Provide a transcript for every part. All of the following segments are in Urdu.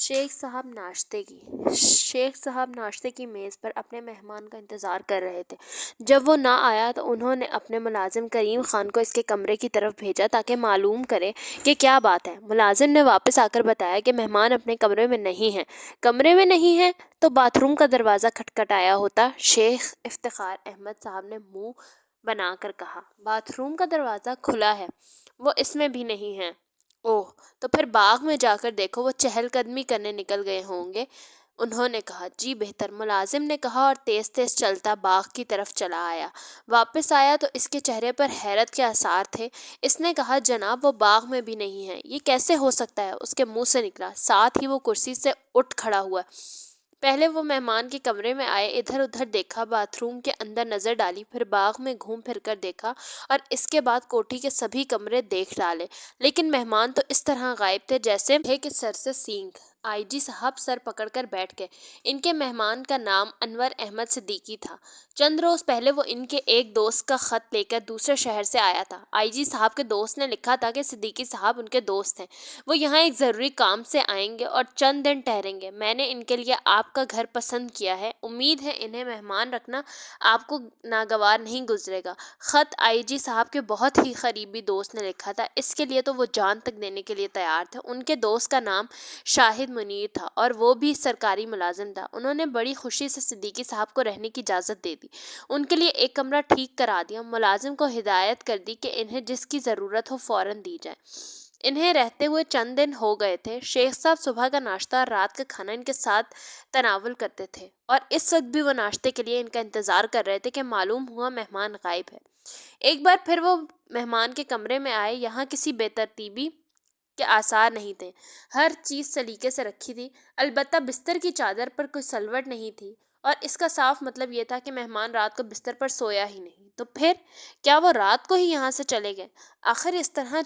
شیخ صاحب ناشتے کی میز پر اپنے مہمان کا انتظار کر رہے تھے۔ جب وہ نہ آیا تو انہوں نے اپنے ملازم کریم خان کو اس کے کمرے کی طرف بھیجا تاکہ معلوم کرے کہ کیا بات ہے۔ ملازم نے واپس آ کر بتایا کہ مہمان اپنے کمرے میں نہیں ہیں۔ کمرے میں نہیں ہیں تو باتھ روم کا دروازہ کھٹکھٹایا ہوتا۔ شیخ افتخار احمد صاحب نے منہ بنا کر کہا، باتھ روم کا دروازہ کھلا ہے، وہ اس میں بھی نہیں ہیں۔ اوہ، تو پھر باغ میں جا کر دیکھو، وہ چہل قدمی کرنے نکل گئے ہوں گے، انہوں نے کہا۔ جی بہتر، ملازم نے کہا اور تیز تیز چلتا باغ کی طرف چلا آیا۔ واپس آیا تو اس کے چہرے پر حیرت کے آثار تھے۔ اس نے کہا، جناب وہ باغ میں بھی نہیں ہیں، یہ کیسے ہو سکتا ہے؟ اس کے منہ سے نکلا۔ ساتھ ہی وہ کرسی سے اٹھ کھڑا ہوا۔ پہلے وہ مہمان کے کمرے میں آئے، ادھر ادھر دیکھا، باتھ روم کے اندر نظر ڈالی، پھر باغ میں گھوم پھر کر دیکھا اور اس کے بعد کوٹھی کے سبھی کمرے دیکھ ڈالے، لیکن مہمان تو اس طرح غائب تھے جیسے کہ سر سے سینگ۔ آئی جی صاحب سر پکڑ کر بیٹھ گئے۔ ان کے مہمان کا نام انور احمد صدیقی تھا۔ چند روز پہلے وہ ان کے ایک دوست کا خط لے کر دوسرے شہر سے آیا تھا۔ آئی جی صاحب کے دوست نے لکھا تھا کہ صدیقی صاحب ان کے دوست ہیں، وہ یہاں ایک ضروری کام سے آئیں گے اور چند دن ٹھہریں گے۔ میں نے ان کے لیے آپ کا گھر پسند کیا ہے، امید ہے انہیں مہمان رکھنا آپ کو ناگوار نہیں گزرے گا۔ خط آئی جی صاحب کے بہت ہی قریبی دوست نے لکھا تھا، اس کے لیے تو وہ جان تک دینے کے لیے تیار تھے۔ ان کے دوست کا نام شاہد منیر تھا اور وہ بھی سرکاری ملازم تھا۔ انہوں نے بڑی خوشی سے صدیقی صاحب کو رہنے کی اجازت دے دی، ان کے لیے ایک کمرہ ٹھیک کرا دیا، ملازم کو ہدایت کر دی کہ انہیں جس کی ضرورت ہو فوراً دی جائے۔ انہیں رہتے ہوئے چند دن ہو گئے تھے۔ شیخ صاحب صبح کا ناشتہ اور رات کا کھانا ان کے ساتھ تناول کرتے تھے اور اس وقت بھی وہ ناشتے کے لیے ان کا انتظار کر رہے تھے کہ معلوم ہوا مہمان غائب ہے۔ ایک بار پھر وہ مہمان کے کمرے میں آئے۔ یہاں کسی بے ترتیبی کے آثار نہیں تھے، ہر چیز سلیقے سے رکھی تھی، البتہ بستر کی چادر پر کوئی سلوٹ نہیں تھی، اور اس کا صاف مطلب یہ تھا کہ مہمان رات کو بستر پر سویا ہی نہیں۔ تو پھر کیا وہ رات کو ہی یہاں سے چلے گئے؟ آخر اس طرح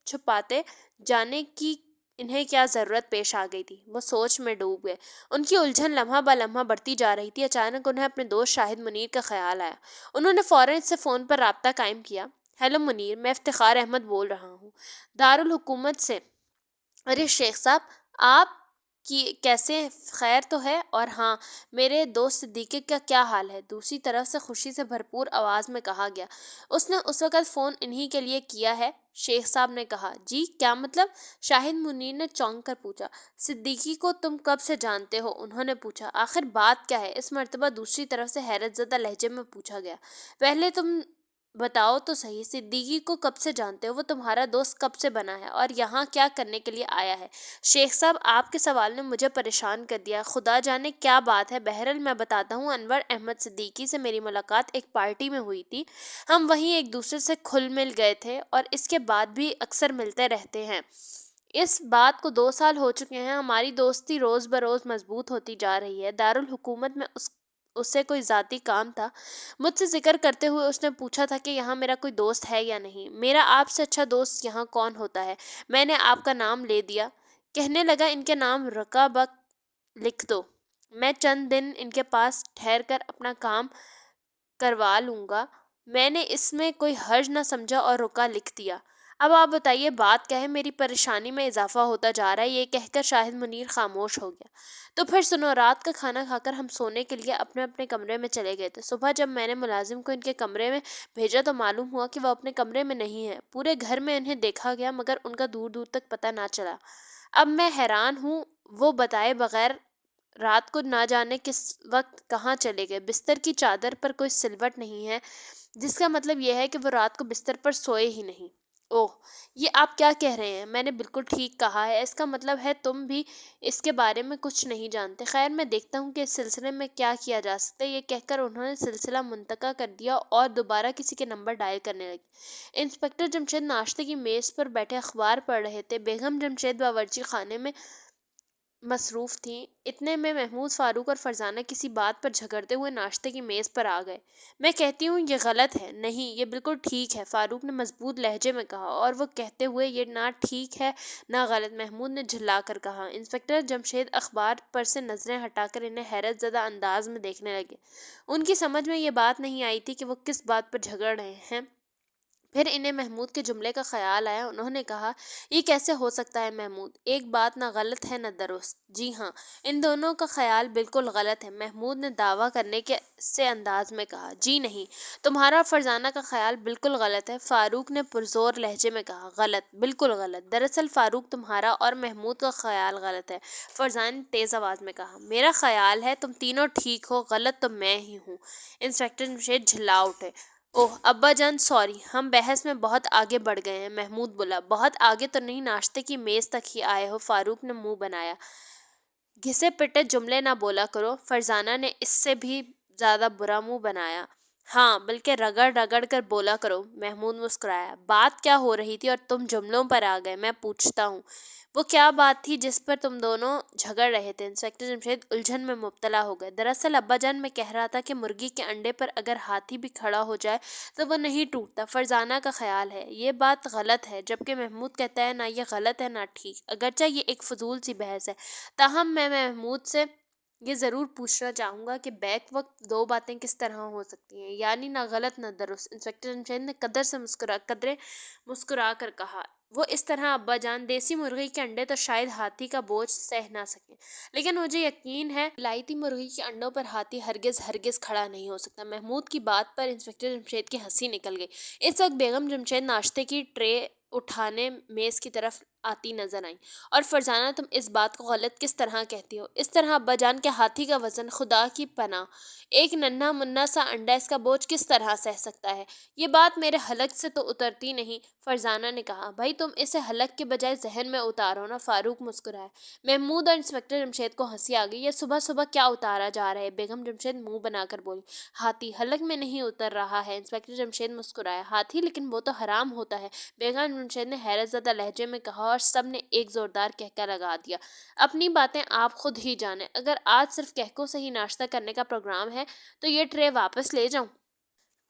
چھپاتے جانے کی انہیں کیا ضرورت پیش آ گئی تھی؟ وہ سوچ میں ڈوب گئے۔ ان کی الجھن لمحہ بہ لمحہ بڑھتی جا رہی تھی۔ اچانک انہیں اپنے دوست شاہد منیر کا خیال آیا۔ انہوں نے فوراً اس سے فون پر رابطہ قائم کیا۔ ہیلو منیر، میں افتخار احمد بول رہا ہوں دارالحکومت سے۔ ارے شیخ صاحب، آپ کی کیسے ہیں؟ خیر تو ہے؟ اور ہاں، میرے دوست صدیقی کا کیا حال ہے؟ دوسری طرف سے خوشی سے بھرپور آواز میں کہا گیا۔ اس نے اس وقت فون انہی کے لیے کیا ہے، شیخ صاحب نے کہا۔ جی کیا مطلب؟ شاہد منیر نے چونک کر پوچھا۔ صدیقی کو تم کب سے جانتے ہو؟ انہوں نے پوچھا۔ آخر بات کیا ہے؟ اس مرتبہ دوسری طرف سے حیرت زدہ لہجے میں پوچھا گیا۔ پہلے تم بتاؤ تو صحیح، صدیقی کو کب سے جانتے ہو؟ وہ تمہارا دوست کب سے بنا ہے اور یہاں کیا کرنے کے لیے آیا ہے؟ شیخ صاحب، آپ کے سوال نے مجھے پریشان کر دیا، خدا جانے کیا بات ہے۔ بہرحال میں بتاتا ہوں، انور احمد صدیقی سے میری ملاقات ایک پارٹی میں ہوئی تھی، ہم وہیں ایک دوسرے سے کھل مل گئے تھے اور اس کے بعد بھی اکثر ملتے رہتے ہیں۔ اس بات کو 2 سال ہو چکے ہیں۔ ہماری دوستی روز بروز مضبوط ہوتی جا رہی ہے۔ دارالحکومت میں اسے کوئی ذاتی کام تھا۔ مجھ سے ذکر کرتے ہوئے اس نے پوچھا تھا کہ یہاں میرا کوئی دوست ہے یا نہیں۔ میرا آپ سے اچھا دوست یہاں کون ہوتا ہے؟ میں نے آپ کا نام لے دیا۔ کہنے لگا، ان کے نام رقا بک لکھ دو، میں چند دن ان کے پاس ٹھہر کر اپنا کام کروا لوں گا۔ میں نے اس میں کوئی حرج نہ سمجھا اور رقا لکھ دیا۔ اب آپ بتائیے بات کیا ہے؟ میری پریشانی میں اضافہ ہوتا جا رہا ہے۔ یہ کہہ کر شاہد منیر خاموش ہو گیا۔ تو پھر سنو، رات کا کھانا کھا کر ہم سونے کے لیے اپنے اپنے کمرے میں چلے گئے تھے۔ صبح جب میں نے ملازم کو ان کے کمرے میں بھیجا تو معلوم ہوا کہ وہ اپنے کمرے میں نہیں ہیں۔ پورے گھر میں انہیں دیکھا گیا مگر ان کا دور دور تک پتہ نہ چلا۔ اب میں حیران ہوں، وہ بتائے بغیر رات کو نہ جانے کس وقت کہاں چلے گئے۔ بستر کی چادر پر کوئی سلوٹ نہیں ہے، جس کا مطلب یہ ہے کہ وہ رات کو بستر پر سوئے ہی نہیں۔ اوہ، یہ آپ کیا کہہ رہے ہیں؟ میں نے بالکل ٹھیک کہا ہے۔ اس کا مطلب ہے تم بھی اس کے بارے میں کچھ نہیں جانتے۔ خیر، میں دیکھتا ہوں کہ اس سلسلے میں کیا کیا جا سکتا ہے۔ یہ کہہ کر انہوں نے سلسلہ منتقل کر دیا اور دوبارہ کسی کے نمبر ڈائل کرنے لگے۔ انسپکٹر جمشید ناشتے کی میز پر بیٹھے اخبار پڑھ رہے تھے۔ بیگم جمشید باورچی خانے میں مصروف تھیں۔ اتنے میں محمود، فاروق اور فرزانہ کسی بات پر جھگڑتے ہوئے ناشتے کی میز پر آ گئے۔ میں کہتی ہوں یہ غلط ہے۔ نہیں، یہ بالکل ٹھیک ہے، فاروق نے مضبوط لہجے میں کہا، اور وہ کہتے ہوئے یہ نہ ٹھیک ہے نہ غلط، محمود نے جھلا کر کہا۔ انسپکٹر جمشید اخبار پر سے نظریں ہٹا کر انہیں حیرت زدہ انداز میں دیکھنے لگے۔ ان کی سمجھ میں یہ بات نہیں آئی تھی کہ وہ کس بات پر جھگڑ رہے ہیں۔ پھر انہیں محمود کے جملے کا خیال آیا۔ انہوں نے کہا، یہ کیسے ہو سکتا ہے محمود؟ ایک بات نہ غلط ہے نہ درست۔ جی ہاں، ان دونوں کا خیال بالکل غلط ہے، محمود نے دعویٰ کرنے کے سے انداز میں کہا۔ جی نہیں، تمہارا اور فرزانہ کا خیال بالکل غلط ہے، فاروق نے پرزور لہجے میں کہا۔ غلط، بالکل غلط۔ دراصل فاروق، تمہارا اور محمود کا خیال غلط ہے، فرزانہ نے تیز آواز میں کہا۔ میرا خیال ہے تم تینوں ٹھیک ہو، غلط تو میں ہی ہوں۔ انسپکٹر جمشید جھلا اٹھے۔ اوہ ابا جان، سوری، ہم بحث میں بہت آگے بڑھ گئے ہیں۔ محمود بولا۔ بہت آگے تو نہیں، ناشتے کی میز تک ہی آئے ہو، فاروق نے منہ بنایا۔ گھسے پٹے جملے نہ بولا کرو، فرزانہ نے اس سے بھی زیادہ برا منہ بنایا۔ ہاں، بلکہ رگڑ رگڑ کر بولا کرو، محمود مسکرایا۔ بات کیا ہو رہی تھی اور تم جملوں پر آ گئے؟ میں پوچھتا ہوں، وہ کیا بات تھی جس پر تم دونوں جھگڑ رہے تھے؟ انسپکٹر جمشید الجھن میں مبتلا ہو گئے۔ دراصل ابا جان، میں کہہ رہا تھا کہ مرغی کے انڈے پر اگر ہاتھی بھی کھڑا ہو جائے تو وہ نہیں ٹوٹتا، فرزانہ کا خیال ہے یہ بات غلط ہے، جبکہ محمود کہتا ہے نہ یہ غلط ہے نہ ٹھیک۔ اگرچہ یہ ایک فضول سی بحث ہے، تاہم میں محمود سے یہ ضرور پوچھنا چاہوں گا کہ بیک وقت دو باتیں کس طرح ہو سکتی ہیں، یعنی نہ غلط نہ درست؟ انسپکٹر جمشید نے قدرے مسکرا کر کہا، وہ اس طرح ابا جان، دیسی مرغی کے انڈے تو شاید ہاتھی کا بوجھ سہ نہ سکیں، لیکن مجھے یقین ہے ولایتی مرغی کے انڈوں پر ہاتھی ہرگز ہرگز کھڑا نہیں ہو سکتا۔ محمود کی بات پر انسپکٹر جمشید کی ہنسی نکل گئی۔ اس وقت بیگم جمشید ناشتے کی ٹرے اٹھانے میز کی طرف آتی نظر آئیں۔ اور فرزانہ، تم اس بات کو غلط کس طرح کہتی ہو؟ اس طرح ابا جان کے ہاتھی کا وزن، خدا کی پناہ ایک ننھا منا سا انڈا اس کا بوجھ کس طرح سہ سکتا ہے؟ یہ بات میرے حلق سے تو اترتی نہیں، فرزانہ نے کہا۔ بھائی تم اسے حلق کے بجائے ذہن میں اتارو نا، فاروق مسکرایا۔ محمود اور انسپکٹر جمشید کو ہنسی آ گئی۔ یہ صبح صبح کیا اتارا جا رہا ہے؟ بیگم جمشید منہ بنا کر بولی۔ ہاتھی حلق میں نہیں اتر رہا ہے، انسپکٹر جمشید مسکرایا۔ ہاتھی؟ لیکن وہ تو حرام ہوتا ہے، بیگم جمشید نے حیرت زدہ لہجے میں کہا، اور سب نے ایک زوردار کہکہ لگا دیا۔ اپنی باتیں آپ خود ہی جانیں، اگر آج صرف کہکوں سے ہی ناشتہ کرنے کا پروگرام ہے تو یہ ٹرے واپس لے جاؤں؟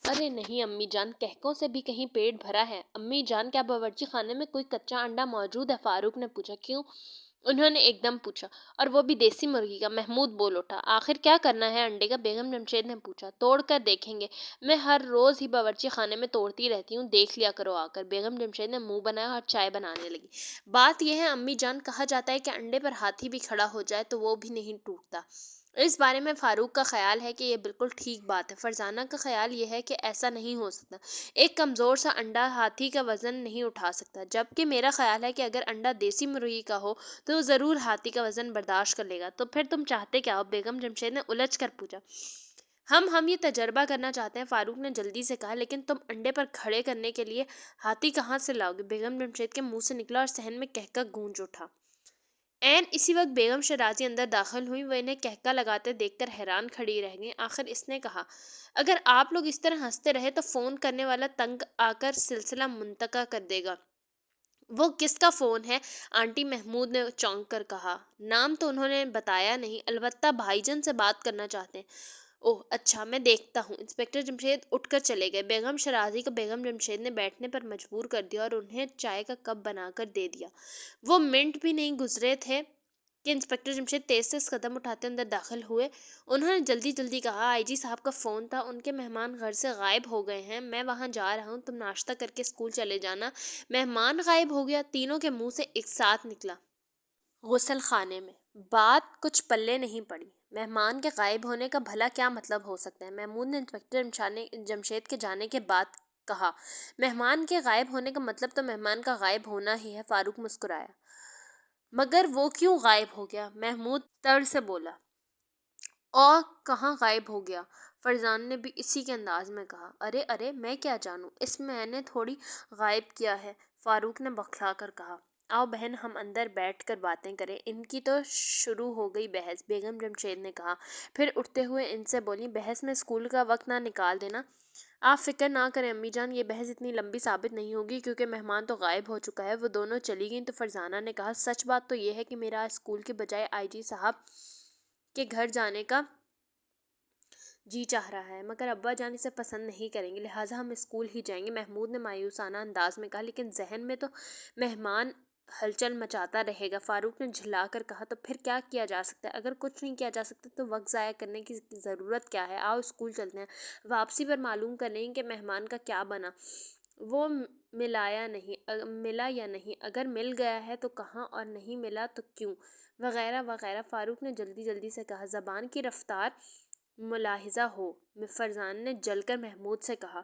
ارے نہیں امی جان، کہکوں سے بھی کہیں پیٹ بھرا ہے۔ امی جان، کیا باورچی خانے میں کوئی کچا انڈا موجود ہے؟ فاروق نے پوچھا۔ کیوں؟ انہوں نے ایک دم پوچھا۔ اور وہ بھی دیسی مرغی کا؟ محمود بول اٹھا۔ آخر کیا کرنا ہے انڈے کا؟ بیگم جمشید نے پوچھا۔ توڑ کر دیکھیں گے، میں ہر روز ہی باورچی خانے میں توڑتی رہتی ہوں، دیکھ لیا کرو آ کر۔ بیگم جمشید نے منہ بنایا اور چائے بنانے لگی۔ بات یہ ہے امی جان، کہا جاتا ہے کہ انڈے پر ہاتھی بھی کھڑا ہو جائے تو وہ بھی نہیں ٹوٹتا۔ اس بارے میں فاروق کا خیال ہے کہ یہ بالکل ٹھیک بات ہے، فرزانہ کا خیال یہ ہے کہ ایسا نہیں ہو سکتا، ایک کمزور سا انڈا ہاتھی کا وزن نہیں اٹھا سکتا، جبکہ میرا خیال ہے کہ اگر انڈا دیسی مرغی کا ہو تو وہ ضرور ہاتھی کا وزن برداشت کر لے گا۔ تو پھر تم چاہتے کیا ہو؟ بیگم جمشید نے الجھ کر پوچھا۔ ہم یہ تجربہ کرنا چاہتے ہیں، فاروق نے جلدی سے کہا، لیکن تم انڈے پر کھڑے کرنے کے لیے ہاتھی کہاں سے لاؤ گے؟ بیگم جمشید کے منہ سے نکلا اور صحن میں کہکہ گونج اٹھا۔ عین اسی وقت بیگم شیرازی اندر داخل ہوئی، وہ انہیں کہکہ لگاتے دیکھ کر حیران کھڑی رہ گئیں۔ آخر اس نے کہا، اگر آپ لوگ اس طرح ہنستے رہے تو فون کرنے والا تنگ آ کر سلسلہ منقطع کر دے گا۔ وہ کس کا فون ہے آنٹی؟ محمود نے چونک کر کہا۔ نام تو انہوں نے بتایا نہیں، البتہ بھائی جان سے بات کرنا چاہتے ہیں۔ اوہ اچھا، میں دیکھتا ہوں۔ انسپکٹر جمشید اٹھ کر چلے گئے۔ بیگم شیرازی کو بیگم جمشید نے بیٹھنے پر مجبور کر دیا اور انہیں چائے کا کپ بنا کر دے دیا۔ وہ منٹ بھی نہیں گزرے تھے کہ انسپکٹر جمشید تیز قدم اٹھاتے اندر داخل ہوئے۔ انہوں نے جلدی جلدی کہا، آئی جی صاحب کا فون تھا، ان کے مہمان گھر سے غائب ہو گئے ہیں، میں وہاں جا رہا ہوں، تم ناشتہ کر کے اسکول چلے جانا۔ مہمان غائب ہو گیا؟ تینوں کے منہ سے ایک ساتھ نکلا۔ غسل خانے میں بات کچھ پلے نہیں پڑی۔ مہمان کے غائب ہونے کا بھلا کیا مطلب ہو سکتا ہے؟ محمود نے انسپکٹر جمشید کے جانے کے بعد کہا۔ مہمان کے غائب ہونے کا مطلب تو مہمان کا غائب ہونا ہی ہے، فاروق مسکرایا۔ مگر وہ کیوں غائب ہو گیا؟ محمود تڑ سے بولا۔ اور کہاں غائب ہو گیا؟ فرزان نے بھی اسی کے انداز میں کہا۔ ارے میں کیا جانوں، اس میں نے تھوڑی غائب کیا ہے، فاروق نے بکھلا کر کہا۔ آؤ بہن، ہم اندر بیٹھ کر باتیں کریں، ان کی تو شروع ہو گئی بحث، بیگم جمشید نے کہا۔ پھر اٹھتے ہوئے ان سے بولی، بحث میں اسکول کا وقت نہ نکال دینا۔ آپ فکر نہ کریں امی جان، یہ بحث اتنی لمبی ثابت نہیں ہوگی، کیونکہ مہمان تو غائب ہو چکا ہے۔ وہ دونوں چلی گئیں تو فرزانہ نے کہا، سچ بات تو یہ ہے کہ میرا اسکول کے بجائے آئی جی صاحب کے گھر جانے کا جی چاہ رہا ہے، مگر ابا جان اسے پسند نہیں کریں گے، لہٰذا ہم اسکول ہی جائیں گے، محمود نے مایوسانہ انداز میں کہا۔ لیکن ذہن میں تو مہمان ہلچل مچاتا رہے گا، فاروق نے جھلا کر کہا۔ تو پھر کیا کیا جا سکتا ہے؟ اگر کچھ نہیں کیا جا سکتا تو وقت ضائع کرنے کی ضرورت کیا ہے؟ آؤ اسکول چلتے ہیں، واپسی پر معلوم کر لیں کہ مہمان کا کیا بنا۔ وہ ملا یا نہیں، اگر مل گیا ہے تو کہاں، اور نہیں ملا تو کیوں، وغیرہ وغیرہ۔ فاروق نے جلدی جلدی سے کہا۔ زبان کی رفتار ملاحظہ ہو، فرزان نے جل کر محمود سے کہا۔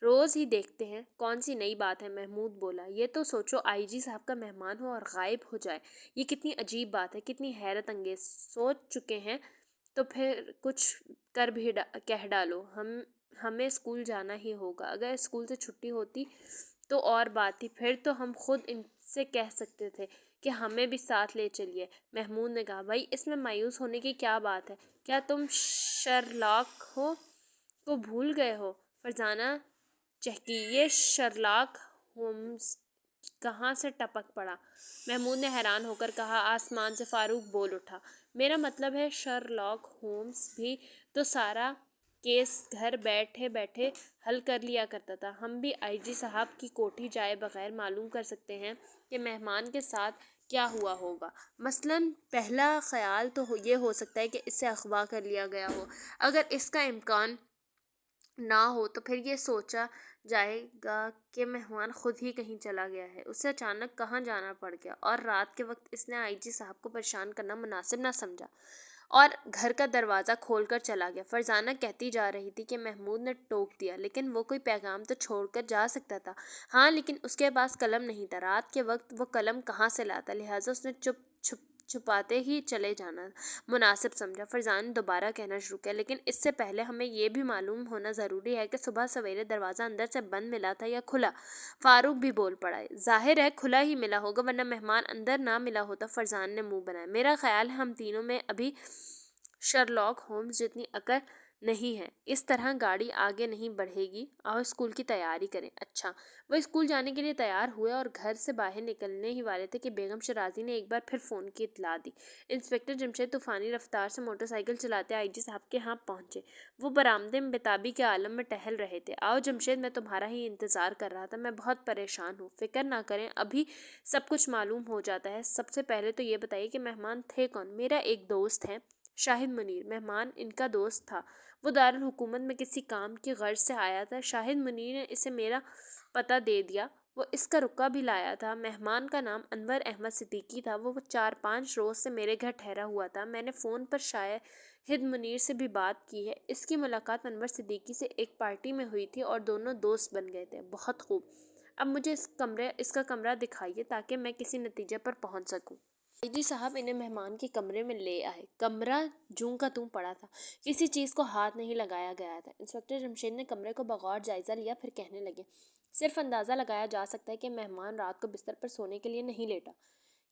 روز ہی دیکھتے ہیں، کون سی نئی بات ہے؟ محمود بولا۔ یہ تو سوچو آئی جی صاحب کا مہمان ہو اور غائب ہو جائے، یہ کتنی عجیب بات ہے، کتنی حیرت انگیز۔ سوچ چکے ہیں تو پھر کچھ کر بھی کہہ ڈالو۔ ہمیں اسکول جانا ہی ہوگا، اگر اسکول سے چھٹی ہوتی تو اور بات تھی، پھر تو ہم خود ان سے کہہ سکتے تھے کہ ہمیں بھی ساتھ لے چلیے۔ محمود نے کہا۔ بھائی اس میں مایوس ہونے کی کیا بات ہے؟ کیا تم شرلاک کو بھول گئے ہو؟ فرزانہ چہکی۔ یہ شرلاک ہومز کہاں سے ٹپک پڑا؟ محمود نے حیران ہو کر کہا۔ آسمان سے۔ فاروق بول اٹھا۔ میرا مطلب ہے شرلاک ہومز بھی تو سارا کیس گھر بیٹھے بیٹھے حل کر لیا کرتا تھا۔ ہم بھی آئی جی صاحب کی کوٹھی جائے بغیر معلوم کر سکتے ہیں کہ مہمان کے ساتھ کیا ہوا ہوگا۔ مثلاً پہلا خیال تو یہ ہو سکتا ہے کہ اسے اغوا کر لیا گیا ہو۔ اگر اس کا امکان نہ ہو تو پھر یہ سوچا جائے گا کہ مہمان خود ہی کہیں چلا گیا ہے، اسے اچانک کہاں جانا پڑ گیا، اور رات کے وقت اس نے آئی جی صاحب کو پریشان کرنا مناسب نہ سمجھا اور گھر کا دروازہ کھول کر چلا گیا۔ فرزانہ کہتی جا رہی تھی کہ محمود نے ٹوک دیا، لیکن وہ کوئی پیغام تو چھوڑ کر جا سکتا تھا۔ ہاں لیکن اس کے پاس قلم نہیں تھا۔ رات کے وقت وہ قلم کہاں سے لاتا؟ لہٰذا اس نے چھپاتے ہی چلے جانا مناسب سمجھا۔ فرزانہ نے دوبارہ کہنا شروع کیا۔ لیکن اس سے پہلے ہمیں یہ بھی معلوم ہونا ضروری ہے کہ صبح سویرے دروازہ اندر سے بند ملا تھا یا کھلا؟ فاروق بھی بول پڑا۔ ظاہر ہے کھلا ہی ملا ہوگا، ورنہ مہمان اندر نہ ملا ہوتا۔ فرزانہ نے منہ بنایا۔ میرا خیال ہے ہم تینوں میں ابھی شرلاک ہومز جتنی عقل نہیں ہے، اس طرح گاڑی آگے نہیں بڑھے گی۔ آؤ اسکول کی تیاری کریں۔ اچھا۔ وہ اسکول جانے کے لیے تیار ہوئے اور گھر سے باہر نکلنے ہی والے تھے کہ بیگم شرازی نے ایک بار پھر فون کی اطلاع دی۔ انسپکٹر جمشید طوفانی رفتار سے موٹر سائیکل چلاتے آئی جی صاحب کے ہاں پہنچے۔ وہ برآمدے میں بیتابی کے عالم میں ٹہل رہے تھے۔ آؤ جمشید، میں تمہارا ہی انتظار کر رہا تھا، میں بہت پریشان ہوں۔ فکر نہ کریں، ابھی سب کچھ معلوم ہو جاتا ہے۔ سب سے پہلے تو یہ بتائیے کہ مہمان تھے کون؟ میرا ایک دوست ہے شاہد منیر۔ مہمان ان کا دوست تھا، وہ دارالحکومت میں کسی کام کی غرض سے آیا تھا۔ شاہد منیر نے اسے میرا پتہ دے دیا، وہ اس کا رکا بھی لایا تھا۔ مہمان کا نام انور احمد صدیقی تھا، وہ 4-5 روز سے میرے گھر ٹھہرا ہوا تھا۔ میں نے فون پر شاہد منیر سے بھی بات کی ہے۔ اس کی ملاقات انور صدیقی سے ایک پارٹی میں ہوئی تھی اور دونوں دوست بن گئے تھے۔ بہت خوب، اب مجھے اس کا کمرہ دکھائیے تاکہ میں کسی نتیجے پر پہنچ سکوں۔ آئی جی صاحب انہیں مہمان کے کمرے میں لے آئے۔ کمرہ جوں کا توں پڑا تھا، کسی چیز کو ہاتھ نہیں لگایا گیا تھا۔ انسپکٹر جمشید نے کمرے کو بغور جائزہ لیا، پھر کہنے لگے۔ صرف اندازہ لگایا جا سکتا ہے کہ مہمان رات کو بستر پر سونے کے لیے نہیں لیٹا۔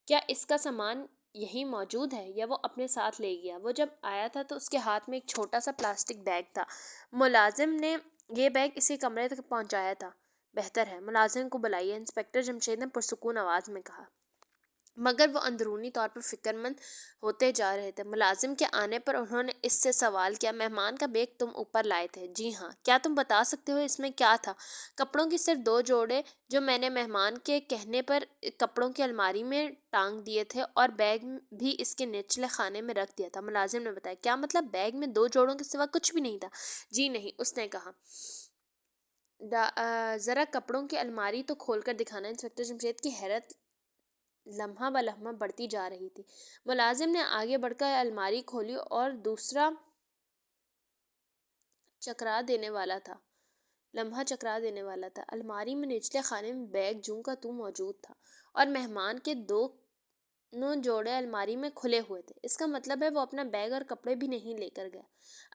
کیا اس کا سامان یہیں موجود ہے یا وہ اپنے ساتھ لے گیا؟ وہ جب آیا تھا تو اس کے ہاتھ میں ایک چھوٹا سا پلاسٹک بیگ تھا، ملازم نے یہ بیگ اسی کمرے تک پہنچایا تھا۔ بہتر ہے، ملازم کو بلائیے، انسپکٹر جمشید نے پرسکون آواز میں کہا، مگر وہ اندرونی طور پر فکر مند ہوتے جا رہے تھے۔ ملازم کے آنے پر انہوں نے اس سے سوال کیا۔ مہمان کا بیگ تم اوپر لائے تھے؟ جی ہاں۔ کیا تم بتا سکتے ہو اس میں کیا تھا؟ کپڑوں کی صرف 2 جوڑے جو میں نے مہمان کے کہنے پر کپڑوں کی الماری میں ٹانگ دیے تھے، اور بیگ بھی اس کے نچلے خانے میں رکھ دیا تھا، ملازم نے بتایا۔ کیا مطلب بیگ میں 2 جوڑوں کے سوا کچھ بھی نہیں تھا؟ جی نہیں، اس نے کہا۔ ذرا کپڑوں کی الماری تو کھول کر دکھانا۔ انسپکٹر جمشید کی حیرت لمحہ بہ لمحہ بڑھتی جا رہی تھی۔ ملازم نے آگے بڑھ کر الماری کھولی اور دوسرا لمحہ چکرا دینے والا تھا۔ الماری میں نچلے خانے میں بیگ جوں کا توں موجود تھا، اور مہمان کے 2 جوڑے الماری میں کھلے ہوئے تھے۔ اس کا مطلب ہے وہ اپنا بیگ اور کپڑے بھی نہیں لے کر گیا۔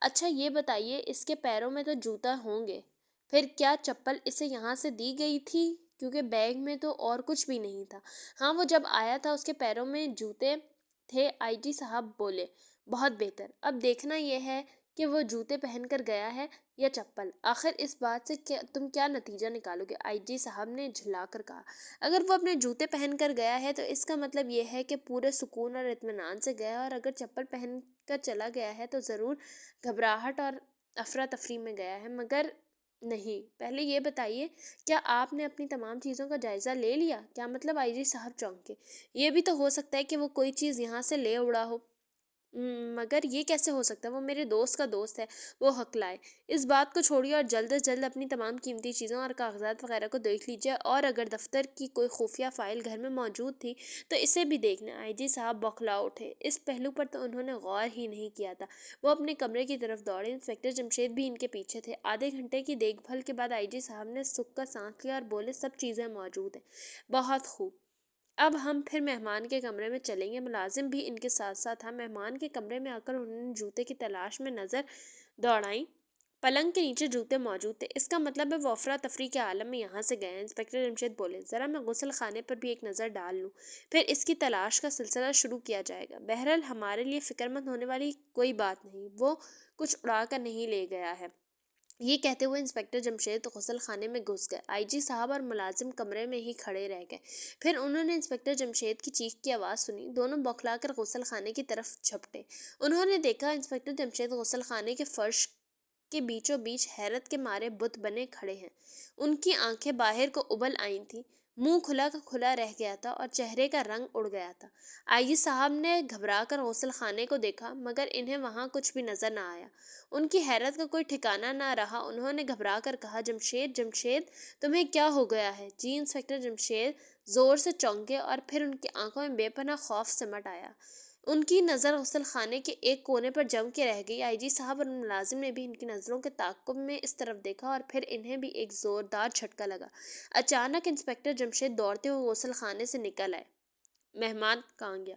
اچھا یہ بتائیے، اس کے پیروں میں تو جوتا ہوں گے، پھر کیا چپل اسے یہاں سے دی گئی تھی؟ کیونکہ بیگ میں تو اور کچھ بھی نہیں تھا۔ ہاں، وہ جب آیا تھا اس کے پیروں میں جوتے تھے، آئی جی صاحب بولے۔ بہت بہتر، اب دیکھنا یہ ہے کہ وہ جوتے پہن کر گیا ہے یا چپل۔ آخر اس بات سے تم کیا نتیجہ نکالو گے؟ آئی جی صاحب نے جھلا کر کہا۔ اگر وہ اپنے جوتے پہن کر گیا ہے تو اس کا مطلب یہ ہے کہ پورے سکون اور اطمینان سے گیا ہے، اور اگر چپل پہن کر چلا گیا ہے تو ضرور گھبراہٹ اور افراتفری میں گیا ہے، مگر نہیں۔ پہلے یہ بتائیے، کیا آپ نے اپنی تمام چیزوں کا جائزہ لے لیا؟ کیا مطلب؟ آئی جی صاحب چونکے۔ یہ بھی تو ہو سکتا ہے کہ وہ کوئی چیز یہاں سے لے اڑا ہو۔ مگر یہ کیسے ہو سکتا ہے؟ وہ میرے دوست کا دوست ہے، وہ ہکلائے۔ اس بات کو چھوڑیے اور جلد از جلد اپنی تمام قیمتی چیزوں اور کاغذات وغیرہ کو دیکھ لیجیے، اور اگر دفتر کی کوئی خفیہ فائل گھر میں موجود تھی تو اسے بھی دیکھ لیں۔ آئی جی صاحب بوکھلا اٹھے۔ اس پہلو پر تو انہوں نے غور ہی نہیں کیا تھا۔ وہ اپنے کمرے کی طرف دوڑے۔ انسپکٹر جمشید بھی ان کے پیچھے تھے۔ آدھے گھنٹے کی دیکھ بھال کے بعد آئی جی صاحب نے سکھ کر سانس لیا اور بولے، سب چیزیں موجود ہیں۔ بہت خوب، اب ہم پھر مہمان کے کمرے میں چلیں گے۔ ملازم بھی ان کے ساتھ ساتھ تھا۔ مہمان کے کمرے میں آ کر انہوں نے جوتے کی تلاش میں نظر دوڑائی۔ پلنگ کے نیچے جوتے موجود تھے۔ اس کا مطلب ہے وہ افراتفری کے عالم میں یہاں سے گئے ہیں۔ انسپکٹر جمشید بولے، ذرا میں غسل خانے پر بھی ایک نظر ڈال لوں، پھر اس کی تلاش کا سلسلہ شروع کیا جائے گا۔ بہرحال ہمارے لیے فکر مند ہونے والی کوئی بات نہیں، وہ کچھ اڑا کر نہیں لے گیا ہے۔ یہ کہتے ہوئے انسپکٹر جمشید غسل خانے میں گھس گئے۔ آئی جی صاحب اور ملازم کمرے میں ہی کھڑے رہ گئے۔ پھر انہوں نے انسپکٹر جمشید کی چیخ کی آواز سنی۔ دونوں بوکھلا کر غسل خانے کی طرف جھپٹے۔ انہوں نے دیکھا انسپکٹر جمشید غسل خانے کے فرش کے بیچوں بیچ حیرت کے مارے بت بنے کھڑے ہیں۔ ان کی آنکھیں باہر کو ابل آئی تھیں، منہ کھلا کا کھلا رہ گیا تھا اور چہرے کا رنگ اڑ گیا تھا۔ آئی جی صاحب نے گھبرا کر غسل خانے کو دیکھا، مگر انہیں وہاں کچھ بھی نظر نہ آیا۔ ان کی حیرت کا کوئی ٹھکانہ نہ رہا۔ انہوں نے گھبرا کر کہا، جمشید، جمشید، تمہیں کیا ہو گیا ہے؟ جی۔ انسپکٹر جمشید زور سے چونکے اور پھر ان کی آنکھوں میں بے پناہ خوف سمٹ آیا۔ ان کی نظر غسل خانے کے ایک کونے پر جم کے رہ گئی۔ آئی جی صاحب اور ملازم نے بھی ان کی نظروں کے تعاقب میں اس طرف دیکھا اور پھر انہیں بھی ایک زوردار جھٹکا لگا۔ اچانک انسپکٹر جمشید دوڑتے ہوئے غسل خانے سے نکل آئے۔ مہمان کہاں گیا؟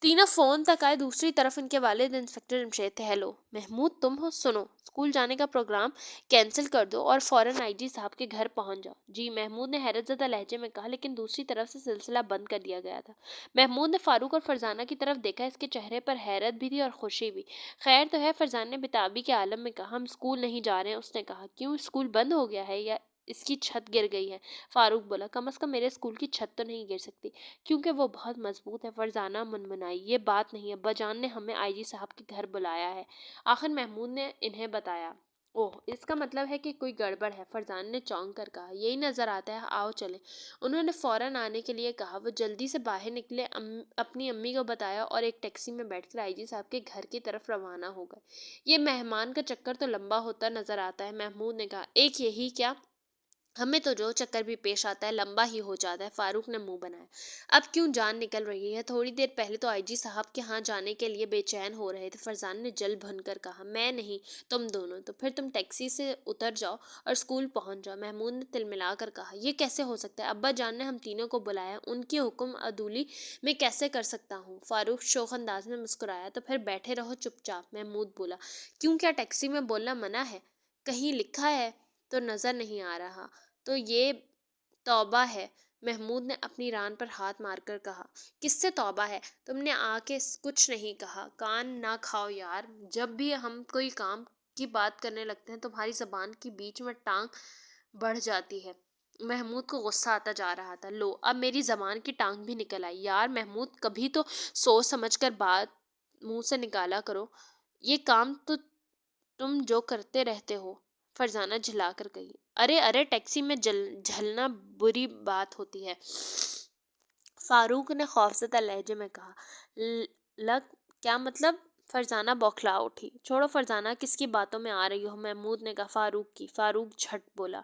تینوں فون تک آئے۔ دوسری طرف ان کے والد انسپکٹر جمشید تھے۔ ہیلو محمود، تم ہو؟ سنو، اسکول جانے کا پروگرام کینسل کر دو اور فوراً آئی جی صاحب کے گھر پہنچ جاؤ۔ جی، محمود نے حیرت زدہ لہجے میں کہا، لیکن دوسری طرف سے سلسلہ بند کر دیا گیا تھا۔ محمود نے فاروق اور فرزانہ کی طرف دیکھا۔ اس کے چہرے پر حیرت بھی تھی اور خوشی بھی۔ خیر تو ہے؟ فرزانہ نے بے کے عالم میں کہا۔ ہم اسکول نہیں جا رہے ہیں، اس نے کہا۔ کیوں، اسکول بند ہو گیا ہے یا اس کی چھت گر گئی ہے؟ فاروق بولا، کم از کم میرے اسکول کی چھت تو نہیں گر سکتی، کیونکہ وہ بہت مضبوط ہے۔ فرزانہ منمنائی، یہ بات نہیں، ابا جان نے ہمیں آئی جی صاحب کے گھر بلایا ہے، آخر محمود نے انہیں بتایا۔ اوہ، اس کا مطلب ہے کہ کوئی گڑبڑ ہے، فرزانہ نے چونک کر کہا۔ یہی نظر آتا ہے، آؤ چلیں۔ انہوں نے فوراً آنے کے لیے کہا۔ وہ جلدی سے باہر نکلے، اپنی امی کو بتایا اور ایک ٹیکسی میں بیٹھ کر آئی جی صاحب کے گھر کی طرف روانہ ہو گئے۔ یہ مہمان کا چکر تو لمبا ہوتا نظر آتا ہے، محمود نے کہا۔ ایک یہی کیا، ہمیں تو جو چکر بھی پیش آتا ہے لمبا ہی ہو جاتا ہے، فاروق نے منہ بنایا۔ اب کیوں جان نکل رہی ہے؟ تھوڑی دیر پہلے تو آئی جی صاحب کے ہاں جانے کے لیے بے چین ہو رہے تھے، فرزانہ نے جل بھن کر کہا۔ میں نہیں، تم دونوں۔ تو پھر تم ٹیکسی سے اتر جاؤ اور اسکول پہنچ جاؤ، محمود نے تلملا کر کہا۔ یہ کیسے ہو سکتا ہے؟ ابا جان نے ہم تینوں کو بلایا، ان کی حکم عدولی میں کیسے کر سکتا ہوں؟ فاروق شوخ انداز میں مسکرایا۔ تو پھر بیٹھے رہو چپ چاپ، محمود بولا۔ کیوں، کیا ٹیکسی میں بولنا منع ہے؟ کہیں لکھا ہے تو نظر نہیں آ رہا۔ تو یہ توبہ ہے، محمود نے اپنی ران پر ہاتھ مار کر کہا۔ کس سے توبہ ہے؟ تم نے آ کے کچھ نہیں کہا۔ کان نہ کھاؤ یار، جب بھی ہم کوئی کام کی بات کرنے لگتے ہیں تمہاری زبان کی بیچ میں ٹانگ بڑھ جاتی ہے۔ محمود کو غصہ آتا جا رہا تھا۔ لو، اب میری زبان کی ٹانگ بھی نکل آئی۔ یار محمود، کبھی تو سوچ سمجھ کر بات منہ سے نکالا کرو، یہ کام تو تم جو کرتے رہتے ہو، فرزانہ جھلا کر کہی۔ ارے ارے، ٹیکسی میں جھلنا بری بات ہوتی ہے، فاروق نے خوفزدہ لہجے میں کہا۔ لگ کیا مطلب؟ فرزانہ بوکھلا اٹھی۔ چھوڑو فرزانہ، کس کی باتوں میں آ رہی ہو؟ محمود نے کہا۔ فاروق کی، فاروق جھٹ بولا۔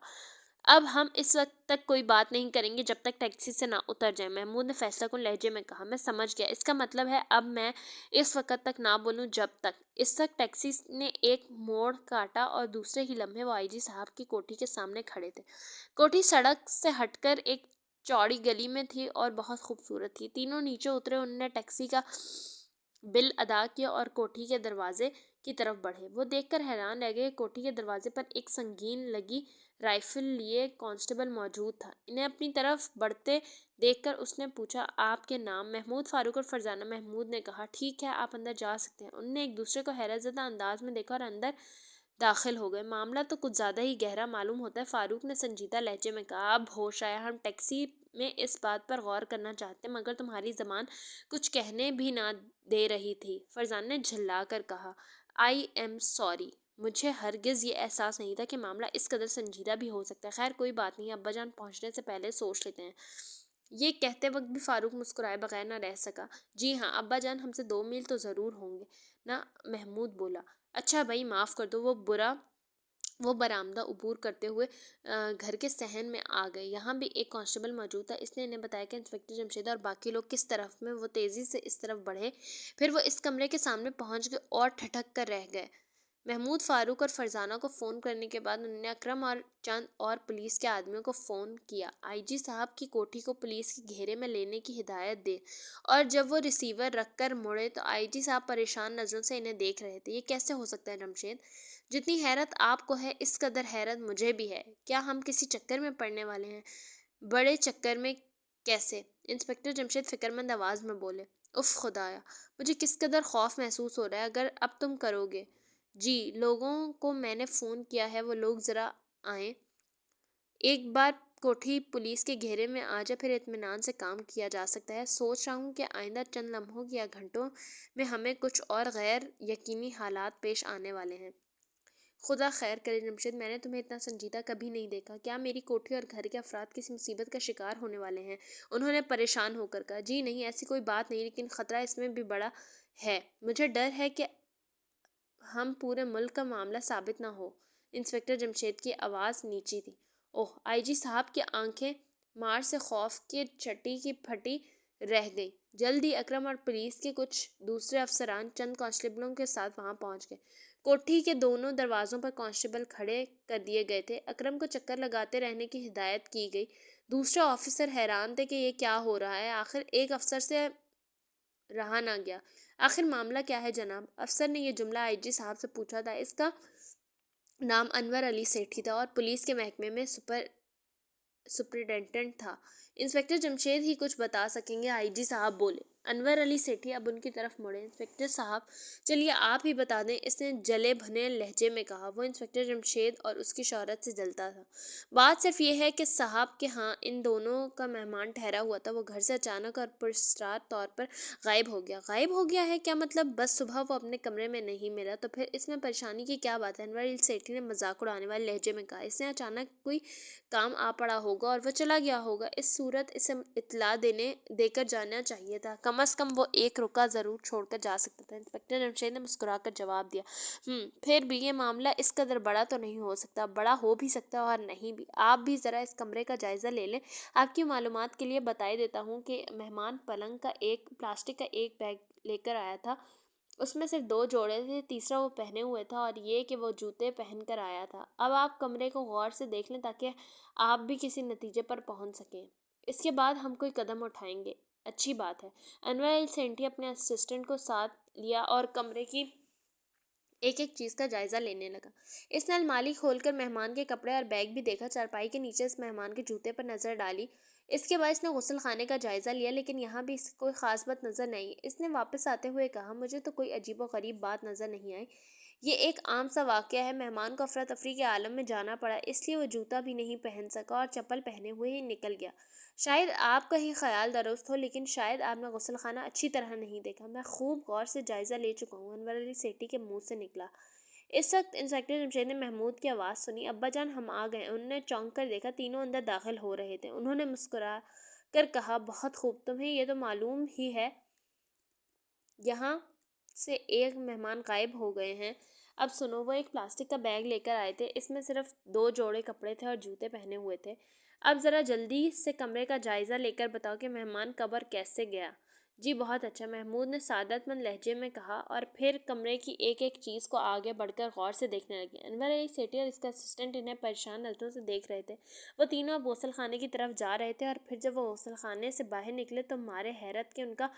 اب ہم اس وقت تک کوئی بات نہیں کریں گے جب تک ٹیکسی سے نہ اتر جائیں، محمود نے فیصلہ کن لہجے میں کہا۔ میں سمجھ گیا، اس کا مطلب ہے اب میں اس وقت تک نہ بولوں جب تک۔ اس وقت ٹیکسی نے ایک موڑ کاٹا اور دوسرے ہی لمحے وہ آئی جی صاحب کی کوٹھی کے سامنے کھڑے تھے۔ کوٹھی سڑک سے ہٹ کر ایک چوڑی گلی میں تھی اور بہت خوبصورت تھی۔ تینوں نیچے اترے، انہوں نے ٹیکسی کا بل ادا کیا اور کوٹھی کے دروازے کی طرف بڑھے۔ وہ دیکھ کر حیران رہ گئے، کوٹھی کے دروازے پر ایک سنگین لگی رائفل لیے کانسٹیبل موجود تھا۔ انہیں اپنی طرف بڑھتے دیکھ کر اس نے پوچھا، آپ کے نام؟ محمود، فاروق اور فرزانہ۔ محمود نے کہا۔ ٹھیک ہے، آپ اندر جا سکتے ہیں۔ انہوں نے ایک دوسرے کو حیرت زدہ انداز میں دیکھا اور اندر داخل ہو گئے۔ معاملہ تو کچھ زیادہ ہی گہرا معلوم ہوتا ہے، فاروق نے سنجیدہ لہجے میں کہا۔ اب ہوش آیا، ہم ٹیکسی میں اس بات پر غور کرنا چاہتے مگر تمہاری زبان کچھ کہنے بھی نہ دے رہی تھی، فرزانہ نے جھلا کر کہا۔ آئی ایم سوری، مجھے ہرگز یہ احساس نہیں تھا کہ معاملہ اس قدر سنجیدہ بھی ہو سکتا ہے۔ خیر کوئی بات نہیں، ابا جان پہنچنے سے پہلے سوچ لیتے ہیں۔ یہ کہتے وقت بھی فاروق مسکرائے بغیر نہ رہ سکا۔ جی ہاں ابا جان، ہم سے 2 میل تو ضرور ہوں گے نا، محمود بولا۔ اچھا بھائی معاف کر دو۔ وہ برآمدہ عبور کرتے ہوئے گھر کے صحن میں آ گئے۔ یہاں بھی ایک کانسٹیبل موجود تھا۔ اس نے انہیں بتایا کہ انسپکٹر جمشید اور باقی لوگ کس طرف میں۔ وہ تیزی سے اس طرف بڑھے، پھر وہ اس کمرے کے سامنے پہنچ گئے اور ٹھٹک کر رہ گئے۔ محمود، فاروق اور فرزانہ کو فون کرنے کے بعد انہوں نے اکرم اور چند اور پولیس کے آدمیوں کو فون کیا۔ آئی جی صاحب کی کوٹھی کو پولیس کے گھیرے میں لینے کی ہدایت دے، اور جب وہ ریسیور رکھ کر مڑے تو آئی جی صاحب پریشان نظروں سے انہیں دیکھ رہے تھے۔ یہ کیسے ہو سکتا ہے جمشید؟ جتنی حیرت آپ کو ہے اس قدر حیرت مجھے بھی ہے۔ کیا ہم کسی چکر میں پڑنے والے ہیں؟ بڑے چکر میں کیسے؟ انسپکٹر جمشید فکرمند آواز میں بولے۔ اف خدایا، مجھے کس قدر خوف محسوس ہو رہا ہے۔ اگر اب تم کرو گے؟ جی، لوگوں کو میں نے فون کیا ہے، وہ لوگ ذرا آئیں۔ ایک بار کوٹھی پولیس کے گھیرے میں آ جائے پھر اطمینان سے کام کیا جا سکتا ہے۔ سوچ رہا ہوں کہ آئندہ چند لمحوں یا گھنٹوں میں ہمیں کچھ اور غیر یقینی حالات پیش آنے والے ہیں۔ خدا خیر کرے جمشید، میں نے تمہیں اتنا سنجیدہ کبھی نہیں دیکھا۔ کیا میری کوٹھی اور گھر کے افراد کسی مصیبت کا شکار ہونے والے ہیں؟ انہوں نے پریشان ہو کر کہا۔ جی نہیں، ایسی کوئی بات نہیں، لیکن خطرہ اس میں بھی بڑا ہے۔ مجھے ڈر ہے کہ ہم پورے ملک کا معاملہ ثابت نہ ہو۔ انسپکٹر جمشید کی آواز نیچی تھی۔ اوہ! آئی جی صاحب کی آنکھیں مار سے خوف کے چٹی کی پھٹی رہ گئی۔ جلد ہی اکرم اور پولیس کے کچھ دوسرے افسران چند کانسٹیبلوں کے ساتھ وہاں پہنچ گئے۔ کوٹھی کے دونوں دروازوں پر کانسٹیبل کھڑے کر دیے گئے تھے۔ اکرم کو چکر لگاتے رہنے کی ہدایت کی گئی۔ دوسرے آفیسر حیران تھے کہ یہ کیا ہو رہا ہے۔ آخر ایک افسر سے رہا نہ گیا۔ آخر معاملہ کیا ہے جناب؟ افسر نے یہ جملہ آئی جی صاحب سے پوچھا تھا۔ اس کا نام انور علی سیٹھی تھا اور پولیس کے محکمے میں سپرنٹینڈنٹ تھا۔ انسپکٹر جمشید ہی کچھ بتا سکیں گے، آئی جی صاحب بولے۔ انور علی سیٹھی اب ان کی طرف مڑے۔ انسپکٹر صاحب چلیے آپ ہی بتا دیں، اس نے جلے بھنے لہجے میں کہا۔ وہ انسپکٹر جمشید اور اس کی شہرت سے جلتا تھا۔ بات صرف یہ ہے کہ صاحب کے ہاں ان دونوں کا مہمان ٹھہرا ہوا تھا۔ وہ گھر سے اچانک اور پراسرار طور پر غائب ہو گیا۔ غائب ہو گیا ہے کیا مطلب؟ بس صبح وہ اپنے کمرے میں نہیں ملا تو پھر اس میں پریشانی کی کیا بات ہے؟ انور علی سیٹھی نے مذاق اڑانے والے لہجے میں کہا۔ اس نے اچانک کوئی کام آ پڑا ہوگا اور وہ چلا گیا ہوگا۔ اس صورت اسے اطلاع دے کر جانا چاہیے تھا۔ کم از کم وہ ایک رکا ضرور چھوڑ کر جا سکتا تھا۔ انسپکٹر جمشید نے مسکرا کر جواب دیا۔ پھر بھی یہ معاملہ اس قدر بڑا تو نہیں ہو سکتا۔ بڑا ہو بھی سکتا ہے اور نہیں بھی۔ آپ بھی ذرا اس کمرے کا جائزہ لے لیں۔ آپ کی معلومات کے لیے بتائی دیتا ہوں کہ مہمان پلنگ کا پلاسٹک کا ایک بیگ لے کر آیا تھا۔ اس میں صرف 2 جوڑے تھے، تیسرا وہ پہنے ہوئے تھا، اور یہ کہ وہ جوتے پہن کر آیا تھا۔ اب آپ کمرے کو غور سے دیکھ لیں تاکہ آپ بھی کسی نتیجے پر پہنچ سکیں۔ اس کے بعد ہم کوئی قدم اٹھائیں گے۔ اچھی بات ہے۔ انور علی سیٹھی اپنے اسسٹنٹ کو ساتھ لیا اور کمرے کی ایک ایک چیز کا جائزہ لینے لگا۔ اس نے الماری کھول کر مہمان کے کپڑے اور بیگ بھی دیکھا۔ چارپائی کے نیچے اس مہمان کے جوتے پر نظر ڈالی۔ اس کے بعد اس نے غسل خانے کا جائزہ لیا، لیکن یہاں بھی اس کوئی خاص بات نظر نہیں۔ اس نے واپس آتے ہوئے کہا، مجھے تو کوئی عجیب و غریب بات نظر نہیں آئی۔ یہ ایک عام سا واقعہ ہے۔ مہمان کو افراتفری کے عالم میں جانا پڑا، اس لیے وہ جوتا بھی نہیں پہن سکا اور چپل پہنے ہوئے ہی نکل گیا۔ شاید آپ کا ہی خیال درست ہو، لیکن شاید آپ نے غسل خانہ اچھی طرح نہیں دیکھا۔ میں خوب غور سے جائزہ لے چکا ہوں، انور علی سیٹھی کے منہ سے نکلا۔ اس وقت انسپکٹر جمشید نے محمود کی آواز سنی۔ ابا جان ہم آ گئے۔ انہوں نے چونک کر دیکھا، تینوں اندر داخل ہو رہے تھے۔ انہوں نے مسکرا کر کہا، بہت خوب، تمہیں یہ تو معلوم ہی ہے یہاں سے ایک مہمان غائب ہو گئے ہیں۔ اب سنو، وہ ایک پلاسٹک کا بیگ لے کر آئے تھے، اس میں صرف 2 جوڑے کپڑے تھے اور جوتے پہنے ہوئے تھے۔ اب ذرا جلدی سے کمرے کا جائزہ لے کر بتاؤ کہ مہمان کب اور کیسے گیا۔ جی بہت اچھا، محمود نے سعادت مند لہجے میں کہا، اور پھر کمرے کی ایک ایک چیز کو آگے بڑھ کر غور سے دیکھنے لگے۔ انور علی سیٹھی اور اس کا اسسٹنٹ انہیں پریشان نظروں سے دیکھ رہے تھے۔ وہ تینوں اب غسل خانے کی طرف جا رہے تھے، اور پھر جب وہ غسل خانے سے باہر نکلے تو مارے حیرت کے ان کا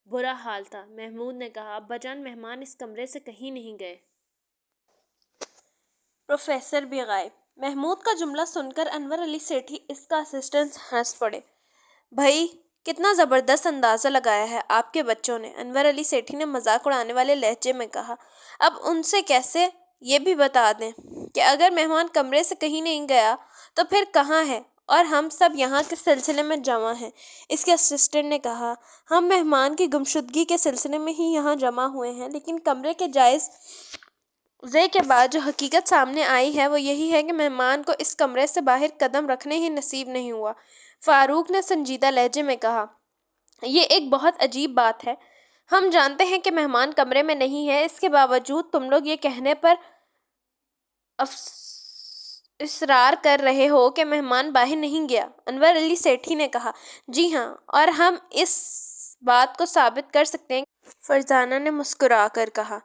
برا حال تھا۔ محمود نے کہا، ابا جان مہمان اس کمرے سے کہیں نہیں گئے۔ پروفیسر بھی غائب۔ محمود کا جملہ سن کر انور علی سیٹھی اس کا اسسٹنٹ ہنس پڑے۔ بھائی کتنا زبردست اندازہ لگایا ہے آپ کے بچوں نے، انور علی سیٹھی نے مذاق اڑانے والے لہجے میں کہا۔ اب ان سے کیسے یہ بھی بتا دیں کہ اگر مہمان کمرے سے کہیں نہیں گیا تو پھر کہاں ہے، اور ہم سب یہاں کے سلسلے میں جمع ہیں۔ اس کے اسسٹنٹ نے کہا، ہم مہمان کی گمشدگی کے سلسلے میں ہی یہاں جمع ہوئے ہیں، لیکن کمرے کے زے کے بعد جو حقیقت سامنے آئی ہے وہ یہی ہے کہ مہمان کو اس کمرے سے باہر قدم رکھنے ہی نصیب نہیں ہوا۔ فاروق نے سنجیدہ لہجے میں کہا، یہ ایک بہت عجیب بات ہے۔ ہم جانتے ہیں کہ مہمان کمرے میں نہیں ہے، اس کے باوجود تم لوگ یہ کہنے پر اصرار کر رہے ہو کہ مہمان باہر نہیں گیا۔ انور علی سیٹھی نے کہا، جی ہاں، اور ہم اس بات کو ثابت کر سکتے ہیں۔ فرزانہ نے مسکرا کر کہا،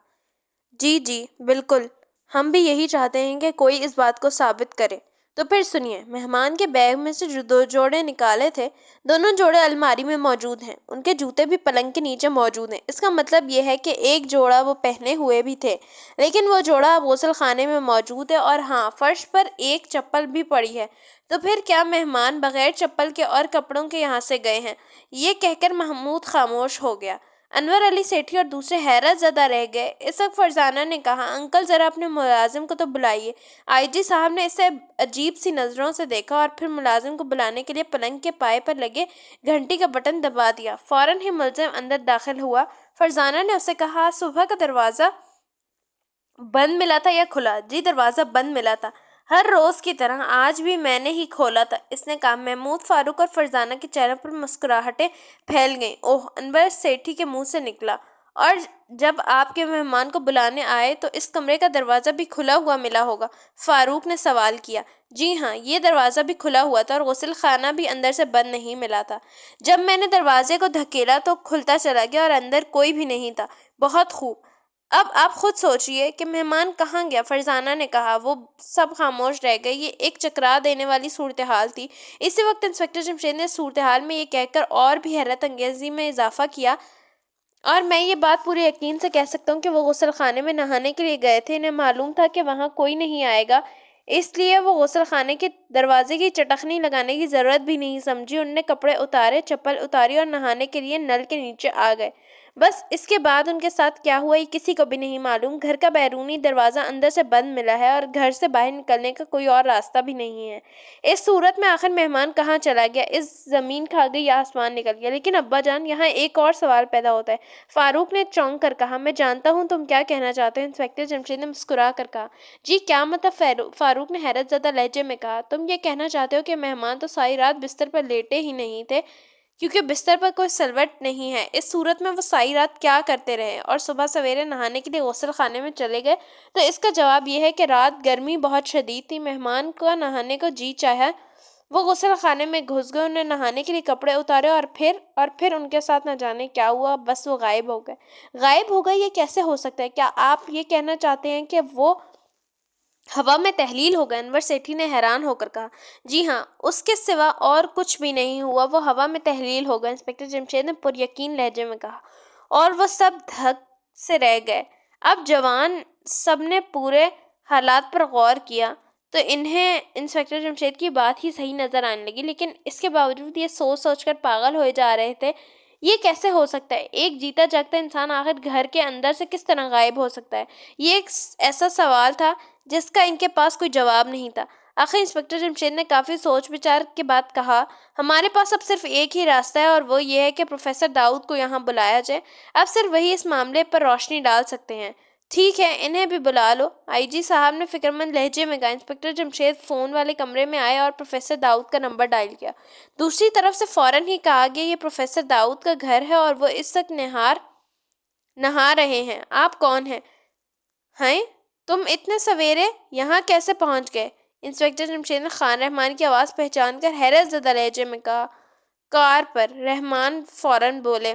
جی جی بالکل، ہم بھی یہی چاہتے ہیں کہ کوئی اس بات کو ثابت کرے۔ تو پھر سنیے، مہمان کے بیگ میں سے جو 2 جوڑے نکالے تھے، دونوں جوڑے الماری میں موجود ہیں، ان کے جوتے بھی پلنگ کے نیچے موجود ہیں۔ اس کا مطلب یہ ہے کہ ایک جوڑا وہ پہنے ہوئے بھی تھے، لیکن وہ جوڑا اب غسل خانے میں موجود ہے، اور ہاں، فرش پر ایک چپل بھی پڑی ہے۔ تو پھر کیا مہمان بغیر چپل کے اور کپڑوں کے یہاں سے گئے ہیں؟ یہ کہہ کر محمود خاموش ہو گیا۔ انور علی سیٹھی اور دوسرے حیرت زدہ رہ گئے۔ اس وقت فرزانہ نے کہا، انکل ذرا اپنے ملازم کو تو بلائیے۔ آئی جی صاحب نے اسے عجیب سی نظروں سے دیکھا اور پھر ملازم کو بلانے کے لیے پلنگ کے پائے پر لگے گھنٹی کا بٹن دبا دیا۔ فوراً ہی ملزم اندر داخل ہوا۔ فرزانہ نے اسے کہا، صبح کا دروازہ بند ملا تھا یا کھلا؟ جی، دروازہ بند ملا تھا، ہر روز کی طرح آج بھی میں نے ہی کھولا تھا، اس نے کہا۔ محمود، فاروق اور فرزانہ کے چہروں پر مسکراہٹیں پھیل گئیں۔ اوہ، انور سیٹھی کے منہ سے نکلا، اور جب آپ کے مہمان کو بلانے آئے تو اس کمرے کا دروازہ بھی کھلا ہوا ملا ہوگا؟ فاروق نے سوال کیا۔ جی ہاں، یہ دروازہ بھی کھلا ہوا تھا اور غسل خانہ بھی اندر سے بند نہیں ملا تھا۔ جب میں نے دروازے کو دھکیلا تو کھلتا چلا گیا اور اندر کوئی بھی نہیں تھا۔ بہت خوب، اب آپ خود سوچئے کہ مہمان کہاں گیا؟ فرزانہ نے کہا۔ وہ سب خاموش رہ گئے۔ یہ ایک چکرا دینے والی صورتحال تھی۔ اسی وقت انسپکٹر جمشید نے صورتحال میں یہ کہہ کر اور بھی حیرت انگیزی میں اضافہ کیا، اور میں یہ بات پورے یقین سے کہہ سکتا ہوں کہ وہ غسل خانے میں نہانے کے لیے گئے تھے۔ انہیں معلوم تھا کہ وہاں کوئی نہیں آئے گا، اس لیے وہ غسل خانے کے دروازے کی چٹخنی لگانے کی ضرورت بھی نہیں سمجھی۔ انہوں نے کپڑے اتارے، چپل اتاری اور نہانے کے لیے نل کے نیچے آ گئے۔ بس، اس کے بعد ان کے ساتھ کیا ہوا یہ کسی کو بھی نہیں معلوم۔ گھر کا بیرونی دروازہ اندر سے بند ملا ہے اور گھر سے باہر نکلنے کا کوئی اور راستہ بھی نہیں ہے۔ اس صورت میں آخر مہمان کہاں چلا گیا؟ اس زمین کھا گئی یا آسمان نکل گیا؟ لیکن ابا جان، یہاں ایک اور سوال پیدا ہوتا ہے۔ فاروق نے چونک کر کہا، میں جانتا ہوں تم کیا کہنا چاہتے ہو۔ انسپکٹر جمشید نے مسکرا کر کہا، جی کیا مطلب؟ فاروق نے حیرت زدہ لہجے میں کہا، تم یہ کہنا چاہتے ہو کہ مہمان تو ساری رات بستر پر لیٹے ہی نہیں تھے، کیونکہ بستر پر کوئی سلوٹ نہیں ہے۔ اس صورت میں وہ ساری رات کیا کرتے رہے اور صبح سویرے نہانے کے لیے غسل خانے میں چلے گئے؟ تو اس کا جواب یہ ہے کہ رات گرمی بہت شدید تھی، مہمان کا نہانے کو جی چاہا، وہ غسل خانے میں گھس گئے، انہیں نہانے کے لیے کپڑے اتارے، اور پھر ان کے ساتھ نہ جانے کیا ہوا، بس وہ غائب ہو گئے۔ غائب ہو گئے؟ یہ کیسے ہو سکتا ہے؟ کیا آپ یہ کہنا چاہتے ہیں کہ وہ ہوا میں تحلیل ہو گئے؟ انور سیٹھی نے حیران ہو کر کہا، جی ہاں، اس کے سوا اور کچھ بھی نہیں ہوا، وہ ہوا میں تحلیل ہو گئے۔ انسپکٹر جمشید نے پر یقین لہجے میں کہا، اور وہ سب دھک سے رہ گئے۔ اب جوان سب نے پورے حالات پر غور کیا تو انہیں انسپکٹر جمشید کی بات ہی صحیح نظر آنے لگی، لیکن اس کے باوجود یہ سوچ سوچ کر پاگل ہوئے جا رہے تھے، یہ کیسے ہو سکتا ہے؟ ایک جیتا جاگتا انسان آخر گھر کے اندر سے کس طرح غائب ہو سکتا ہے؟ یہ ایک ایسا سوال تھا جس کا ان کے پاس کوئی جواب نہیں تھا۔ آخر انسپکٹر جمشید نے کافی سوچ بچار کے بعد کہا، ہمارے پاس اب صرف ایک ہی راستہ ہے، اور وہ یہ ہے کہ پروفیسر داؤد کو یہاں بلایا جائے۔ اب صرف وہی اس معاملے پر روشنی ڈال سکتے ہیں۔ ٹھیک ہے، انہیں بھی بلا لو، آئی جی صاحب نے فکرمند لہجے میں کہا۔ انسپکٹر جمشید فون والے کمرے میں آئے اور پروفیسر داؤد کا نمبر ڈائل کیا۔ دوسری طرف سے فوراً ہی کہا گیا، یہ پروفیسر داؤد کا گھر ہے اور وہ اس وقت نہا رہے ہیں۔ آپ کون ہیں؟ ہیں؟ تم اتنے سویرے یہاں کیسے پہنچ گئے؟ انسپکٹر جمشید نے خان رحمان کی آواز پہچان کر حیرت زدہ لہجے میں کہا، کار پر۔ رحمان فوراً بولے،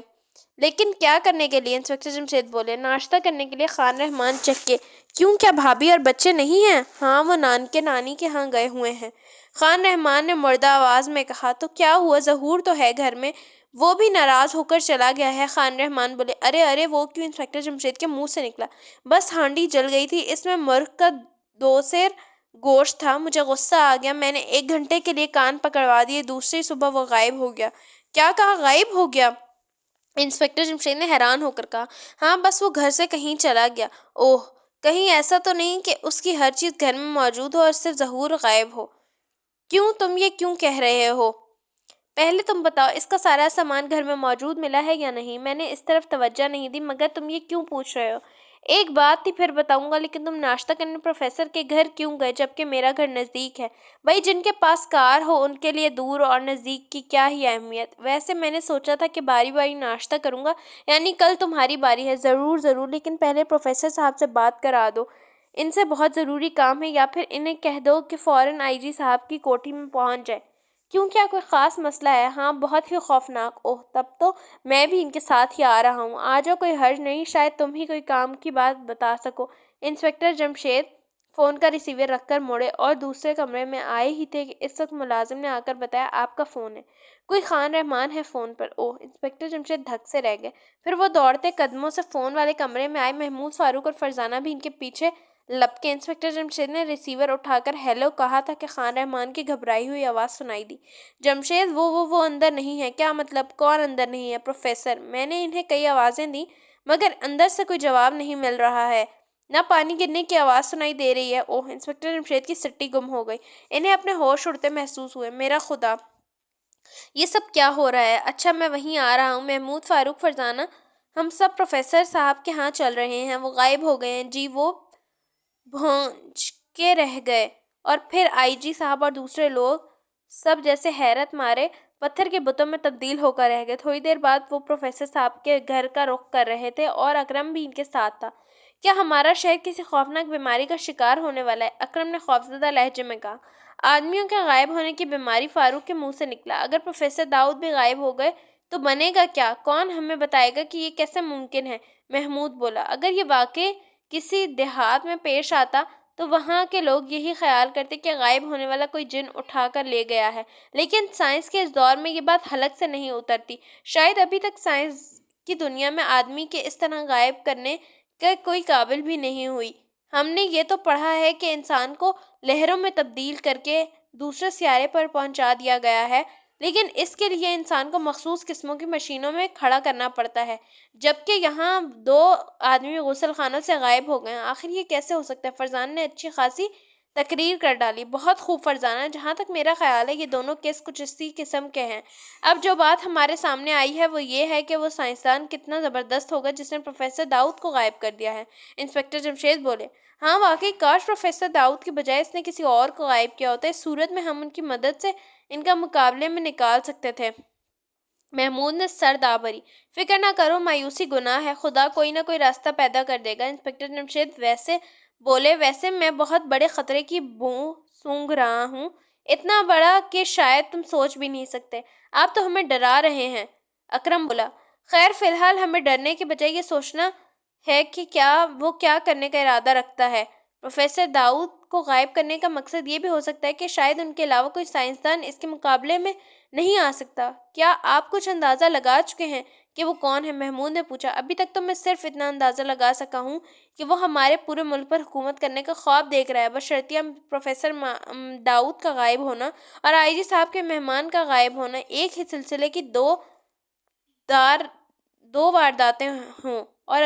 لیکن کیا کرنے کے لیے؟ انسپکٹر جمشید بولے، ناشتہ کرنے کے لیے۔ خان رحمان چکے، کیوں، کیا بھابھی اور بچے نہیں ہیں؟ ہاں، وہ نانی کے ہاں گئے ہوئے ہیں۔ خان رحمان نے مردہ آواز میں کہا، تو کیا ہوا؟ ظہور تو ہے گھر میں، وہ بھی ناراض ہو کر چلا گیا ہے۔ خان رحمان بولے، ارے وہ کیوں؟ انسپکٹر جمشید کے منہ سے نکلا، بس ہانڈی جل گئی تھی، اس میں مرغ کا 2 سیر گوشت تھا، مجھے غصہ آ گیا، میں نے 1 گھنٹے کے لیے کان پکڑوا دیے، دوسری صبح وہ غائب ہو گیا۔ کیا کہا؟ غائب ہو گیا؟ انسپکٹر جمشید نے حیران ہو کر کہا، ہاں، بس وہ گھر سے کہیں چلا گیا۔ اوہ، کہیں ایسا تو نہیں کہ اس کی ہر چیز گھر میں موجود ہو اور صرف ظہور غائب ہو؟ کیوں، تم یہ کیوں کہہ رہے ہو؟ پہلے تم بتاؤ، اس کا سارا سامان گھر میں موجود ملا ہے یا نہیں؟ میں نے اس طرف توجہ نہیں دی، مگر تم یہ کیوں پوچھ رہے ہو؟ ایک بات تھی پھر بتاؤں گا، لیکن تم ناشتہ کرنے پروفیسر کے گھر کیوں گئے جبکہ میرا گھر نزدیک ہے؟ بھائی جن کے پاس کار ہو ان کے لیے دور اور نزدیک کی کیا ہی اہمیت۔ ویسے میں نے سوچا تھا کہ باری باری ناشتہ کروں گا، یعنی کل تمہاری باری ہے۔ ضرور ضرور، لیکن پہلے پروفیسر صاحب سے بات کرا دو، ان سے بہت ضروری کام ہے، یا پھر انہیں کہہ دو کہ فوراً آئی جی صاحب کی کوٹھی میں پہنچ جائے۔ کیوں، کیا کوئی خاص مسئلہ ہے؟ ہاں، بہت ہی خوفناک۔ اوہ، تب تو میں بھی ان کے ساتھ ہی آ رہا ہوں۔ آ جاؤ، کوئی حرج نہیں، شاید تم ہی کوئی کام کی بات بتا سکو۔ انسپکٹر جمشید فون کا ریسیور رکھ کر مڑے اور دوسرے کمرے میں آئے ہی تھے کہ اس وقت ملازم نے آ کر بتایا، آپ کا فون ہے، کوئی خان رحمان ہے فون پر۔ اوہ، انسپکٹر جمشید دھک سے رہ گئے، پھر وہ دوڑتے قدموں سے فون والے کمرے میں آئے۔ محمود فاروق اور فرزانہ بھی ان کے پیچھے لپکے۔ انسپکٹر جمشید نے ریسیور اٹھا کر ہیلو کہا تھا کہ خان رحمان کی گھبرائی ہوئی آواز سنائی دی۔ جمشید، وہ اندر نہیں ہے۔ کیا مطلب؟ کون اندر نہیں ہے؟ پروفیسر، میں نے انہیں کئی آوازیں دی مگر اندر سے کوئی جواب نہیں مل رہا ہے، نہ پانی گرنے کی آواز سنائی دے رہی ہے۔ اوہ، انسپکٹر جمشید کی سٹی گم ہو گئی، انہیں اپنے ہوش اڑتے محسوس ہوئے۔ میرا خدا، یہ سب کیا ہو رہا ہے؟ اچھا، میں وہیں آ رہا ہوں۔ محمود فاروق، فرزانہ، ہم سب پروفیسر صاحب کے ہاں چل رہے ہیں، وہ غائب ہو گئے ہیں۔ جی، وہ بھونج کے رہ گئے، اور پھر آئی جی صاحب اور دوسرے لوگ سب جیسے حیرت مارے پتھر کے بتوں میں تبدیل ہو کر رہ گئے۔ تھوڑی دیر بعد وہ پروفیسر صاحب کے گھر کا رخ کر رہے تھے اور اکرم بھی ان کے ساتھ تھا۔ کیا ہمارا شہر کسی خوفناک بیماری کا شکار ہونے والا ہے؟ اکرم نے خوفزدہ لہجے میں کہا۔ آدمیوں کے غائب ہونے کی بیماری؟ فاروق کے منہ سے نکلا۔ اگر پروفیسر داؤد بھی غائب ہو گئے تو بنے گا کیا؟ کون ہمیں بتائے گا کہ یہ کیسے ممکن ہے؟ محمود بولا، اگر یہ واقعہ کسی دیہات میں پیش آتا تو وہاں کے لوگ یہی خیال کرتے کہ غائب ہونے والا کوئی جن اٹھا کر لے گیا ہے، لیکن سائنس کے اس دور میں یہ بات حلق سے نہیں اترتی۔ شاید ابھی تک سائنس کی دنیا میں آدمی کے اس طرح غائب کرنے کے کوئی قابل بھی نہیں ہوئی۔ ہم نے یہ تو پڑھا ہے کہ انسان کو لہروں میں تبدیل کر کے دوسرے سیارے پر پہنچا دیا گیا ہے، لیکن اس کے لیے انسان کو مخصوص قسموں کی مشینوں میں کھڑا کرنا پڑتا ہے، جبکہ یہاں 2 آدمی غسل خانوں سے غائب ہو گئے ہیں۔ آخر یہ کیسے ہو سکتا ہے؟ فرزانہ نے اچھی خاصی تقریر کر ڈالی۔ بہت خوب فرزانہ، جہاں تک میرا خیال ہے یہ دونوں کیس کچھ اسی قسم کے ہیں۔ اب جو بات ہمارے سامنے آئی ہے وہ یہ ہے کہ وہ سائنسدان کتنا زبردست ہوگا جس نے پروفیسر داؤد کو غائب کر دیا ہے۔ انسپکٹر جمشید بولے، ہاں واقعی، کاش پروفیسر داؤد کی بجائے اس نے کسی اور کو غائب کیا ہوتا۔ اس صورت میں ہم ان کی مدد سے ان کا مقابلے میں نکال سکتے تھے۔ محمود نے سر دبا بھری۔ فکر نہ کرو، مایوسی گناہ ہے، خدا کوئی نہ کوئی راستہ پیدا کر دے گا۔ انسپکٹر جمشید ویسے میں بہت بڑے خطرے کی بو سونگھ رہا ہوں، اتنا بڑا کہ شاید تم سوچ بھی نہیں سکتے۔ آپ تو ہمیں ڈرا رہے ہیں۔ اکرم بولا، خیر فی الحال ہمیں ڈرنے کے بجائے یہ سوچنا ہے کہ وہ کیا کرنے کا ارادہ رکھتا ہے۔ پروفیسر داؤد کو غائب کرنے کا مقصد یہ بھی ہو سکتا ہے کہ شاید ان کے علاوہ کوئی سائنسدان اس کے مقابلے میں نہیں آ سکتا۔ کیا آپ کچھ اندازہ لگا چکے ہیں کہ وہ کون ہے؟ محمود نے پوچھا۔ ابھی تک تو میں صرف اتنا اندازہ لگا سکا ہوں کہ وہ ہمارے پورے ملک پر حکومت کرنے کا خواب دیکھ رہا ہے، بشرطیہ پروفیسر داؤد کا غائب ہونا اور آئی جی صاحب کے مہمان کا غائب ہونا ایک ہی سلسلے کی دو وارداتیں ہوں، اور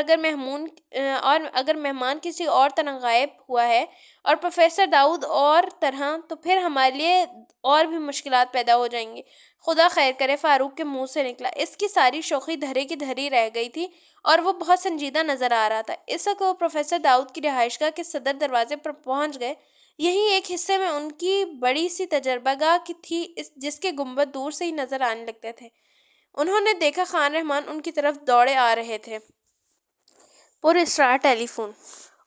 اگر مہمان کسی اور طرح غائب ہوا ہے اور پروفیسر داؤد اور طرح، تو پھر ہمارے لیے اور بھی مشکلات پیدا ہو جائیں گی۔ خدا خیر کرے، فاروق کے منہ سے نکلا۔ اس کی ساری شوخی دھرے کی دھری رہ گئی تھی اور وہ بہت سنجیدہ نظر آ رہا تھا۔ اس وقت وہ پروفیسر داؤد کی رہائش گاہ کے صدر دروازے پر پہنچ گئے۔ یہیں ایک حصے میں ان کی بڑی سی تجربہ گاہ تھی جس کے گنبد دور سے ہی نظر آنے لگتے تھے۔ انہوں نے دیکھا خان رحمان ان کی طرف دوڑے آ رہے تھے۔ پر اسرار ٹیلی فون۔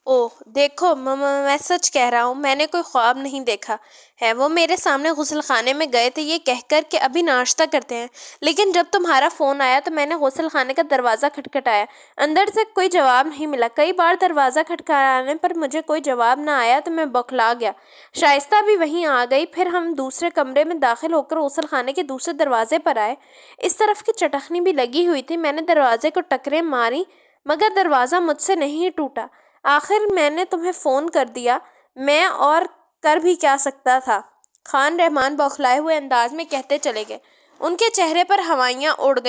اوہ دیکھو، میں سچ کہہ رہا ہوں، میں نے کوئی خواب نہیں دیکھا ہے۔ وہ میرے سامنے غسل خانے میں گئے تھے یہ کہہ کر کہ ابھی ناشتہ کرتے ہیں، لیکن جب تمہارا فون آیا تو میں نے غسل خانے کا دروازہ کھٹکھٹایا، اندر سے کوئی جواب نہیں ملا۔ کئی بار دروازہ کھٹکھٹانے پر مجھے کوئی جواب نہ آیا تو میں بوکھلا گیا۔ شائستہ بھی وہیں آ گئی، پھر ہم دوسرے کمرے میں داخل ہو کر غسل خانے کے دوسرے دروازے پر آئے۔ اس طرف کی چٹخنی بھی لگی ہوئی تھی، میں نے دروازے کو ٹکریں ماری مگر دروازہ مجھ سے نہیں ٹوٹا۔ آخر میں نے تمہیں فون کر دیا، میں اور کر بھی کیا سکتا تھا؟ خان رحمان بوکھلائے ہوئے انداز میں کہتے چلے گئے۔ ان کے چہرے پر ہوائیاں اڑ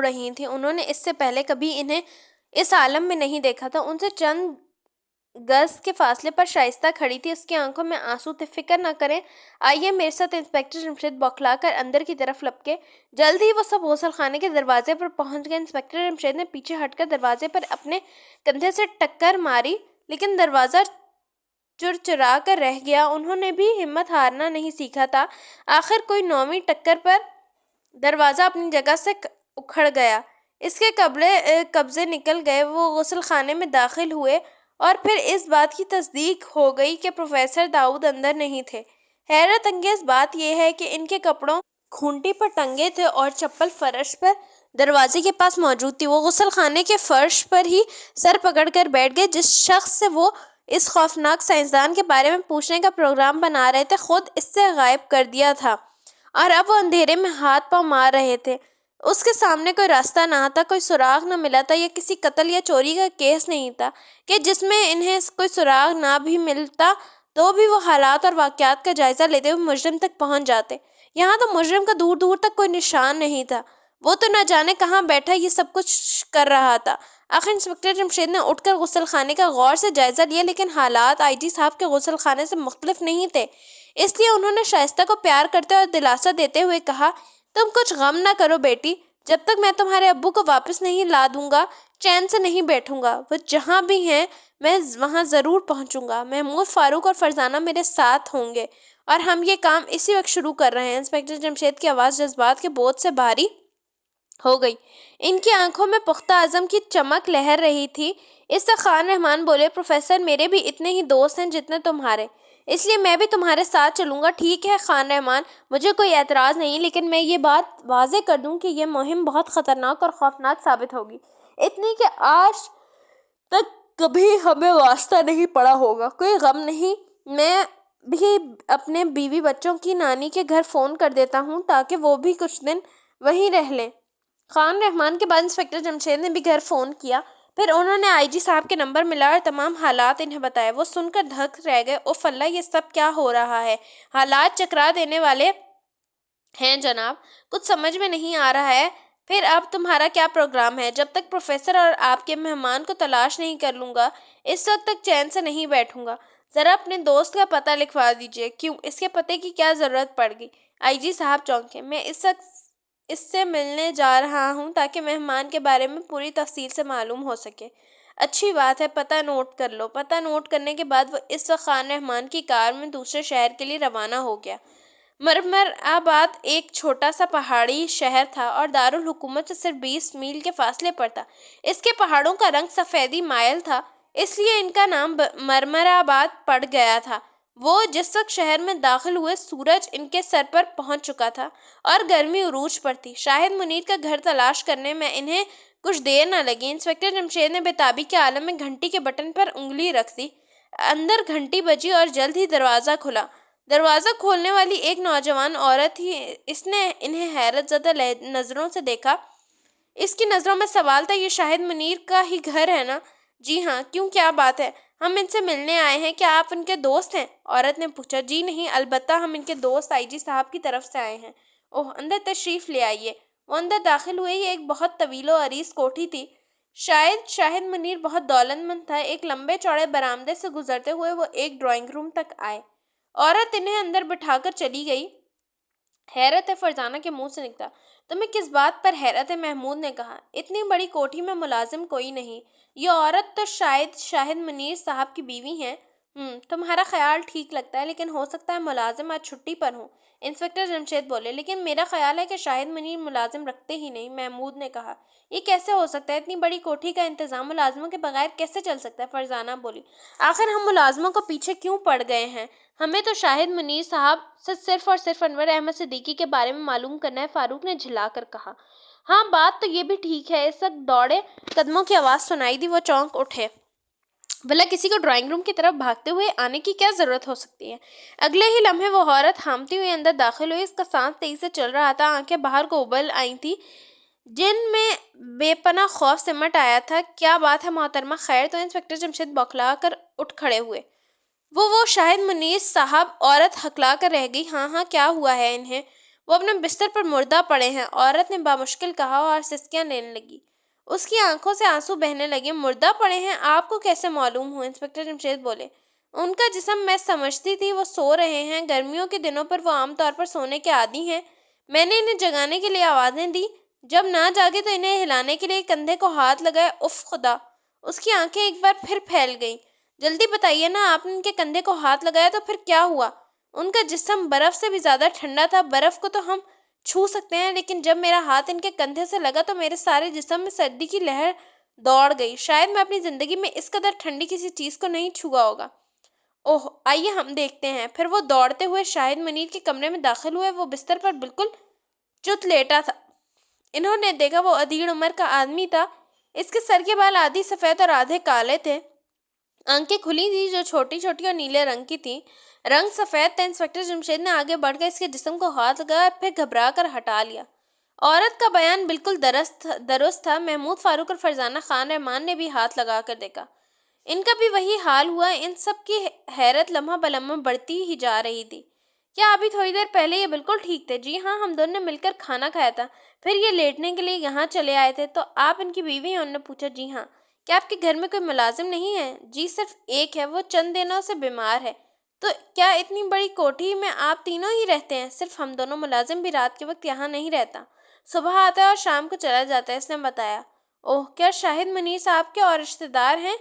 رہی تھیں۔ انہوں نے اس سے پہلے کبھی انہیں اس عالم میں نہیں دیکھا تھا۔ ان سے چند گز کے فاصلے پر شائستہ کھڑی تھی، اس کی آنکھوں میں آنسو تھے۔ فکر نہ کریں، آئیے میرے ساتھ۔ انسپکٹر جمشید بوکھلا کر اندر کی طرف لپکے۔ جلد ہی وہ سب غسل خانے کے دروازے پر پہنچ گئے۔ انسپکٹر جمشید نے پیچھے ہٹ کر دروازے پر اپنے کندھے سے ٹکر ماری، لیکن دروازہ چرچرا کر رہ گیا۔ انہوں نے بھی ہمت ہارنا نہیں سیکھا تھا۔ آخر کوئی 9ویں ٹکر پر دروازہ اپنی جگہ سے اکھڑ گیا، اس کے قبضے نکل گئے۔ وہ غسل خانے میں داخل ہوئے اور پھر اس بات کی تصدیق ہو گئی کہ پروفیسر داؤد اندر نہیں تھے۔ حیرت انگیز بات یہ ہے کہ ان کے کپڑوں کھونٹی پر ٹنگے تھے اور چپل فرش پر دروازے کے پاس موجود تھی۔ وہ غسل خانے کے فرش پر ہی سر پکڑ کر بیٹھ گئے۔ جس شخص سے وہ اس خوفناک سائنسدان کے بارے میں پوچھنے کا پروگرام بنا رہے تھے، خود اس سے غائب کر دیا تھا، اور اب وہ اندھیرے میں ہاتھ پاؤں مار رہے تھے۔ اس کے سامنے کوئی راستہ نہ تھا، کوئی سراغ نہ ملا تھا۔ یہ کسی قتل یا چوری کا کیس نہیں تھا کہ جس میں انہیں کوئی سراغ نہ بھی ملتا تو بھی وہ حالات اور واقعات کا جائزہ لیتے ہوئے مجرم تک پہنچ جاتے۔ یہاں تو مجرم کا دور دور تک کوئی نشان نہیں تھا۔ وہ تو نہ جانے کہاں بیٹھا یہ سب کچھ کر رہا تھا۔ آخر انسپکٹر جمشید نے اٹھ کر غسل خانے کا غور سے جائزہ لیا، لیکن حالات آئی جی صاحب کے غسل خانے سے مختلف نہیں تھے۔ اس لیے انہوں نے شائستہ کو پیار کرتے اور دلاسا دیتے ہوئے کہا، تم کچھ غم نہ کرو بیٹی، جب تک میں تمہارے ابو کو واپس نہیں لا دوں گا چین سے نہیں بیٹھوں گا۔ وہ جہاں بھی ہیں میں وہاں ضرور پہنچوں گا۔ محمود، فاروق اور فرزانہ میرے ساتھ ہوں گے اور ہم یہ کام اسی وقت شروع کر رہے ہیں۔ انسپکٹر جمشید کی آواز جذبات کے بوجھ سے بھاری ہو گئی۔ ان کی آنکھوں میں پختہ عزم کی چمک لہر رہی تھی۔ اس سے خان رحمان بولے، پروفیسر، میرے بھی اتنے ہی دوست ہیں جتنے تمہارے، اس لیے میں بھی تمہارے ساتھ چلوں گا۔ ٹھیک ہے خان رحمان، مجھے کوئی اعتراض نہیں، لیکن میں یہ بات واضح کر دوں کہ یہ مہم بہت خطرناک اور خوفناک ثابت ہوگی، اتنی کہ آج تک کبھی ہمیں واسطہ نہیں پڑا ہوگا۔ کوئی غم نہیں، میں بھی اپنے بیوی بچوں کی نانی کے گھر فون کر دیتا ہوں تاکہ وہ بھی کچھ دن وہیں رہ لیں۔ خان رحمان کے بعد انسپکٹر جمشید نے بھی گھر فون کیا۔ پھر انہوں نے آئی جی صاحب کے نمبر ملا اور تمام حالات انہیں بتائے۔ وہ سن کر دھک رہ گئے۔ اوف اللہ، یہ سب کیا ہو رہا ہے؟ حالات چکرا دینے والے ہیں جناب، کچھ سمجھ میں نہیں آ رہا ہے۔ پھر اب تمہارا کیا پروگرام ہے؟ جب تک پروفیسر اور آپ کے مہمان کو تلاش نہیں کر لوں گا اس وقت تک چین سے نہیں بیٹھوں گا۔ ذرا اپنے دوست کا پتہ لکھوا دیجیے۔ کیوں؟ اس کے پتے کی کیا ضرورت پڑ گئی؟ آئی جی صاحب چونکے۔ میں اس وقت اس سے ملنے جا رہا ہوں تاکہ مہمان کے بارے میں پوری تفصیل سے معلوم ہو سکے۔ اچھی بات ہے، پتہ نوٹ کر لو۔ پتہ نوٹ کرنے کے بعد وہ اس وقت خان رحمان کی کار میں دوسرے شہر کے لیے روانہ ہو گیا۔ مرمر آباد ایک چھوٹا سا پہاڑی شہر تھا اور دارالحکومت سے صرف 20 میل کے فاصلے پر تھا۔ اس کے پہاڑوں کا رنگ سفیدی مائل تھا، اس لیے ان کا نام مرمر آباد پڑ گیا تھا۔ وہ جس وقت شہر میں داخل ہوئے سورج ان کے سر پر پہنچ چکا تھا اور گرمی عروج پر تھی۔ شاہد منیر کا گھر تلاش کرنے میں انہیں کچھ دیر نہ لگی۔ انسپکٹر جمشید نے بے-تابی کے عالم میں گھنٹی کے بٹن پر انگلی رکھ دی۔ اندر گھنٹی بجی اور جلد ہی دروازہ کھلا۔ دروازہ کھولنے والی ایک نوجوان عورت تھی۔ اس نے انہیں حیرت زدہ نظروں سے دیکھا۔ اس کی نظروں میں سوال تھا، یہ شاہد منیر کا ہی گھر ہے نا؟ جی ہاں۔ کیوں، کیا بات ہے؟ ہم ان سے ملنے آئے ہیں۔ کیا آپ ان کے دوست ہیں؟ عورت نے پوچھا۔ جی نہیں، البتہ ہم ان کے دوست آئی جی صاحب کی طرف سے آئے ہیں۔ اوہ، اندر تشریف لے آئیے۔ وہ اندر داخل ہوئے۔ یہ ایک بہت طویل و عریض کوٹھی تھی۔ شاید شاہد منیر بہت دولت مند تھا۔ ایک لمبے چوڑے برآمدے سے گزرتے ہوئے وہ ایک ڈرائنگ روم تک آئے۔ عورت انہیں اندر بٹھا کر چلی گئی۔ حیرت ہے، فرزانہ کے منہ سے نکلا۔ تمہیں کس بات پر حیرت ہے؟ محمود نے کہا۔ اتنی بڑی کوٹھی میں ملازم کوئی نہیں۔ یہ عورت تو شاید شاہد منیر صاحب کی بیوی ہیں۔ تمہارا خیال ٹھیک لگتا ہے، لیکن ہو سکتا ہے ملازم آج چھٹی پر ہوں۔ انسپکٹر جمشید بولے۔ لیکن میرا خیال ہے کہ شاہد منیر ملازم رکھتے ہی نہیں، محمود نے کہا۔ یہ کیسے ہو سکتا ہے؟ اتنی بڑی کوٹھی کا انتظام ملازموں کے بغیر کیسے چل سکتا ہے؟ فرزانہ بولی۔ آخر ہم ملازموں کو پیچھے کیوں پڑ گئے ہیں؟ ہمیں تو شاہد منیر صاحب سے صرف اور صرف انور احمد صدیقی کے بارے میں معلوم کرنا ہے، فاروق نے جھلا کر کہا۔ ہاں، بات تو یہ بھی ٹھیک ہے۔ اس وقت دوڑے قدموں کی آواز سنائی دی۔ وہ چونک اٹھے۔ بھلا کسی کو ڈرائنگ روم کی طرف بھاگتے ہوئے آنے کی کیا ضرورت ہو سکتی ہے؟ اگلے ہی لمحے وہ عورت ہامتی ہوئی اندر داخل ہوئی۔ اس کا سانس تیزی سے چل رہا تھا، آنکھیں باہر کو ابل آئی تھیں جن میں بے پناہ خوف سمٹ آیا تھا۔ کیا بات ہے محترمہ، خیر تو؟ انسپکٹر جمشید بوکھلا کر اٹھ کھڑے ہوئے۔ وہ شاہد منیر صاحب، عورت ہکلا کر رہ گئی۔ ہاں ہاں، کیا ہوا ہے انہیں؟ وہ اپنے بستر پر مردہ پڑے ہیں، عورت نے بامشکل کہا اور سسکیاں لینے لگی۔ اس کی آنکھوں سے آنسو بہنے لگے۔ مردہ پڑے ہیں، آپ کو کیسے معلوم ہوا؟ انسپکٹر جمشید بولے۔ ان کا جسم میں سمجھتی تھی وہ سو رہے ہیں، گرمیوں کے دنوں پر وہ عام طور پر سونے کے عادی ہیں۔ میں نے انہیں جگانے کے لیے آوازیں دی، جب نہ جاگے تو انہیں ہلانے کے لیے کندھے کو ہاتھ لگائے۔ اف خدا! اس کی آنکھیں ایک بار پھر پھیل گئیں۔ جلدی بتائیے نا، آپ نے ان کے کندھے کو ہاتھ لگایا تو پھر کیا ہوا؟ ان کا جسم برف سے بھی زیادہ ٹھنڈا تھا۔ برف کو تو ہم چھو سکتے ہیں، لیکن جب میرا ہاتھ ان کے کندھے سے لگا تو میرے سارے جسم میں سردی کی لہر دوڑ گئی۔ شاید میں اپنی زندگی میں اس قدر ٹھنڈی کسی چیز کو نہیں چھوا ہوگا۔ اوہ، آئیے ہم دیکھتے ہیں۔ پھر وہ دوڑتے ہوئے شاہد منیر کے کمرے میں داخل ہوئے۔ وہ بستر پر بالکل چت لیٹا تھا۔ انہوں نے دیکھا وہ ادھیڑ عمر کا آدمی تھا۔ اس کے سر کے بال آدھی سفید اور آدھے کالے تھے۔ آنکھیں کھلی تھی جو چھوٹی چھوٹی اور نیلے رنگ کی تھی۔ رنگ سفید تھا۔ انسپکٹر جمشید نے آگے بڑھ کر اس کے جسم کو ہاتھ لگایا اور پھر گھبرا کر ہٹا لیا۔ عورت کا بیان بالکل درست تھا۔ محمود فاروق اور فرزانہ خان رحمان نے بھی ہاتھ لگا کر دیکھا۔ ان کا بھی وہی حال ہوا۔ ان سب کی حیرت لمحہ بلمحہ بڑھتی ہی جا رہی تھی۔ کیا ابھی تھوڑی دیر پہلے یہ بالکل ٹھیک تھے؟ جی ہاں، ہم دونوں نے مل کر کھانا کھایا تھا، پھر یہ لیٹنے کے لیے یہاں چلے آئے تھے۔ تو آپ ان کی بیوی ہیں؟ انہوں نے پوچھا۔ جی ہاں۔ کیا آپ کے گھر میں کوئی ملازم نہیں ہے؟ جی صرف ایک ہے، وہ چند دنوں سے بیمار ہے۔ تو کیا اتنی بڑی کوٹھی میں آپ تینوں ہی رہتے ہیں؟ صرف ہم دونوں، ملازم بھی رات کے وقت یہاں نہیں رہتا، صبح آتا ہے اور شام کو چلا جاتا ہے، اس نے بتایا۔ اوہ، کیا شاہد منیر صاحب کے اور رشتہ دار ہیں؟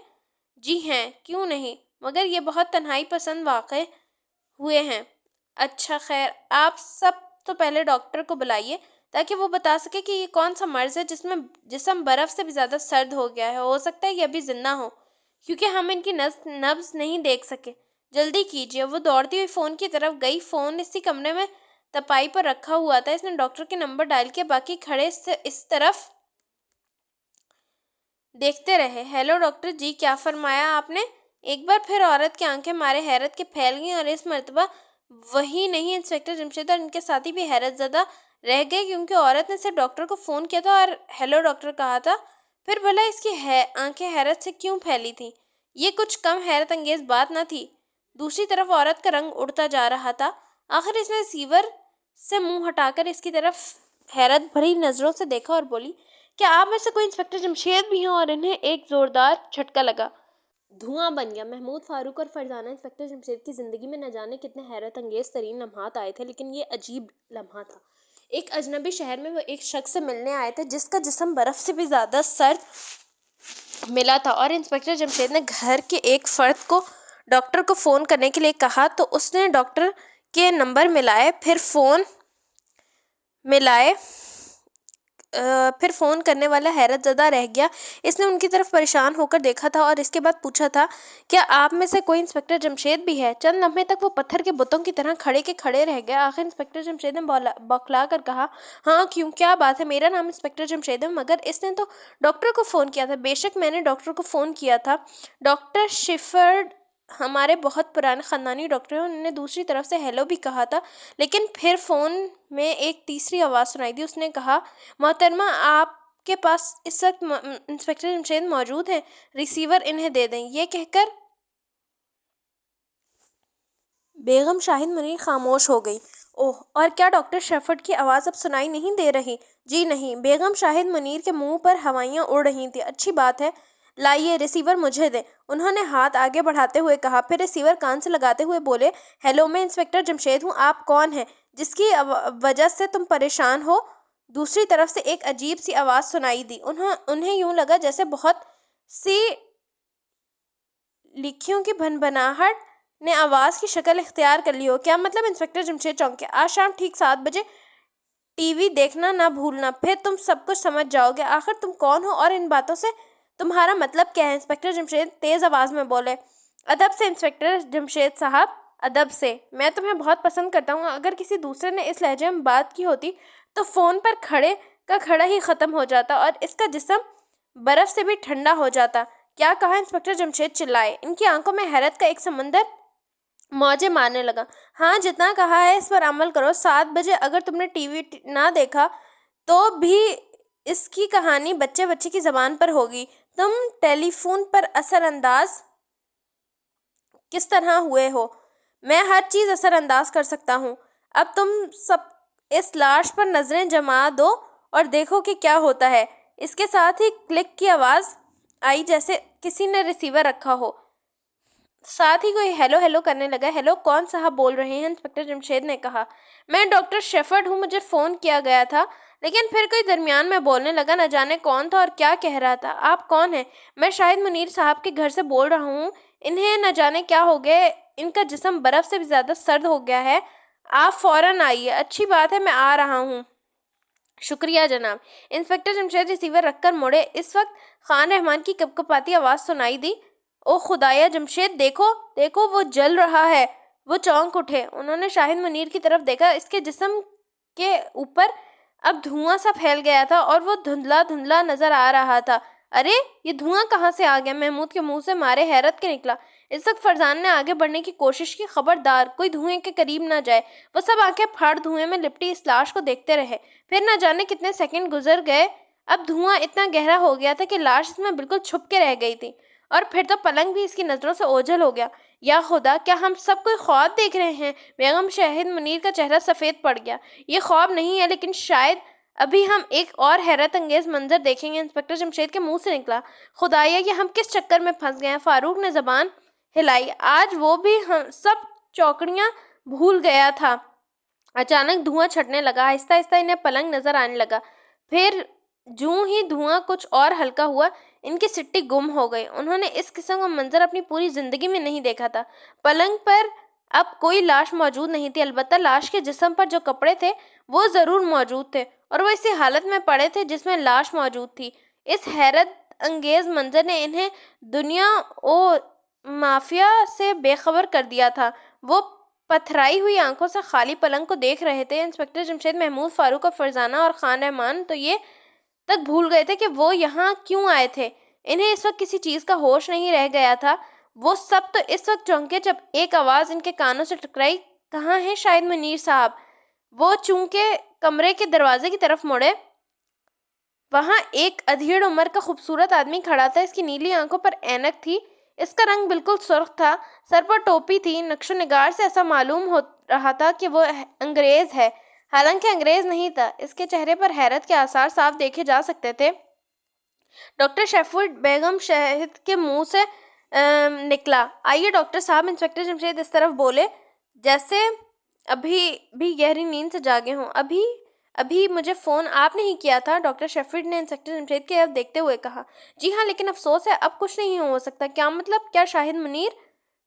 جی ہیں، کیوں نہیں، مگر یہ بہت تنہائی پسند واقع ہوئے ہیں۔ اچھا خیر، آپ سب تو پہلے ڈاکٹر کو بلائیے تاکہ وہ بتا سکے کہ یہ کون سا مرض ہے جس میں جسم برف سے بھی زیادہ سرد ہو گیا ہے۔ ہو سکتا ہے یہ ابھی زندہ ہو، کیونکہ ہم ان کی نبض نہیں دیکھ سکے۔ جلدی کیجیے۔ وہ دوڑتی ہوئی فون کی طرف گئی۔ فون اسی کمرے میں تپائی پر رکھا ہوا تھا۔ اس نے ڈاکٹر کے نمبر ڈائل کیا، باقی کھڑے اس طرف دیکھتے رہے۔ ہیلو ڈاکٹر جی، کیا فرمایا آپ نے؟ ایک بار پھر عورت کی آنکھیں مارے حیرت کے پھیل گئیں، اور اس مرتبہ وہی نہیں، انسپکٹر جمشید اور ان کے ساتھی بھی حیرت زدہ رہ گئے، کیونکہ عورت نے صرف ڈاکٹر کو فون کیا تھا اور ہیلو ڈاکٹر کہا تھا۔ پھر بھلا اس کی آنکھیں حیرت سے کیوں پھیلی تھیں؟ یہ کچھ کم حیرت انگیز بات نہ تھی۔ دوسری طرف عورت کا رنگ اڑتا جا رہا تھا۔ آخر اس نے ریسیور سے منہ ہٹا کر اس کی طرف حیرت بھری نظروں سے دیکھا اور بولی، کیا آپ میں سے کوئی انسپکٹر جمشید بھی ہیں؟ اور انہیں ایک زوردار جھٹکا لگا۔ دھواں بن گیا۔ محمود فاروق اور فرزانہ انسپکٹر جمشید کی زندگی میں نہ جانے کتنے حیرت انگیز ترین لمحات آئے تھے، لیکن یہ عجیب لمحہ تھا۔ ایک اجنبی شہر میں وہ ایک شخص سے ملنے آئے تھے جس کا جسم برف سے بھی زیادہ سرد ملا تھا، اور انسپکٹر جمشید نے گھر کے ایک فرد کو ڈاکٹر کو فون کرنے کے لیے کہا تو اس نے ڈاکٹر کے نمبر ملائے، پھر فون کرنے والا حیرت زدہ رہ گیا۔ اس نے ان کی طرف پریشان ہو کر دیکھا تھا اور اس کے بعد پوچھا تھا، کیا آپ میں سے کوئی انسپکٹر جمشید بھی ہے؟ چند لمحے تک وہ پتھر کے بتوں کی طرح کھڑے رہ گئے۔ آخر انسپکٹر جمشید نے بوکھلا کر کہا، ہاں کیوں، کیا بات ہے؟ میرا نام انسپکٹر جمشید ہے، مگر اس نے تو ڈاکٹر کو فون کیا تھا۔ بے شک میں نے ڈاکٹر کو فون کیا تھا۔ ڈاکٹر شیفرڈ ہمارے بہت پرانے خاندانی ڈاکٹر ہیں۔ انہوں نے دوسری طرف سے ہیلو بھی کہا تھا، لیکن پھر فون میں ایک تیسری آواز سنائی دی۔ اس نے کہا، محترمہ، آپ کے پاس اس وقت انسپکٹر جمشید موجود ہیں، ریسیور انہیں دے دیں۔ یہ کہہ کر بیگم شاہد منیر خاموش ہو گئی۔ اوہ، اور کیا ڈاکٹر شیفرڈ کی آواز اب سنائی نہیں دے رہی؟ جی نہیں۔ بیگم شاہد منیر کے منہ پر ہوائیاں اڑ رہی تھیں۔ اچھی بات ہے، لائیے ریسیور مجھے دیں، انہوں نے ہاتھ آگے بڑھاتے ہوئے کہا۔ پھر ریسیور کان سے لگاتے ہوئے بولے، ہیلو، میں انسپکٹر جمشید ہوں، آپ کون ہیں؟ جس کی وجہ سے تم پریشان ہو؟ دوسری طرف سے ایک عجیب سی آواز سنائی دی۔ انہیں یوں لگا جیسے بہت سی لکھیوں کی بھنبھناہٹ نے آواز کی شکل اختیار کر لی ہو۔ کیا مطلب؟ انسپکٹر جمشید چونکے۔ آج شام ٹھیک 7 بجے ٹی وی دیکھنا نہ بھولنا، پھر تم سب کچھ سمجھ جاؤ گے۔ آخر تم کون ہو اور ان باتوں سے تمہارا مطلب کیا ہے؟ انسپکٹر جمشید تیز آواز میں بولے۔ ادب سے انسپکٹر جمشید صاحب، ادب سے، میں تمہیں بہت پسند کرتا ہوں۔ اگر کسی دوسرے نے اس لہجے میں بات کی ہوتی تو فون پر کھڑے کا کھڑا ہی ختم ہو جاتا اور اس کا جسم برف سے بھی ٹھنڈا ہو جاتا۔ کیا کہا؟ انسپکٹر جمشید چلائے۔ ان کی آنکھوں میں حیرت کا ایک سمندر موجیں مارنے لگا۔ ہاں، جتنا کہا ہے اس پر عمل کرو۔ 7 بجے اگر تم نے ٹی وی نہ دیکھا تو بھی اس کی کہانی بچے بچے کی زبان پر ہوگی۔ تم ٹیلی فون پر اثر انداز کس طرح ہوئے ہو؟ میں ہر چیز اثر انداز کر سکتا ہوں۔ اب تم سب اس لاش پر نظریں جما دو اور دیکھو کہ کیا ہوتا ہے۔ اس کے ساتھ ہی کلک کی آواز آئی جیسے کسی نے ریسیور رکھا ہو. ساتھ ہی کوئی ہیلو ہیلو کرنے لگا. ہیلو، کون صاحب بول رہے ہیں؟ انسپکٹر جمشید نے کہا. میں ڈاکٹر شیفرڈ ہوں، مجھے فون کیا گیا تھا. لیکن پھر کوئی درمیان میں بولنے لگا. نہ جانے کون تھا اور کیا کہہ رہا تھا. آپ کون ہیں؟ میں شاہد منیر صاحب کے گھر سے بول رہا ہوں. انہیں نہ جانے کیا ہو گیا، ان کا جسم برف سے بھی زیادہ سرد ہو گیا ہے. آپ فوراً آئیے. اچھی بات ہے، میں آ رہا ہوں. شکریہ جناب. انسپکٹر جمشید ریسیور رکھ کر مڑے. اس وقت خان رحمان کی کپکپاتی آواز سنائی دی. او خدایا جمشید، دیکھو دیکھو، وہ جل رہا ہے. وہ چونک اٹھے. انہوں نے شاہد منیر کی طرف دیکھا. اس کے جسم کے اوپر اب دھواں سا پھیل گیا تھا اور وہ دھندلا دھندلا نظر آ رہا تھا. ارے یہ دھواں کہاں سے آ گیا؟ محمود کے منہ سے مارے حیرت کے نکلا. اس وقت فرزان نے آگے بڑھنے کی کوشش کی. خبردار کوئی دھوئیں کے قریب نہ جائے. وہ سب آنکھیں پھاڑ دھوئیں میں لپٹی اس لاش کو دیکھتے رہے. پھر نہ جانے کتنے سیکنڈ گزر گئے. اب دھواں اتنا گہرا ہو گیا تھا کہ لاش اس میں بالکل چھپ کے رہ گئی تھی. اور پھر تو پلنگ بھی اس کی نظروں سے اوجھل ہو گیا. یا خدا، کیا ہم سب کوئی خواب دیکھ رہے ہیں؟ بیگم شاہد منیر کا چہرہ سفید پڑ گیا. یہ خواب نہیں ہے، لیکن شاید ابھی ہم ایک اور حیرت انگیز منظر دیکھیں گے. انسپکٹر جمشید کے منہ سے نکلا. خدایا، یہ ہم کس چکر میں پھنس گئے ہیں؟ فاروق نے زبان ہلائی. آج وہ بھی ہم سب چوکڑیاں بھول گیا تھا. اچانک دھواں چھٹنے لگا. آہستہ آہستہ انہیں پلنگ نظر آنے لگا. پھر جوں ہی دھواں کچھ اور ہلکا ہوا، ان کی سٹی گم ہو گئی. انہوں نے اس قسم کا منظر اپنی پوری زندگی میں نہیں دیکھا تھا. پلنگ پر اب کوئی لاش موجود نہیں تھی. البتہ لاش کے جسم پر جو کپڑے تھے وہ ضرور موجود تھے، اور وہ اسی حالت میں پڑے تھے جس میں لاش موجود تھی. اس حیرت انگیز منظر نے انہیں دنیا و مافیا سے بے خبر کر دیا تھا. وہ پتھرائی ہوئی آنکھوں سے خالی پلنگ کو دیکھ رہے تھے. انسپکٹر جمشید، محمود، فاروق اور فرزانہ اور خان رحمان تو یہ تک بھول گئے تھے کہ وہ یہاں کیوں آئے تھے. انہیں اس وقت کسی چیز کا ہوش نہیں رہ گیا تھا. وہ سب تو اس وقت چونکے جب ایک آواز ان کے کانوں سے ٹکرائی. کہاں ہیں شاہد منیر صاحب؟ وہ چونکہ کمرے کے دروازے کی طرف مڑے. وہاں ایک ادھیڑ عمر کا خوبصورت آدمی کھڑا تھا. اس کی نیلی آنکھوں پر اینک تھی. اس کا رنگ بالکل سرخ تھا. سر پر ٹوپی تھی. نقش و نگار سے ایسا معلوم ہو رہا تھا کہ وہ انگریز ہے، حالانکہ انگریز نہیں تھا. اس کے چہرے پر حیرت کے آثار صاف دیکھے جا سکتے تھے. ڈاکٹر شیفرڈ بیگم شاہد کے منہ سے نکلا. آئیے ڈاکٹر صاحب. انسپکٹر جمشید اس طرف بولے جیسے ابھی بھی گہری نیند سے جاگے ہوں. ابھی مجھے فون آپ نے ہی کیا تھا؟ ڈاکٹر شیفرڈ نے انسپکٹر جمشید کی طرف دیکھتے ہوئے کہا. جی ہاں، لیکن افسوس ہے اب کچھ نہیں ہو سکتا. کیا مطلب؟ کیا شاہد منیر؟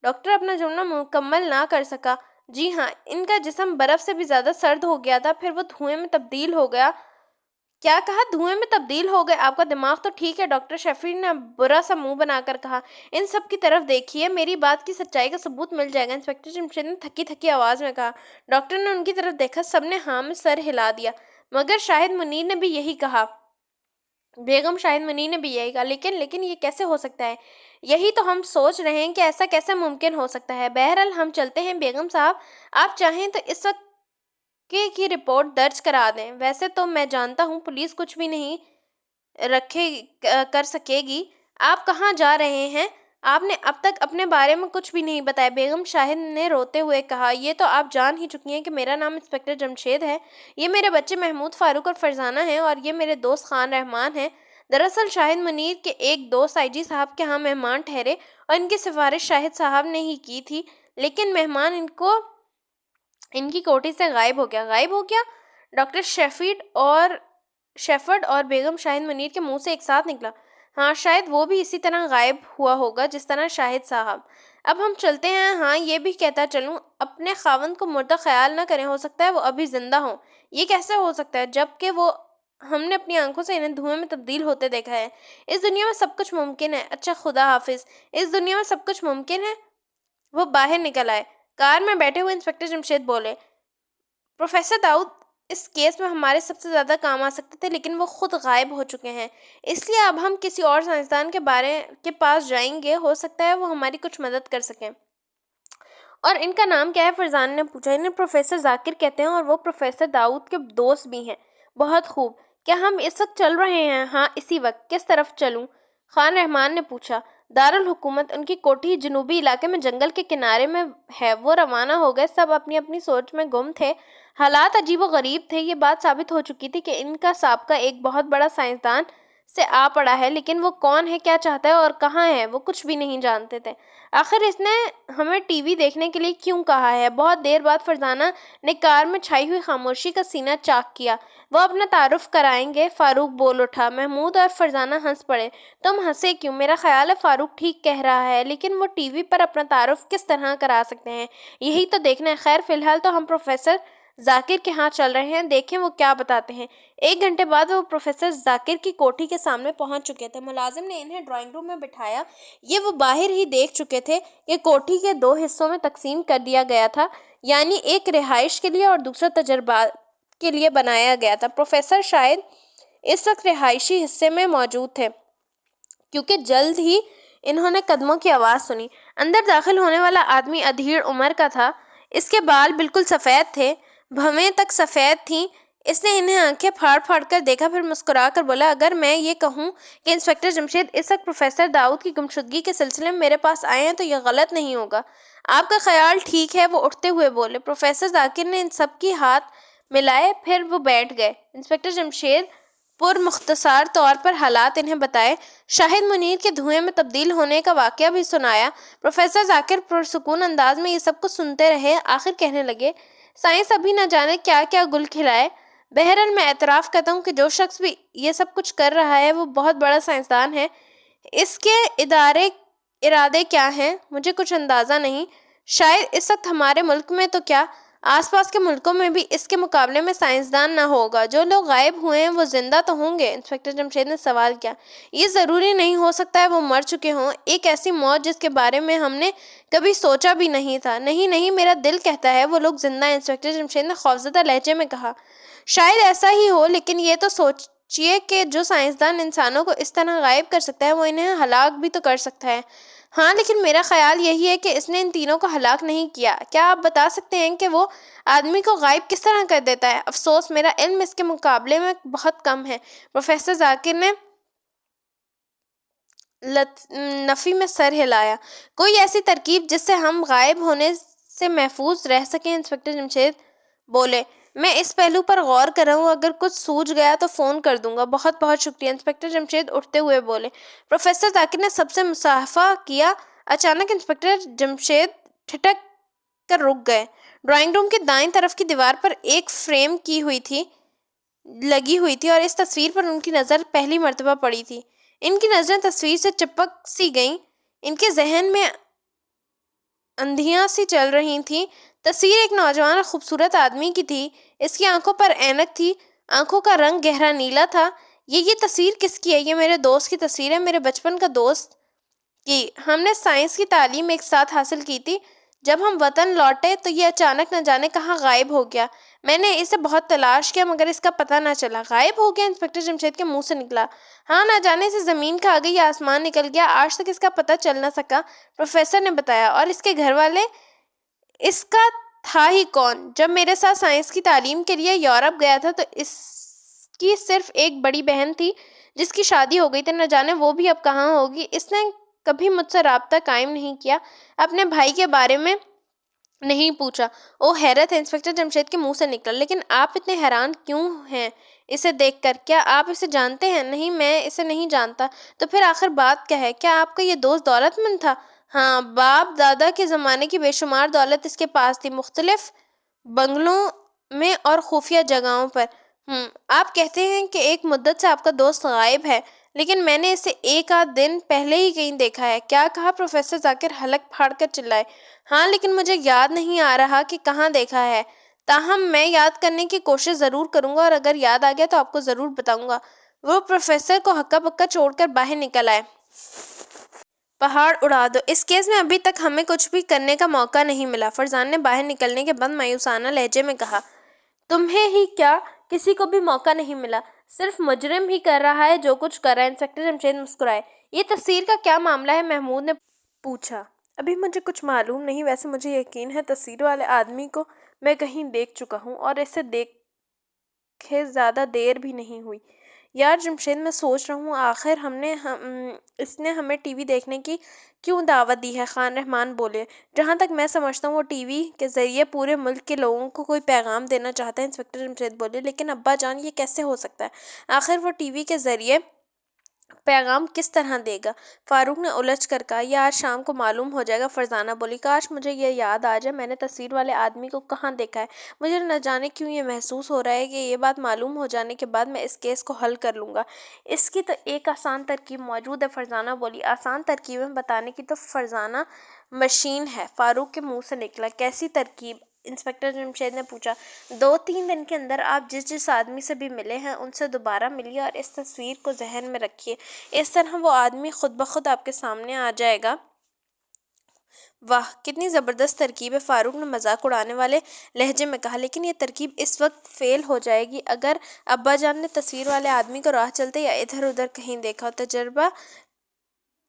ڈاکٹر اپنا جملہ مکمل نہ کر سکا. جی ہاں، ان کا جسم برف سے بھی زیادہ سرد ہو گیا تھا. پھر وہ دھوئیں میں تبدیل ہو گیا. کیا کہا؟ دھوئیں میں تبدیل ہو گئے؟ آپ کا دماغ تو ٹھیک ہے؟ ڈاکٹر شیفرڈ نے برا سا منہ بنا کر کہا. ان سب کی طرف دیکھیے، میری بات کی سچائی کا ثبوت مل جائے گا. انسپکٹر جمشید نے تھکی تھکی آواز میں کہا. ڈاکٹر نے ان کی طرف دیکھا. سب نے ہاں میں سر ہلا دیا. مگر شاہد منیر نے بھی یہی کہا. بیگم شاہد منیر نے بھی یہی کہا. لیکن یہ کیسے ہو سکتا ہے؟ یہی تو ہم سوچ رہے ہیں کہ ایسا کیسے ممکن ہو سکتا ہے. بہرحال ہم چلتے ہیں. بیگم صاحب، آپ چاہیں تو اس وقت کی رپورٹ درج کرا دیں. ویسے تو میں جانتا ہوں پولیس کچھ بھی نہیں کر سکے گی. آپ کہاں جا رہے ہیں؟ آپ نے اب تک اپنے بارے میں کچھ بھی نہیں بتایا. بیگم شاہد نے روتے ہوئے کہا. یہ تو آپ جان ہی چکی ہیں کہ میرا نام انسپکٹر جمشید ہے. یہ میرے بچے محمود، فاروق اور فرزانہ ہیں، اور یہ میرے دوست خان رحمان ہیں. دراصل شاہد منیر کے ایک دوست آئی جی صاحب کے ہاں مہمان ٹھہرے اور ان کی سفارش شاہد صاحب نے ہی کی تھی. لیکن مہمان ان کی کوٹھی سے غائب ہو گیا. غائب ہو گیا؟ ڈاکٹر شیفرڈ اور بیگم شاہد منیر کے منہ سے ایک ساتھ نکلا. ہاں، شاید وہ بھی اسی طرح غائب ہوا ہوگا جس طرح شاہد صاحب. اب ہم چلتے ہیں. ہاں، یہ بھی کہتا چلوں، اپنے خاوند کو مردہ خیال نہ کریں. ہو سکتا ہے وہ ابھی زندہ ہوں. یہ کیسے ہو سکتا ہے جبکہ ہم نے اپنی آنکھوں سے انہیں دھوئیں میں تبدیل ہوتے دیکھا ہے؟ اس دنیا میں سب کچھ ممکن ہے. اچھا، خدا حافظ. اس دنیا میں سب کچھ ممکن ہے. وہ باہر نکل آئے. کار میں بیٹھے ہوئے انسپکٹر جمشید بولے. پروفیسر داؤد اس کیس میں ہمارے سب سے زیادہ کام آ سکتے تھے، لیکن وہ خود غائب ہو چکے ہیں. اس لیے اب ہم کسی اور سائنسدان کے پاس جائیں گے. ہو سکتا ہے وہ ہماری کچھ مدد کر سکیں. اور ان کا نام کیا ہے؟ فرزان نے پوچھا. انہیں پروفیسر ذاکر کہتے ہیں اور وہ پروفیسر داؤد کے دوست بھی ہیں. بہت خوب. کیا ہم اس وقت چل رہے ہیں؟ ہاں، اسی وقت. کس طرف چلوں؟ خان رحمان نے پوچھا. دارالحکومت. ان کی کوٹھی جنوبی علاقے میں جنگل کے کنارے میں ہے. وہ روانہ ہو گئے. سب اپنی اپنی سوچ میں گم تھے. حالات عجیب و غریب تھے. یہ بات ثابت ہو چکی تھی کہ ان کا سابقہ ایک بہت بڑا سے آ پڑا ہے، لیکن وہ کون ہے، کیا چاہتا ہے اور کہاں ہے، وہ کچھ بھی نہیں جانتے تھے۔ آخر اس نے ہمیں ٹی وی دیکھنے کے لیے کیوں کہا ہے؟ بہت دیر بعد فرزانہ نے کار میں چھائی ہوئی خاموشی کا سینہ چاک کیا۔ وہ اپنا تعارف کرائیں گے؟ فاروق بول اٹھا۔ محمود اور فرزانہ ہنس پڑے۔ تم ہنسے کیوں؟ میرا خیال ہے فاروق ٹھیک کہہ رہا ہے، لیکن وہ ٹی وی پر اپنا تعارف کس طرح کرا سکتے ہیں، یہی تو دیکھنا ہے۔ خیر فی الحال تو ہم پروفیسر ذاکر کے ہاں چل رہے ہیں، دیکھیں وہ کیا بتاتے ہیں۔ 1 گھنٹے بعد وہ پروفیسر ذاکر کی کوٹھی کے سامنے پہنچ چکے تھے۔ ملازم نے انہیں ڈرائنگ روم میں بٹھایا۔ یہ وہ باہر ہی دیکھ چکے تھے کہ کوٹھی کے 2 حصوں میں تقسیم کر دیا گیا تھا، یعنی ایک رہائش کے لیے اور دوسرا تجربات کے لیے بنایا گیا تھا۔ پروفیسر شاید اس وقت رہائشی حصے میں موجود تھے، کیونکہ جلد ہی انہوں نے قدموں کی آواز سنی۔ اندر داخل ہونے والا آدمی ادھیڑ عمر کا تھا۔ اس کے بال بالکل سفید تھے، بھویں تک سفید تھیں۔ اس نے انہیں آنکھیں پھاڑ پھاڑ کر دیکھا، پھر مسکرا کر بولا، اگر میں یہ کہوں کہ انسپکٹر جمشید اس وقت پروفیسر داؤد کی گمشدگی کے سلسلے میں میرے پاس آئے ہیں تو یہ غلط نہیں ہوگا۔ آپ کا خیال ٹھیک ہے، وہ اٹھتے ہوئے بولے۔ پروفیسر ذاکر نے ان سب کی ہاتھ ملائے، پھر وہ بیٹھ گئے۔ انسپکٹر جمشید پر مختصر طور پر حالات انہیں بتائے، شاہد منیر کے دھوئیں میں تبدیل ہونے کا واقعہ بھی سنایا۔ پروفیسر ذاکر پرسکون انداز میں یہ سب کچھ سنتے رہے، آخر کہنے لگے، سائنس ابھی نہ جانے کیا کیا گل کھلائے۔ بہرحال میں اعتراف کرتا ہوں کہ جو شخص بھی یہ سب کچھ کر رہا ہے وہ بہت بڑا سائنسدان ہے۔ اس کے ارادے کیا ہیں مجھے کچھ اندازہ نہیں۔ شاید اس وقت ہمارے ملک میں تو کیا، آس پاس کے ملکوں میں بھی اس کے مقابلے میں سائنسدان نہ ہوگا۔ جو لوگ غائب ہوئے ہیں وہ زندہ تو ہوں گے؟ انسپکٹر جمشید نے سوال کیا۔ یہ ضروری نہیں ہو سکتا ہے وہ مر چکے ہوں، ایک ایسی موت جس کے بارے میں ہم نے کبھی سوچا بھی نہیں تھا۔ نہیں نہیں، میرا دل کہتا ہے وہ لوگ زندہ ہیں، انسپکٹر جمشید نے خوفزدہ لہجے میں کہا۔ شاید ایسا ہی ہو، لیکن یہ تو سوچئے کہ جو سائنسدان انسانوں کو اس طرح غائب کر سکتا ہے وہ انہیں ہلاک بھی تو کر سکتا ہے۔ ہاں، لیکن میرا خیال یہی ہے کہ اس نے ان تینوں کو ہلاک نہیں کیا۔ کیا آپ بتا سکتے ہیں کہ وہ آدمی کو غائب کس طرح کر دیتا ہے؟ افسوس، میرا علم اس کے مقابلے میں بہت کم ہے۔ پروفیسر ذاکر نے نفی میں سر ہلایا۔ کوئی ایسی ترکیب جس سے ہم غائب ہونے سے محفوظ رہ سکیں؟ انسپکٹر جمشید بولے۔ میں اس پہلو پر غور کر رہا ہوں، اگر کچھ سوجھ گیا تو فون کر دوں گا۔ بہت بہت شکریہ، انسپکٹر جمشید اٹھتے ہوئے بولے۔ پروفیسر ذاکر نے سب سے مصافحہ کیا۔ اچانک انسپکٹر جمشید ٹھٹک کر رک گئے۔ ڈرائنگ روم کی دائیں طرف کی دیوار پر ایک فریم لگی ہوئی تھی اور اس تصویر پر ان کی نظر پہلی مرتبہ پڑی تھی۔ ان کی نظریں تصویر سے چپک سی گئیں، ان کے ذہن میں اندھیاں سی چل رہی تھیں۔ تصویر ایک نوجوان اور خوبصورت آدمی کی تھی۔ اس کی آنکھوں پر اینک تھی، آنکھوں کا رنگ گہرا نیلا تھا۔ یہ تصویر کس کی ہے؟ یہ میرے دوست کی تصویر ہے، میرے بچپن کا دوست کی۔ ہم نے سائنس کی تعلیم ایک ساتھ حاصل کی تھی۔ جب ہم وطن لوٹے تو یہ اچانک نہ جانے کہاں غائب ہو گیا۔ میں نے اسے بہت تلاش کیا مگر اس کا پتہ نہ چلا۔ غائب ہو گیا؟ انسپکٹر جمشید کے منہ سے نکلا۔ ہاں، نہ جانے اسے زمین کھا گئی یا آسمان نکل گیا، آج تک اس کا پتہ چل نہ سکا، پروفیسر نے بتایا۔ اور اس کے گھر والے؟ اس کا تھا ہی کون؟ جب میرے ساتھ سائنس کی تعلیم کے لیے یورپ گیا تھا تو اس کی صرف ایک بڑی بہن تھی جس کی شادی ہو گئی تھی، نہ جانے وہ بھی اب کہاں ہوگی۔ اس نے کبھی مجھ سے رابطہ قائم نہیں کیا، اپنے بھائی کے بارے میں نہیں پوچھا۔ اوہ، حیرت ہے، انسپکٹر جمشید کے منہ سے نکلا۔ لیکن آپ اتنے حیران کیوں ہیں اسے دیکھ کر؟ کیا آپ اسے جانتے ہیں؟ نہیں، میں اسے نہیں جانتا۔ تو پھر آخر بات کیا ہے؟ کیا آپ کا یہ دوست دولت مند تھا؟ ہاں، باپ دادا کے زمانے کی بے شمار دولت اس کے پاس تھی، مختلف بنگلوں میں اور خفیہ جگہوں پر۔ آپ کہتے ہیں کہ ایک مدت سے آپ کا دوست غائب ہے، لیکن میں نے اسے ایک آدھ دن پہلے ہی کہیں دیکھا ہے۔ کیا کہا؟ پروفیسر ذاکر حلق پھاڑ کر چلائے۔ ہاں، لیکن مجھے یاد نہیں آ رہا کہ کہاں دیکھا ہے، تاہم میں یاد کرنے کی کوشش ضرور کروں گا اور اگر یاد آ گیا تو آپ کو ضرور بتاؤں گا۔ وہ پروفیسر کو ہکا بکا چھوڑ کر باہر نکل آئے۔ پہاڑ اڑا دو، اس کیس میں ابھی تک ہمیں کچھ بھی کرنے کا موقع نہیں ملا، فرزان نے باہر نکلنے کے بعد مایوسانہ لہجے میں کہا۔ تمہیں ہی کیا، کسی کو بھی موقع نہیں ملا، صرف مجرم ہی کر رہا ہے جو کچھ کر رہا ہے۔ انسپکٹر جمشید مسکرائے۔ یہ تصویر کا کیا معاملہ ہے؟ محمود نے پوچھا۔ ابھی مجھے کچھ معلوم نہیں، ویسے مجھے یقین ہے تصویر والے آدمی کو میں کہیں دیکھ چکا ہوں اور اسے دیکھے زیادہ دیر بھی نہیں ہوئی۔ یار جمشید، میں سوچ رہا ہوں آخر اس نے ہمیں ٹی وی دیکھنے کی کیوں دعوت دی ہے؟ خان رحمان بولے۔ جہاں تک میں سمجھتا ہوں وہ ٹی وی کے ذریعے پورے ملک کے لوگوں کو کوئی پیغام دینا چاہتا ہے۔ انسپکٹر جمشید بولے۔ لیکن ابا جان، یہ کیسے ہو سکتا ہے؟ آخر وہ ٹی وی کے ذریعے پیغام کس طرح دے گا؟ فاروق نے الجھ کر کہا، یہ آج شام کو معلوم ہو جائے گا۔ فرزانہ بولی، کاش مجھے یہ یاد آ جائے میں نے تصویر والے آدمی کو کہاں دیکھا ہے۔ مجھے نہ جانے کیوں یہ محسوس ہو رہا ہے کہ یہ بات معلوم ہو جانے کے بعد میں اس کیس کو حل کر لوں گا۔ اس کی تو ایک آسان ترکیب موجود ہے۔ فرزانہ بولی، آسان ترکیبیں بتانے کی تو فرزانہ مشین ہے۔ فاروق کے منہ سے نکلا، کیسی ترکیب؟ انسپکٹر جمشید نے پوچھا۔ 2-3 دن کے اندر آپ جس آدمی سے بھی ملے ہیں ان سے دوبارہ ملیے اور اس تصویر کو ذہن میں رکھیے، اس طرح وہ آدمی خود بخود آپ کے سامنے آ جائے گا۔ واہ، کتنی زبردست ترکیب ہے، فاروق نے مذاق اڑانے والے لہجے میں کہا، لیکن یہ ترکیب اس وقت فیل ہو جائے گی اگر ابا جان نے تصویر والے آدمی کو راہ چلتے یا ادھر ادھر کہیں دیکھا ہو۔ تجربہ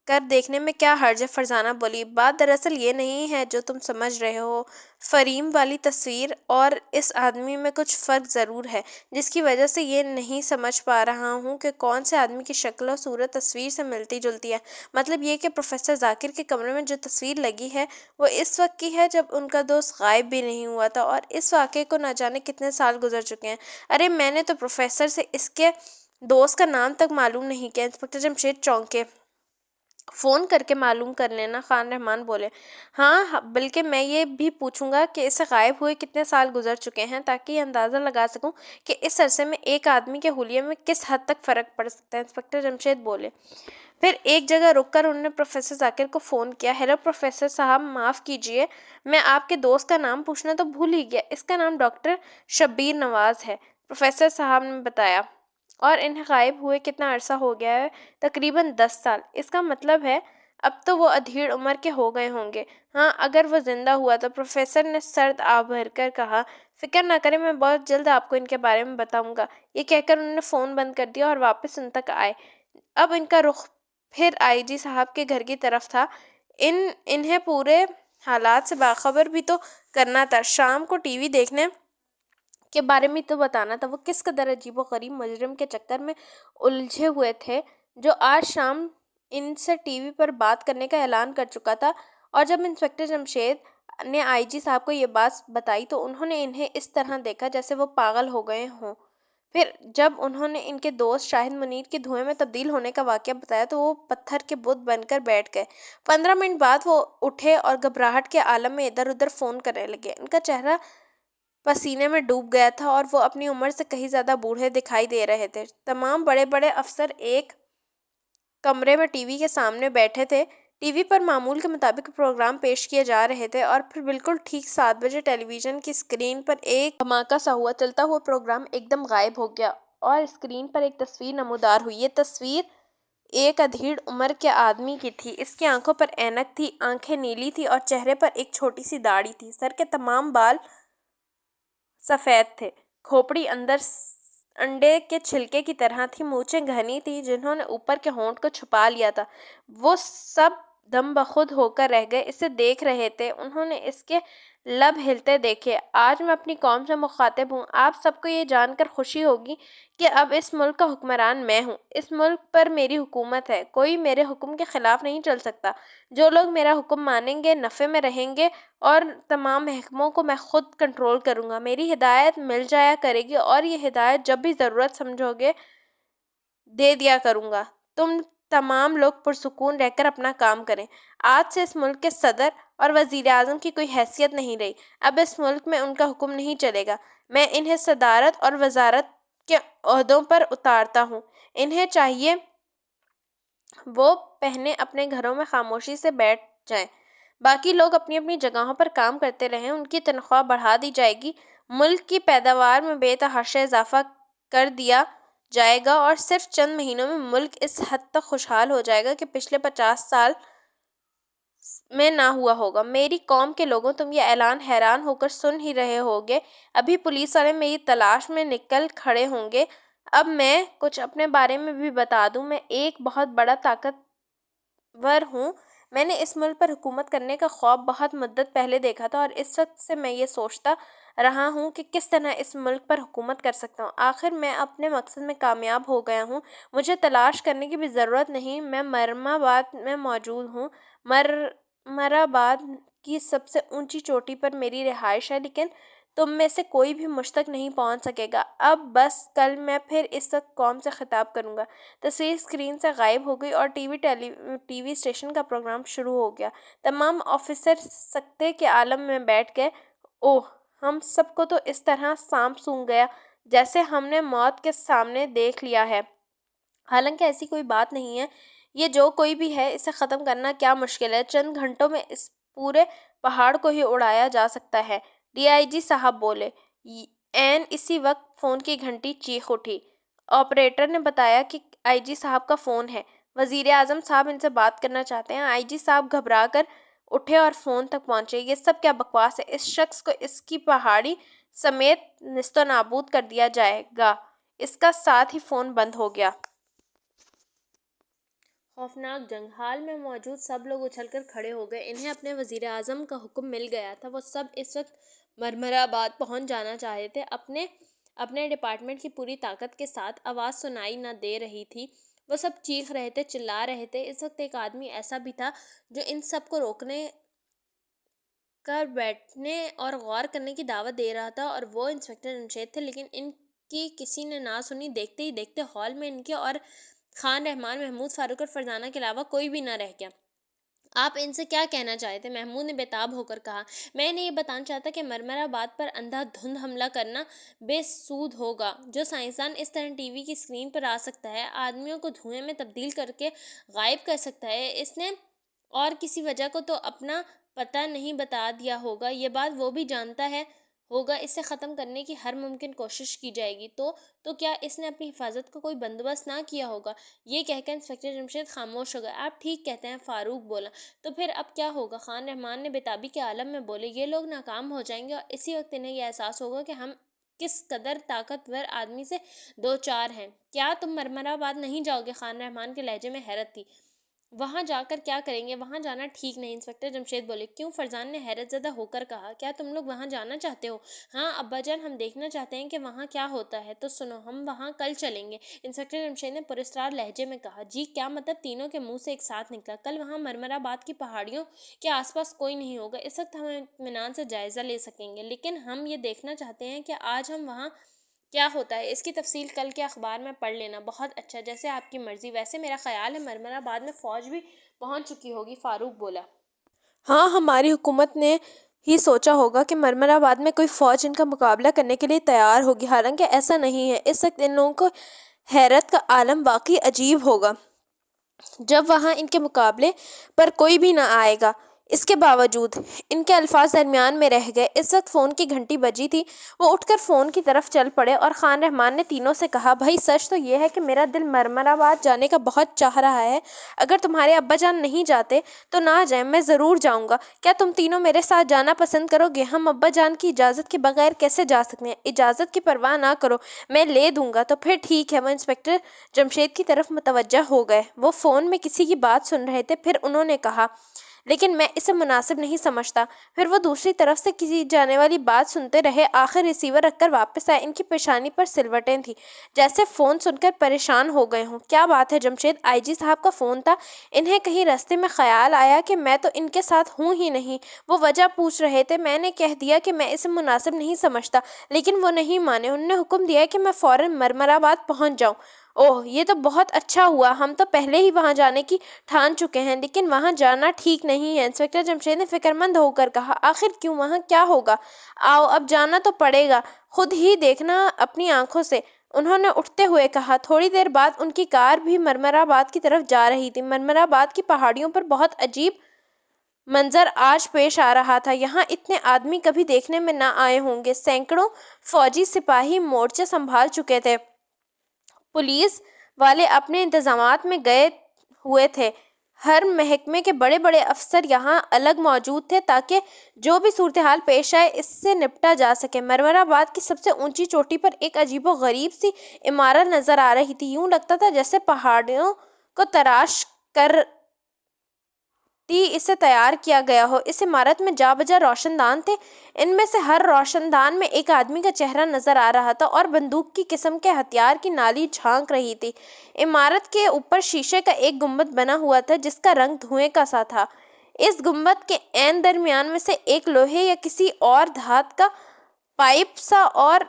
کر دیکھنے میں کیا حرج ہے؟ فرزانہ بولی، بات دراصل یہ نہیں ہے جو تم سمجھ رہے ہو۔ فریم والی تصویر اور اس آدمی میں کچھ فرق ضرور ہے، جس کی وجہ سے یہ نہیں سمجھ پا رہا ہوں کہ کون سے آدمی کی شکل و صورت تصویر سے ملتی جلتی ہے۔ مطلب یہ کہ پروفیسر ذاکر کے کمرے میں جو تصویر لگی ہے وہ اس وقت کی ہے جب ان کا دوست غائب بھی نہیں ہوا تھا، اور اس واقعے کو نہ جانے کتنے سال گزر چکے ہیں۔ ارے میں نے تو پروفیسر سے اس کے دوست کا نام تک معلوم نہیں کیا۔ انسپکٹر جمشید چونکے۔ فون کر کے معلوم کر لینا، خان رحمان بولے۔ ہاں، بلکہ میں یہ بھی پوچھوں گا کہ اسے غائب ہوئے کتنے سال گزر چکے ہیں، تاکہ یہ اندازہ لگا سکوں کہ اس عرصے میں ایک آدمی کے حلیے میں کس حد تک فرق پڑ سکتا ہے۔ انسپکٹر جمشید بولے۔ پھر ایک جگہ رک کر انہوں نے پروفیسر ذاکر کو فون کیا۔ ہیلو پروفیسر صاحب، معاف کیجئے، میں آپ کے دوست کا نام پوچھنا تو بھول ہی گیا۔ اس کا نام ڈاکٹر شبیر نواز ہے، پروفیسر صاحب نے بتایا۔ اور انہیں غائب ہوئے کتنا عرصہ ہو گیا ہے؟ تقریباً 10 سال۔ اس کا مطلب ہے اب تو وہ ادھیڑ عمر کے ہو گئے ہوں گے۔ ہاں، اگر وہ زندہ ہوا تو، پروفیسر نے سرد آہ بھر کر کہا۔ فکر نہ کریں، میں بہت جلد آپ کو ان کے بارے میں بتاؤں گا۔ یہ کہہ کر انہوں نے فون بند کر دیا اور واپس ان تک آئے۔ اب ان کا رخ پھر آئی جی صاحب کے گھر کی طرف تھا۔ انہیں پورے حالات سے باخبر بھی تو کرنا تھا، شام کو ٹی وی دیکھنے کے بارے میں تو بتانا تھا۔ وہ کس قدر عجیب و غریب مجرم کے چکر میں الجھے ہوئے تھے جو آج شام ان سے ٹی وی پر بات کرنے کا اعلان کر چکا تھا۔ اور جب انسپکٹر جمشید نے آئی جی صاحب کو یہ بات بتائی تو انہوں نے انہیں اس طرح دیکھا جیسے وہ پاگل ہو گئے ہوں۔ پھر جب انہوں نے ان کے دوست شاہد منیر کے دھوئیں میں تبدیل ہونے کا واقعہ بتایا تو وہ پتھر کے بت بن کر بیٹھ گئے۔ 15 منٹ بعد وہ اٹھے اور گھبراہٹ کے عالم میں ادھر ادھر فون کرنے لگے۔ ان کا چہرہ پسینے میں ڈوب گیا تھا اور وہ اپنی عمر سے کہیں زیادہ بوڑھے دکھائی دے رہے تھے۔ تمام بڑے بڑے افسر ایک کمرے میں ٹی وی کے سامنے بیٹھے تھے۔ ٹی وی پر معمول کے مطابق پروگرام پیش کیے جا رہے تھے، اور پھر بالکل ٹھیک 7 بجے ٹیلی ویژن کی اسکرین پر ایک دھماکہ سا ہوا۔ چلتا ہوا پروگرام ایک دم غائب ہو گیا اور اسکرین پر ایک تصویر نمودار ہوئی۔ یہ تصویر ایک ادھیڑ عمر کے آدمی کی تھی۔ اس کی آنکھوں پر اینک تھی، آنکھیں نیلی تھی اور چہرے پر ایک چھوٹی سی داڑھی تھی۔ سر کے تمام بال سفید تھے، کھوپڑی اندر انڈے کے چھلکے کی طرح تھی، مونچھیں گھنی تھیں جنہوں نے اوپر کے ہونٹ کو چھپا لیا تھا۔ وہ سب دم بخود ہو کر رہ گئے، اسے دیکھ رہے تھے۔ انہوں نے اس کے لب ہلتے دیکھے۔ آج میں اپنی قوم سے مخاطب ہوں۔ آپ سب کو یہ جان کر خوشی ہوگی کہ اب اس ملک کا حکمران میں ہوں۔ اس ملک پر میری حکومت ہے، کوئی میرے حکم کے خلاف نہیں چل سکتا۔ جو لوگ میرا حکم مانیں گے نفع میں رہیں گے، اور تمام محکموں کو میں خود کنٹرول کروں گا۔ میری ہدایت مل جایا کرے گی اور یہ ہدایت جب بھی ضرورت سمجھو گے دے دیا کروں گا۔ تم تمام لوگ پرسکون رہ کر اپنا کام کریں۔ آج سے اس ملک کے صدر اور وزیر اعظم کی کوئی حیثیت نہیں رہی۔ اب اس ملک میں ان کا حکم نہیں چلے گا۔ میں انہیں صدارت اور وزارت کے عہدوں پر اتارتا ہوں۔ انہیں چاہیے وہ پہنے اپنے گھروں میں خاموشی سے بیٹھ جائیں۔ باقی لوگ اپنی اپنی جگہوں پر کام کرتے رہیں۔ ان کی تنخواہ بڑھا دی جائے گی، ملک کی پیداوار میں بے تحاشا اضافہ کر دیا جائے گا، اور صرف چند مہینوں میں ملک اس حد تک خوشحال ہو جائے گا کہ پچھلے 50 سال میں نہ ہوا ہوگا۔ میری قوم کے لوگوں، تم یہ اعلان حیران ہو کر سن ہی رہے ہوگے۔ ابھی پولیس والے میری تلاش میں نکل کھڑے ہوں گے۔ اب میں کچھ اپنے بارے میں بھی بتا دوں۔ میں ایک بہت بڑا طاقتور ہوں۔ میں نے اس ملک پر حکومت کرنے کا خواب بہت مدت پہلے دیکھا تھا، اور اس وقت سے میں یہ سوچتا رہا ہوں کہ کس طرح اس ملک پر حکومت کر سکتا ہوں۔ آخر میں اپنے مقصد میں کامیاب ہو گیا ہوں۔ مجھے تلاش کرنے کی بھی ضرورت نہیں۔ میں مرماباد میں موجود ہوں۔ مرمرآباد کی سب سے اونچی چوٹی پر میری رہائش ہے، لیکن تم میں سے کوئی بھی مجھ تک نہیں پہنچ سکے گا۔ اب بس کل میں پھر اس وقت قوم سے خطاب کروں گا۔ تصویر اسکرین سے غائب ہو گئی اور ٹی وی اسٹیشن کا پروگرام شروع ہو گیا۔ تمام آفیسر سکتے کے عالم میں بیٹھ گئے۔ اوہ، ہم سب کو تو اس طرح سانپ سونگھ گیا جیسے ہم نے موت کے سامنے دیکھ لیا ہے۔ حالانکہ ایسی کوئی بات نہیں ہے۔ یہ جو کوئی بھی ہے اسے ختم کرنا کیا مشکل ہے۔ چند گھنٹوں میں اس پورے پہاڑ کو ہی اڑایا جا سکتا ہے۔ ڈی آئی جی صاحب بولے۔ عین اسی وقت فون کی گھنٹی چیخ اٹھی۔ آپریٹر نے بتایا کہ آئی جی صاحب کا فون ہے۔ وزیر اعظم صاحب ان سے بات کرنا چاہتے ہیں۔ آئی جی صاحب گھبرا کر اٹھے اور فون تک پہنچے۔ یہ سب کیا بکواس ہے؟ اس شخص کو اس کی پہاڑی سمیت نیست و نابود کر دیا جائے گا۔ اس کا ساتھ ہی فون بند ہو گیا۔ خوفناک جنگ حال میں موجود سب لوگ اچھل کر کھڑے ہو گئے۔ انہیں اپنے وزیر اعظم کا حکم مل گیا تھا۔ وہ سب اس وقت مرمر آباد پہنچ جانا چاہتے تھے۔ اپنے ڈپارٹمنٹ کی پوری طاقت کے ساتھ آواز سنائی نہ دے رہی تھی۔ وہ سب چیخ رہے تھے، چلا رہے تھے۔ اس وقت ایک آدمی ایسا بھی تھا جو ان سب کو روکنے کر بیٹھنے اور غور کرنے کی دعوت دے رہا تھا، اور وہ انسپکٹر جمشید تھے۔ لیکن ان کی کسی نے نہ سنی۔ دیکھتے ہی دیکھتے ہال میں ان کے اور خان رحمان، محمود فاروق اور فرزانہ کے علاوہ کوئی بھی نہ رہ گیا۔ آپ ان سے کیا کہنا چاہتے؟ محمود نے بےتاب ہو کر کہا۔ میں انہیں یہ بتانا چاہتا کہ مرمر آباد پر اندھا دھند حملہ کرنا بے سود ہوگا۔ جو سائنسدان اس طرح ٹی وی کی اسکرین پر آ سکتا ہے، آدمیوں کو دھوئیں میں تبدیل کر کے غائب کر سکتا ہے، اس نے اور کسی وجہ کو تو اپنا پتہ نہیں بتا دیا ہوگا۔ یہ بات وہ بھی جانتا ہے ہوگا۔ اسے ختم کرنے کی ہر ممکن کوشش کی جائے گی۔ تو کیا اس نے اپنی حفاظت کا کوئی بندوبست نہ کیا ہوگا؟ یہ کہہ کر انسپکٹر جمشید خاموش ہو گئے۔ آپ ٹھیک کہتے ہیں، فاروق بولا۔ تو پھر اب کیا ہوگا؟ خان رحمان نے بےتابی کے عالم میں بولے۔ یہ لوگ ناکام ہو جائیں گے اور اسی وقت انہیں یہ احساس ہوگا کہ ہم کس قدر طاقتور آدمی سے دو چار ہیں۔ کیا تم مرمر آباد نہیں جاؤ گے؟ خان رحمان کے لہجے میں حیرت تھی۔ وہاں جا کر کیا کریں گے؟ وہاں جانا ٹھیک نہیں، انسپکٹر جمشید بولے۔ کیوں؟ فرزان نے حیرت زدہ ہو کر کہا۔ کیا تم لوگ وہاں جانا چاہتے ہو؟ ہاں ابا جان، ہم دیکھنا چاہتے ہیں کہ وہاں کیا ہوتا ہے۔ تو سنو، ہم وہاں کل چلیں گے، انسپکٹر جمشید نے پراسرار لہجے میں کہا۔ جی کیا مطلب؟ تینوں کے منہ سے ایک ساتھ نکلا۔ کل وہاں مرمر آباد کی پہاڑیوں کے آس پاس کوئی نہیں ہوگا۔ اس وقت ہم اطمینان سے جائزہ لے سکیں گے، لیکن ہم یہ دیکھنا چاہتے ہیں کہ آج ہم وہاں کیا ہوتا ہے۔ اس کی تفصیل کل کے اخبار میں پڑھ لینا۔ بہت اچھا، جیسے آپ کی مرضی۔ ویسے میرا خیال ہے مرمر آباد میں فوج بھی پہنچ چکی ہوگی، فاروق بولا۔ ہاں، ہماری حکومت نے ہی سوچا ہوگا کہ مرمر آباد میں کوئی فوج ان کا مقابلہ کرنے کے لیے تیار ہوگی، حالانکہ ایسا نہیں ہے۔ اس وقت ان لوگوں کو حیرت کا عالم واقعی عجیب ہوگا جب وہاں ان کے مقابلے پر کوئی بھی نہ آئے گا۔ اس کے باوجود ان کے الفاظ درمیان میں رہ گئے۔ اس وقت فون کی گھنٹی بجی تھی۔ وہ اٹھ کر فون کی طرف چل پڑے اور خان رحمان نے تینوں سے کہا، بھائی سچ تو یہ ہے کہ میرا دل مرمر آباد جانے کا بہت چاہ رہا ہے۔ اگر تمہارے ابا جان نہیں جاتے تو نہ جائیں، میں ضرور جاؤں گا۔ کیا تم تینوں میرے ساتھ جانا پسند کرو گے؟ ہم ابا جان کی اجازت کے بغیر کیسے جا سکتے ہیں؟ اجازت کی پرواہ نہ کرو، میں لے دوں گا۔ تو پھر ٹھیک ہے۔ وہ انسپکٹر جمشید کی طرف متوجہ ہو گئے۔ وہ فون میں کسی کی بات سن رہے تھے۔ پھر انہوں نے کہا، لیکن میں اسے مناسب نہیں سمجھتا۔ پھر وہ دوسری طرف سے کسی جانے والی بات سنتے رہے۔ آخر ریسیور رکھ کر واپس آئے۔ ان کی پیشانی پر سلوٹیں تھیں، جیسے فون سن کر پریشان ہو گئے ہوں۔ کیا بات ہے جمشید؟ آئی جی صاحب کا فون تھا۔ انہیں کہیں راستے میں خیال آیا کہ میں تو ان کے ساتھ ہوں ہی نہیں۔ وہ وجہ پوچھ رہے تھے۔ میں نے کہہ دیا کہ میں اسے مناسب نہیں سمجھتا، لیکن وہ نہیں مانے۔ انہوں نے حکم دیا کہ میں فوراً مرمر آباد پہنچ جاؤں۔ اوہ، یہ تو بہت اچھا ہوا۔ ہم تو پہلے ہی وہاں جانے کی ٹھان چکے ہیں، لیکن وہاں جانا ٹھیک نہیں ہے، انسپکٹر جمشید نے فکرمند ہو کر کہا۔ آخر کیوں؟ وہاں کیا ہوگا؟ آؤ، اب جانا تو پڑے گا، خود ہی دیکھنا اپنی آنکھوں سے، انہوں نے اٹھتے ہوئے کہا۔ تھوڑی دیر بعد ان کی کار بھی مرمر آباد کی طرف جا رہی تھی۔ مرمر آباد کی پہاڑیوں پر بہت عجیب منظر آج پیش آ رہا تھا۔ یہاں اتنے آدمی کبھی دیکھنے میں نہ آئے ہوں گے۔ سینکڑوں فوجی سپاہی مورچے سنبھال چکے تھے۔ پولیس والے اپنے انتظامات میں گئے ہوئے تھے۔ ہر محکمے کے بڑے بڑے افسر یہاں الگ موجود تھے تاکہ جو بھی صورتحال پیش آئے اس سے نپٹا جا سکے۔ مرمر آباد کی سب سے اونچی چوٹی پر ایک عجیب و غریب سی عمارت نظر آ رہی تھی۔ یوں لگتا تھا جیسے پہاڑیوں کو تراش کر اسے تیار کیا گیا ہو۔ اس عمارت میں جا بجا روشن دان تھے۔ ان میں سے ہر روشن دان میں ایک آدمی کا چہرہ نظر آ رہا تھا اور بندوق کی قسم کے ہتھیار کی نالی جھانک رہی تھی۔ عمارت کے اوپر شیشے کا ایک گنبد بنا ہوا تھا جس کا رنگ دھوئیں کا سا تھا۔ اس گنبد کے عین درمیان میں سے ایک لوہے یا کسی اور دھات کا پائپ سا اور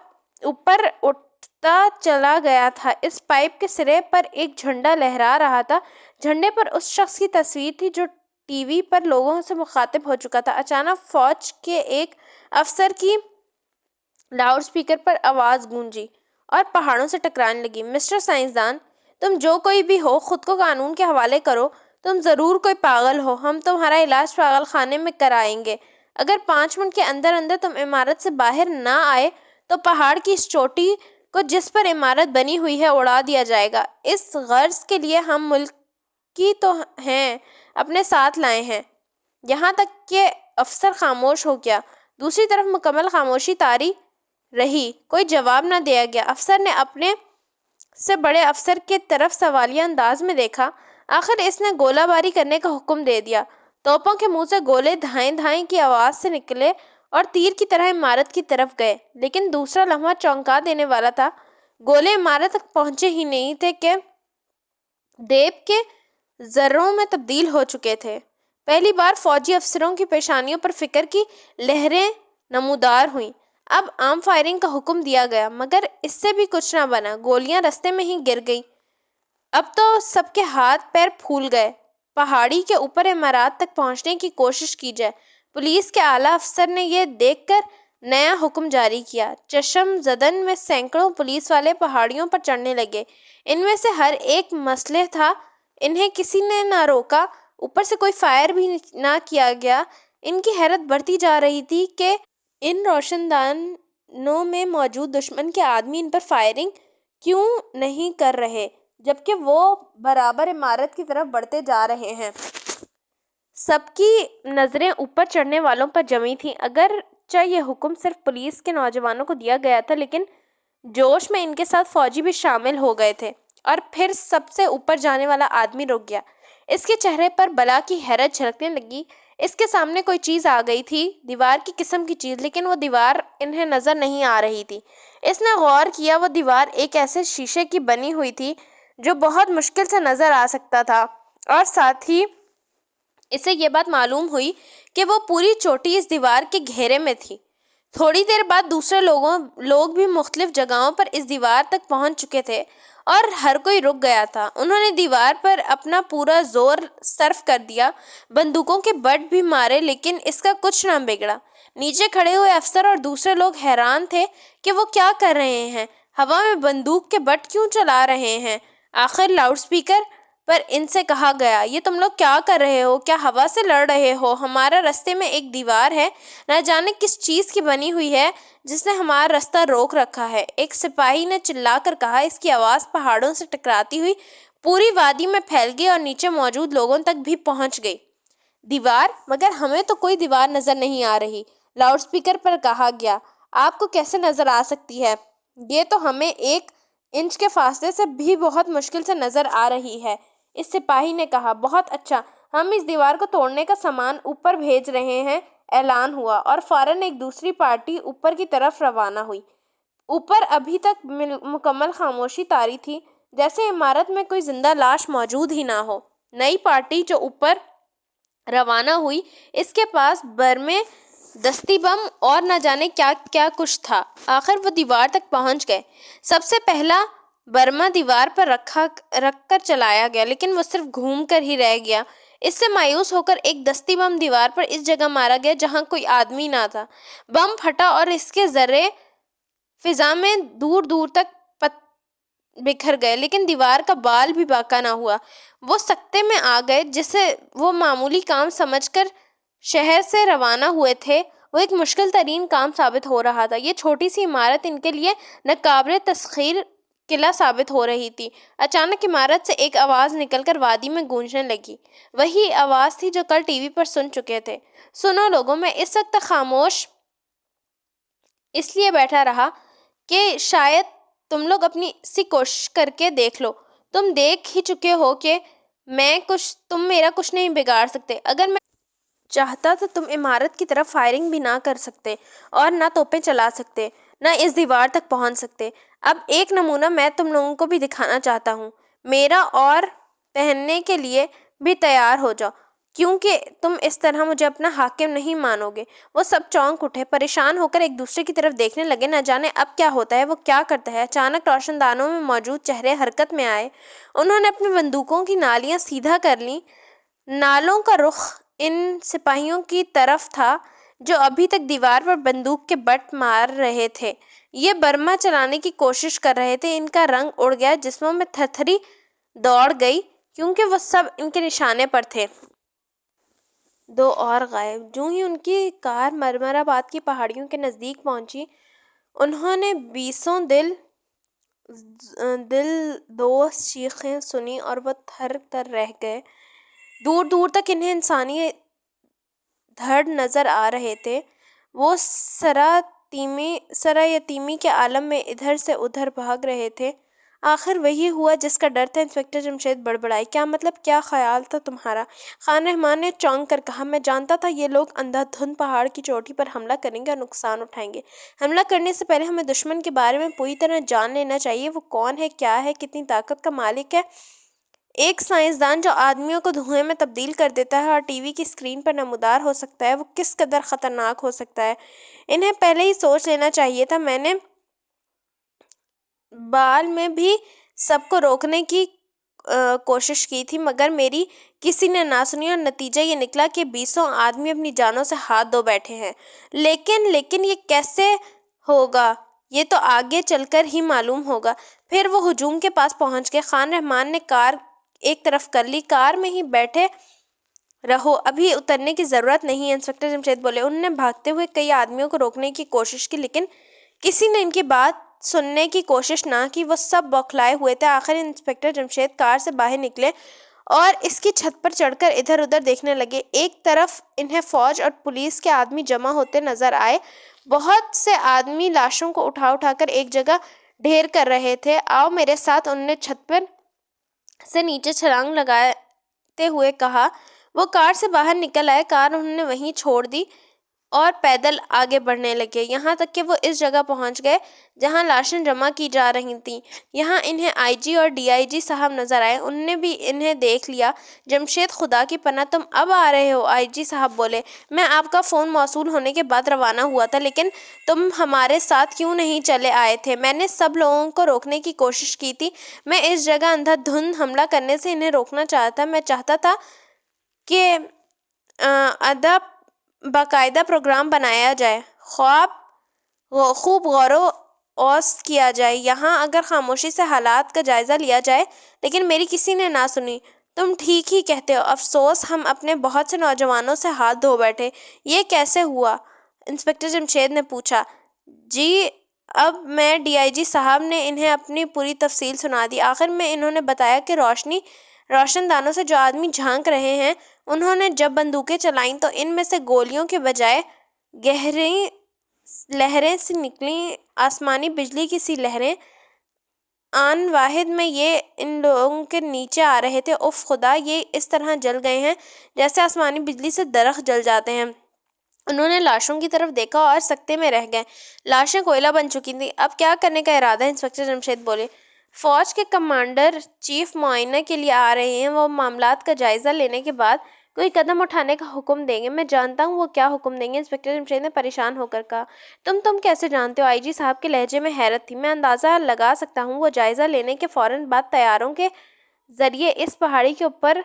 اوپر اٹھتا چلا گیا تھا۔ اس پائپ کے سرے پر ایک جھنڈا لہرا رہا تھا۔ جھنڈے پر اس شخص کی تصویر تھی جو ٹی وی پر لوگوں سے مخاطب ہو چکا تھا۔ اچانک فوج کے ایک افسر کی لاؤڈ اسپیکر پر آواز گونجی اور پہاڑوں سے ٹکرانے لگی۔ مسٹر سائنسدان، تم جو کوئی بھی ہو، خود کو قانون کے حوالے کرو۔ تم ضرور کوئی پاگل ہو۔ ہم تمہارا علاج پاگل خانے میں کرائیں گے۔ اگر 5 منٹ کے اندر اندر تم عمارت سے باہر نہ آئے تو پہاڑ کی اس چوٹی کو جس پر عمارت بنی ہوئی ہے اڑا دیا جائے گا۔ اس غرض کے لیے ہم ملکی تو ہیں اپنے ساتھ لائے ہیں۔ یہاں تک کہ افسر خاموش ہو گیا۔ دوسری طرف مکمل خاموشی طاری رہی۔ کوئی جواب نہ دیا گیا۔ افسر نے اپنے سے بڑے افسر کی طرف سوالیہ انداز میں دیکھا۔ آخر اس نے گولہ باری کرنے کا حکم دے دیا۔ توپوں کے منہ سے گولے دھائیں دھائیں کی آواز سے نکلے اور تیر کی طرح عمارت کی طرف گئے۔ لیکن دوسرا لمحہ چونکا دینے والا تھا۔ گولے عمارت تک پہنچے ہی نہیں تھے کہ دیپ کے ذروں میں تبدیل ہو چکے تھے۔ پہلی بار فوجی افسروں کی پیشانیوں پر فکر کی لہریں نمودار ہوئیں۔ اب عام فائرنگ کا حکم دیا گیا، مگر اس سے بھی کچھ نہ بنا۔ گولیاں رستے میں ہی گر گئیں۔ اب تو سب کے ہاتھ پیر پھول گئے۔ پہاڑی کے اوپر عمارات تک پہنچنے کی کوشش کی جائے۔ پولیس کے اعلیٰ افسر نے یہ دیکھ کر نیا حکم جاری کیا۔ چشم زدن میں سینکڑوں پولیس والے پہاڑیوں پر چڑھنے لگے۔ ان میں سے ہر ایک مسلح تھا۔ انہیں کسی نے نہ روکا، اوپر سے کوئی فائر بھی نہ کیا گیا۔ ان کی حیرت بڑھتی جا رہی تھی کہ ان روشن دانوں میں موجود دشمن کے آدمی ان پر فائرنگ کیوں نہیں کر رہے، جبکہ وہ برابر عمارت کی طرف بڑھتے جا رہے ہیں۔ سب کی نظریں اوپر چڑھنے والوں پر جمی تھیں۔ اگرچہ یہ حکم صرف پولیس کے نوجوانوں کو دیا گیا تھا، لیکن جوش میں ان کے ساتھ فوجی بھی شامل ہو گئے تھے۔ اور پھر سب سے اوپر جانے والا آدمی رک گیا۔ اس کے چہرے پر بلا کی حیرت جھلکنے لگی۔ اس کے سامنے کوئی چیز آ گئی تھی، دیوار کی قسم کی چیز، لیکن وہ دیوار انہیں نظر نہیں آ رہی تھی۔ اس نے غور کیا، وہ دیوار ایک ایسے شیشے کی بنی ہوئی تھی جو بہت مشکل سے نظر آ سکتا تھا، اور ساتھ ہی اسے یہ بات معلوم ہوئی کہ وہ پوری چوٹی اس دیوار کے گھیرے میں تھی۔ تھوڑی دیر بعد دوسرے لوگ بھی مختلف جگہوں پر اس دیوار تک پہنچ چکے تھے، اور ہر کوئی رک گیا تھا۔ انہوں نے دیوار پر اپنا پورا زور صرف کر دیا، بندوقوں کے بٹ بھی مارے، لیکن اس کا کچھ نہ بگڑا۔ نیچے کھڑے ہوئے افسر اور دوسرے لوگ حیران تھے کہ وہ کیا کر رہے ہیں، ہوا میں بندوق کے بٹ کیوں چلا رہے ہیں۔ آخر لاؤڈ اسپیکر پر ان سے کہا گیا، یہ تم لوگ کیا کر رہے ہو؟ کیا ہوا سے لڑ رہے ہو؟ ہمارا رستے میں ایک دیوار ہے، نہ جانے کس چیز کی بنی ہوئی ہے، جس نے ہمارا رستہ روک رکھا ہے۔ ایک سپاہی نے چلا کر کہا۔ اس کی آواز پہاڑوں سے ٹکراتی ہوئی پوری وادی میں پھیل گئی اور نیچے موجود لوگوں تک بھی پہنچ گئی۔ دیوار؟ مگر ہمیں تو کوئی دیوار نظر نہیں آ رہی، لاؤڈ اسپیکر پر کہا گیا۔ آپ کو کیسے نظر آ سکتی ہے؟ یہ تو ہمیں 1 انچ کے فاصلے سے بھی بہت مشکل سے نظر آ رہی ہے، اس سپاہی نے کہا۔ بہت اچھا، ہم اس دیوار کو توڑنے کا سامان اوپر بھیج رہے ہیں، اعلان ہوا، اور فوراً ایک دوسری پارٹی اوپر کی طرف روانہ ہوئی۔ اوپر ابھی تک مکمل خاموشی طاری تھی، جیسے عمارت میں کوئی زندہ لاش موجود ہی نہ ہو۔ نئی پارٹی جو اوپر روانہ ہوئی، اس کے پاس برمے، دستی بم اور نہ جانے کیا کیا کچھ تھا۔ آخر وہ دیوار تک پہنچ گئے۔ سب سے پہلا برما دیوار پر رکھ کر چلایا گیا، لیکن وہ صرف گھوم کر ہی رہ گیا۔ اس سے مایوس ہو کر ایک دستی بم دیوار پر اس جگہ مارا گیا جہاں کوئی آدمی نہ تھا۔ بم پھٹا اور اس کے ذرے فضا میں دور دور تک بکھر گئے، لیکن دیوار کا بال بھی باقی نہ ہوا۔ وہ سکتے میں آ گئے۔ جسے وہ معمولی کام سمجھ کر شہر سے روانہ ہوئے تھے، وہ ایک مشکل ترین کام ثابت ہو رہا تھا۔ یہ چھوٹی سی عمارت ان کے لیے ناقابل تسخیر قلعہ ثابت ہو رہی تھی۔ اچانک عمارت سے ایک آواز نکل کر وادی میں گونجنے لگی۔ وہی آواز تھی جو کل ٹی وی پر سن چکے تھے۔ سنو لوگو، میں اس وقت تک خاموش اس لیے بیٹھا رہا کہ شاید تم لوگ اپنی سی کوشش کر کے دیکھ لو۔ تم دیکھ ہی چکے ہو کہ تم میرا کچھ نہیں بگاڑ سکتے۔ اگر میں چاہتا تو تم عمارت کی طرف فائرنگ بھی نہ کر سکتے، اور نہ توپیں چلا سکتے، نہ اس دیوار تک پہنچ سکتے۔ اب ایک نمونہ میں تم لوگوں کو بھی دکھانا چاہتا ہوں۔ میرا اور پہننے کے لیے بھی تیار ہو جاؤ۔ کیونکہ تم اس طرح مجھے اپنا حاکم نہیں مانو گے۔ وہ سب چونک اٹھے، پریشان ہو کر ایک دوسرے کی طرف دیکھنے لگے، نہ جانے اب کیا ہوتا ہے، وہ کیا کرتا ہے۔ اچانک روشن دانوں میں موجود چہرے حرکت میں آئے، انہوں نے اپنی بندوقوں کی نالیاں سیدھا کر لیں۔ نالوں کا رخ ان سپاہیوں کی طرف تھا جو ابھی تک دیوار پر بندوق کے بٹ مار رہے تھے۔ یہ برما چلانے کی کوشش کر رہے تھے۔ ان کا رنگ اڑ گیا، جسموں میں تھرتھری دوڑ گئی، کیونکہ وہ سب ان کے نشانے پر تھے۔ دو اور غائب۔ جوں ہی ان کی کار مرمر آباد کی پہاڑیوں کے نزدیک پہنچی، انہوں نے بیسوں دل دوز چیخیں سنی اور وہ تھر کر رہ گئے۔ دور دور تک انہیں انسانی دھڑ نظر آ رہے تھے۔ وہ سرایتیمی کے عالم میں ادھر سے ادھر بھاگ رہے تھے۔ آخر وہی ہوا جس کا ڈر تھا۔ انسپکٹر جمشید بڑبڑائے، کیا مطلب، کیا خیال تھا تمہارا؟ خان رحمان نے چونک کر کہا، میں جانتا تھا یہ لوگ اندھا دھند پہاڑ کی چوٹی پر حملہ کریں گے اور نقصان اٹھائیں گے۔ حملہ کرنے سے پہلے ہمیں دشمن کے بارے میں پوری طرح جان لینا چاہیے، وہ کون ہے، کیا ہے، کتنی طاقت کا مالک ہے۔ ایک سائنسدان جو آدمیوں کو دھوئیں میں تبدیل کر دیتا ہے اور ٹی وی کی اسکرین پر نمودار ہو سکتا ہے، وہ کس قدر خطرناک ہو سکتا ہے۔ انہیں پہلے ہی سوچ لینا چاہیے تھا۔ میں نے بال میں بھی سب کو روکنے کی کوشش کی تھی، مگر میری کسی نے نہ سنی اور نتیجہ یہ نکلا کہ بیسوں آدمی اپنی جانوں سے ہاتھ دھو بیٹھے ہیں۔ لیکن یہ کیسے ہوگا، یہ تو آگے چل کر ہی معلوم ہوگا۔ پھر وہ ہجوم کے پاس پہنچ گئے۔ خان رحمان نے کار ایک طرف کر لی۔ کار میں ہی بیٹھے رہو، ابھی اترنے کی ضرورت نہیں ہے، انسپکٹر جمشید بولے۔ انہوں نے بھاگتے ہوئے کئی آدمیوں کو روکنے کی کوشش کی، لیکن کسی نے ان کی بات سننے کی کوشش نہ کی۔ وہ سب بوکھلائے ہوئے تھے۔ آخر انسپکٹر جمشید کار سے باہر نکلے اور اس کی چھت پر چڑھ کر ادھر ادھر دیکھنے لگے۔ ایک طرف انہیں فوج اور پولیس کے آدمی جمع ہوتے نظر آئے۔ بہت سے آدمی لاشوں کو اٹھا اٹھا کر ایک جگہ ڈھیر کر رہے تھے۔ آؤ میرے ساتھ، انہوں نے چھت پر سے نیچے چھلانگ لگاتے ہوئے کہا۔ وہ کار سے باہر نکل آئے۔ کار انہوں نے وہیں چھوڑ دی اور پیدل آگے بڑھنے لگے، یہاں تک کہ وہ اس جگہ پہنچ گئے جہاں لاشیں جمع کی جا رہی تھیں۔ یہاں انہیں آئی جی اور ڈی آئی جی صاحب نظر آئے۔ انہوں نے بھی انہیں دیکھ لیا۔ جمشید، خدا کی پناہ، تم اب آ رہے ہو؟ آئی جی صاحب بولے، میں آپ کا فون موصول ہونے کے بعد روانہ ہوا تھا، لیکن تم ہمارے ساتھ کیوں نہیں چلے آئے تھے؟ میں نے سب لوگوں کو روکنے کی کوشش کی تھی۔ میں اس جگہ اندھا دھند حملہ کرنے سے انہیں روکنا چاہتا تھا۔ میں چاہتا تھا کہ باقاعدہ پروگرام بنایا جائے، خوب غور و خوض کیا جائے، یہاں اگر خاموشی سے حالات کا جائزہ لیا جائے، لیکن میری کسی نے نہ سنی۔ تم ٹھیک ہی کہتے ہو، افسوس ہم اپنے بہت سے نوجوانوں سے ہاتھ دھو بیٹھے۔ یہ کیسے ہوا؟ انسپکٹر جمشید نے پوچھا۔ جی، اب میں ڈی آئی جی صاحب نے انہیں اپنی پوری تفصیل سنا دی۔ آخر میں انہوں نے بتایا کہ روشن دانوں سے جو آدمی جھانک رہے ہیں، انہوں نے جب بندوقیں چلائیں تو ان میں سے گولیوں کے بجائے گہری لہریں سی نکلیں، آسمانی بجلی کی سی لہریں۔ آن واحد میں یہ ان لوگوں کے نیچے آ رہے تھے۔ اف خدا، یہ اس طرح جل گئے ہیں جیسے آسمانی بجلی سے درخت جل جاتے ہیں۔ انہوں نے لاشوں کی طرف دیکھا اور سکتے میں رہ گئے۔ لاشیں کوئلہ بن چکی تھیں۔ اب کیا کرنے کا ارادہ ہے؟ انسپکٹر جمشید بولے۔ فوج کے کمانڈر چیف معائنہ کے لیے آ رہے ہیں، وہ معاملات کا جائزہ لینے کے بعد کوئی قدم اٹھانے کا حکم دیں گے۔ میں جانتا ہوں وہ کیا حکم دیں گے، انسپکٹر جمشید نے پریشان ہو کر کہا۔ تم کیسے جانتے ہو؟ آئی جی صاحب کے لہجے میں حیرت تھی۔ میں اندازہ لگا سکتا ہوں، وہ جائزہ لینے کے فوراً بعد طیاروں کے ذریعے اس پہاڑی کے اوپر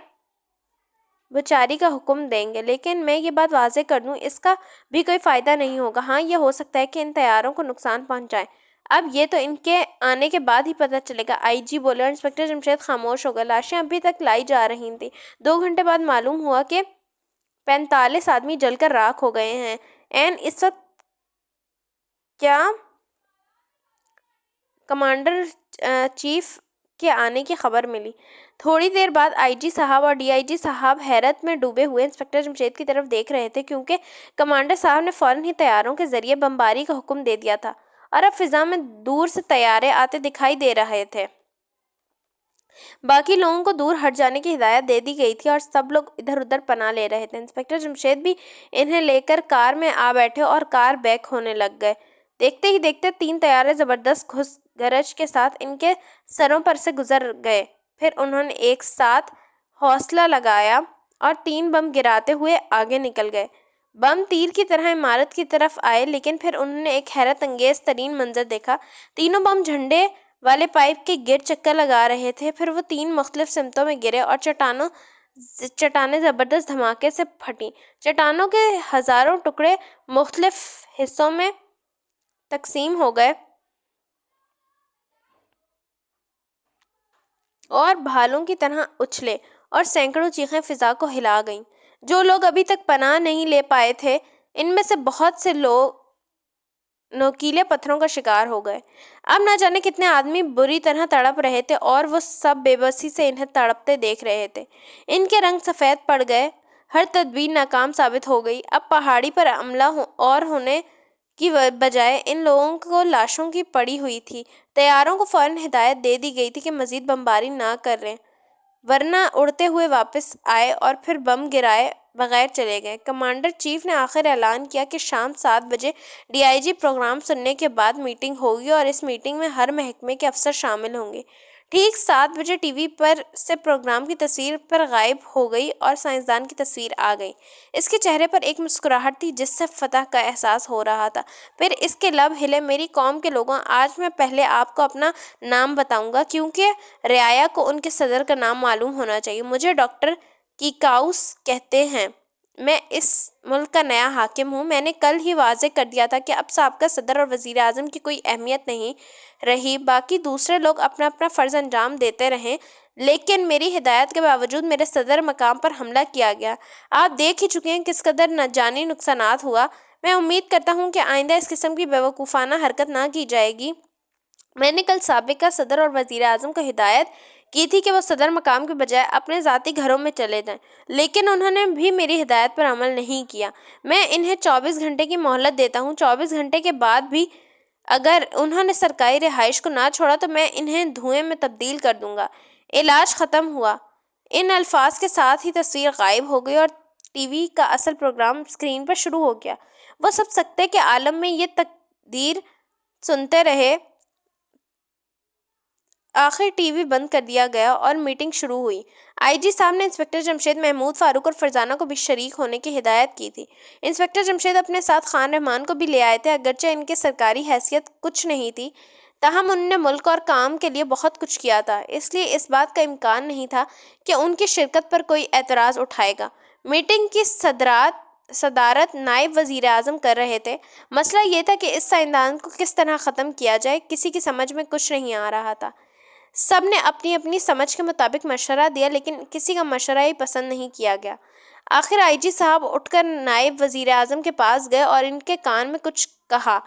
بچاری کا حکم دیں گے، لیکن میں یہ بات واضح کر دوں، اس کا بھی کوئی فائدہ نہیں ہوگا۔ ہاں، یہ ہو سکتا ہے کہ ان طیاروں کو نقصان پہنچائیں۔ اب یہ تو ان کے آنے کے بعد ہی پتہ چلے گا، آئی جی بولے، اور انسپکٹر جمشید خاموش ہو گئے۔ لاشیں ابھی تک لائی جا رہی تھیں۔ 2 گھنٹے بعد معلوم ہوا کہ 45 آدمی جل کر راکھ ہو گئے ہیں۔ اس وقت کیا کمانڈر چیف کے آنے کی خبر ملی۔ تھوڑی دیر بعد آئی جی صاحب اور ڈی آئی جی صاحب حیرت میں ڈوبے ہوئے انسپکٹر جمشید کی طرف دیکھ رہے تھے، کیونکہ کمانڈر صاحب نے فوراً ہی طیاروں کے ذریعے بمباری کا حکم دے دیا تھا اور اب فضا میں دور سے طیارے آتے دکھائی دے رہے تھے۔ باقی لوگوں کو دور ہٹ جانے کی ہدایت دے دی گئی تھی اور سب لوگ ادھر ادھر پناہ لے رہے تھے۔ انسپکٹر جمشید بھی انہیں لے کر کار میں آ بیٹھے اور کار بیک ہونے لگ گئے۔ دیکھتے ہی دیکھتے 3 طیارے زبردست گھس گرج کے ساتھ ان کے سروں پر سے گزر گئے۔ پھر انہوں نے ایک ساتھ حوصلہ لگایا اور 3 بم گراتے ہوئے آگے نکل گئے۔ بم تیر کی طرح عمارت کی طرف آئے، لیکن پھر انہوں نے ایک حیرت انگیز ترین منظر دیکھا۔ تینوں بم جھنڈے والے پائپ کے گرد چکر لگا رہے تھے۔ پھر وہ 3 مختلف سمتوں میں گرے اور چٹانیں زبردست دھماکے سے پھٹیں۔ چٹانوں کے ہزاروں ٹکڑے مختلف حصوں میں تقسیم ہو گئے اور بھالوں کی طرح اچھلے، اور سینکڑوں چیخیں فضا کو ہلا گئیں۔ جو لوگ ابھی تک پناہ نہیں لے پائے تھے، ان میں سے بہت سے لوگ نوکیلے پتھروں کا شکار ہو گئے۔ اب نہ جانے کتنے آدمی بری طرح تڑپ رہے تھے اور وہ سب بے بسی سے انہیں تڑپتے دیکھ رہے تھے۔ ان کے رنگ سفید پڑ گئے، ہر تدبیر ناکام ثابت ہو گئی۔ اب پہاڑی پر حملہ اور ہونے کی بجائے ان لوگوں کو لاشوں کی پڑی ہوئی تھی۔ طیاروں کو فوراً ہدایت دے دی گئی تھی کہ مزید بمباری نہ کریں، ورنہ اڑتے ہوئے واپس آئے اور پھر بم گرائے بغیر چلے گئے۔ کمانڈر چیف نے آخر اعلان کیا کہ شام 7 بجے DIG پروگرام سننے کے بعد میٹنگ ہوگی اور اس میٹنگ میں ہر محکمے کے افسر شامل ہوں گے۔ ٹھیک 7 بجے ٹی وی پر سے پروگرام کی تصویر پر غائب ہو گئی اور سائنسدان کی تصویر آ گئی۔ اس کے چہرے پر ایک مسکراہٹ تھی جس سے فتح کا احساس ہو رہا تھا۔ پھر اس کے لب ہلے۔ میری قوم کے لوگوں، آج میں پہلے آپ کو اپنا نام بتاؤں گا، کیونکہ رعایا کو ان کے صدر کا نام معلوم ہونا چاہیے۔ مجھے ڈاکٹر کیکاؤس کہتے ہیں۔ میں اس ملک کا نیا حاکم ہوں۔ میں نے کل ہی واضح کر دیا تھا کہ اب سابقہ صدر اور وزیر اعظم کی کوئی اہمیت نہیں رہی، باقی دوسرے لوگ اپنا اپنا فرض انجام دیتے رہیں، لیکن میری ہدایت کے باوجود میرے صدر مقام پر حملہ کیا گیا۔ آپ دیکھ ہی چکے ہیں کس قدر جانی نقصانات ہوا۔ میں امید کرتا ہوں کہ آئندہ اس قسم کی بیوقوفانہ حرکت نہ کی جائے گی۔ میں نے کل سابقہ صدر اور وزیر اعظم کو ہدایت کی تھی کہ وہ صدر مقام کے بجائے اپنے ذاتی گھروں میں چلے جائیں، لیکن انہوں نے بھی میری ہدایت پر عمل نہیں کیا۔ میں انہیں 24 گھنٹے کی مہلت دیتا ہوں۔ 24 گھنٹے کے بعد بھی اگر انہوں نے سرکاری رہائش کو نہ چھوڑا تو میں انہیں دھوئیں میں تبدیل کر دوں گا۔ علاج ختم ہوا۔ ان الفاظ کے ساتھ ہی تصویر غائب ہو گئی اور ٹی وی کا اصل پروگرام اسکرین پر شروع ہو گیا۔ وہ سب سکتے کے عالم میں یہ تقریر سنتے رہے۔ آخر ٹی وی بند کر دیا گیا اور میٹنگ شروع ہوئی۔ IG صاحب نے انسپکٹر جمشید، محمود فاروق اور فرزانہ کو بھی شریک ہونے کی ہدایت کی تھی۔ انسپکٹر جمشید اپنے ساتھ خان رحمان کو بھی لے آئے تھے۔ اگرچہ ان کی سرکاری حیثیت کچھ نہیں تھی، تاہم انہوں نے ملک اور قوم کے لیے بہت کچھ کیا تھا، اس لیے اس بات کا امکان نہیں تھا کہ ان کی شرکت پر کوئی اعتراض اٹھائے گا۔ میٹنگ کی صدارت نائب وزیر اعظم کر رہے تھے۔ مسئلہ یہ تھا کہ اس سائنسدان کو کس طرح ختم کیا جائے، کسی کی سمجھ میں کچھ نہیں آ رہا تھا۔ سب نے اپنی اپنی سمجھ کے مطابق مشورہ دیا، لیکن کسی کا مشورہ ہی پسند نہیں کیا گیا۔ آخر IG صاحب اٹھ کر نائب وزیر اعظم کے پاس گئے اور ان کے کان میں کچھ کہا۔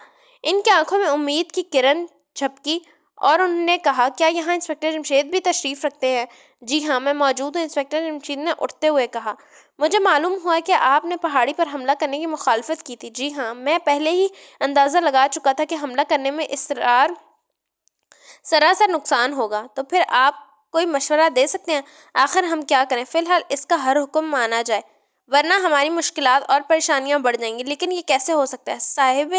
ان کی آنکھوں میں امید کی کرن جھپکی اور انہوں نے کہا، کیا یہاں انسپکٹر جمشید بھی تشریف رکھتے ہیں؟ جی ہاں، میں موجود ہوں، انسپکٹر جمشید نے اٹھتے ہوئے کہا۔ مجھے معلوم ہوا کہ آپ نے پہاڑی پر حملہ کرنے کی مخالفت کی تھی۔ جی ہاں، میں پہلے ہی اندازہ لگا چکا تھا کہ حملہ کرنے میں سراسر نقصان ہوگا۔ تو پھر آپ کوئی مشورہ دے سکتے ہیں؟ آخر ہم کیا کریں؟ فی الحال اس کا ہر حکم مانا جائے، ورنہ ہماری مشکلات اور پریشانیاں بڑھ جائیں گی۔ لیکن یہ کیسے ہو سکتا ہے؟ صاحب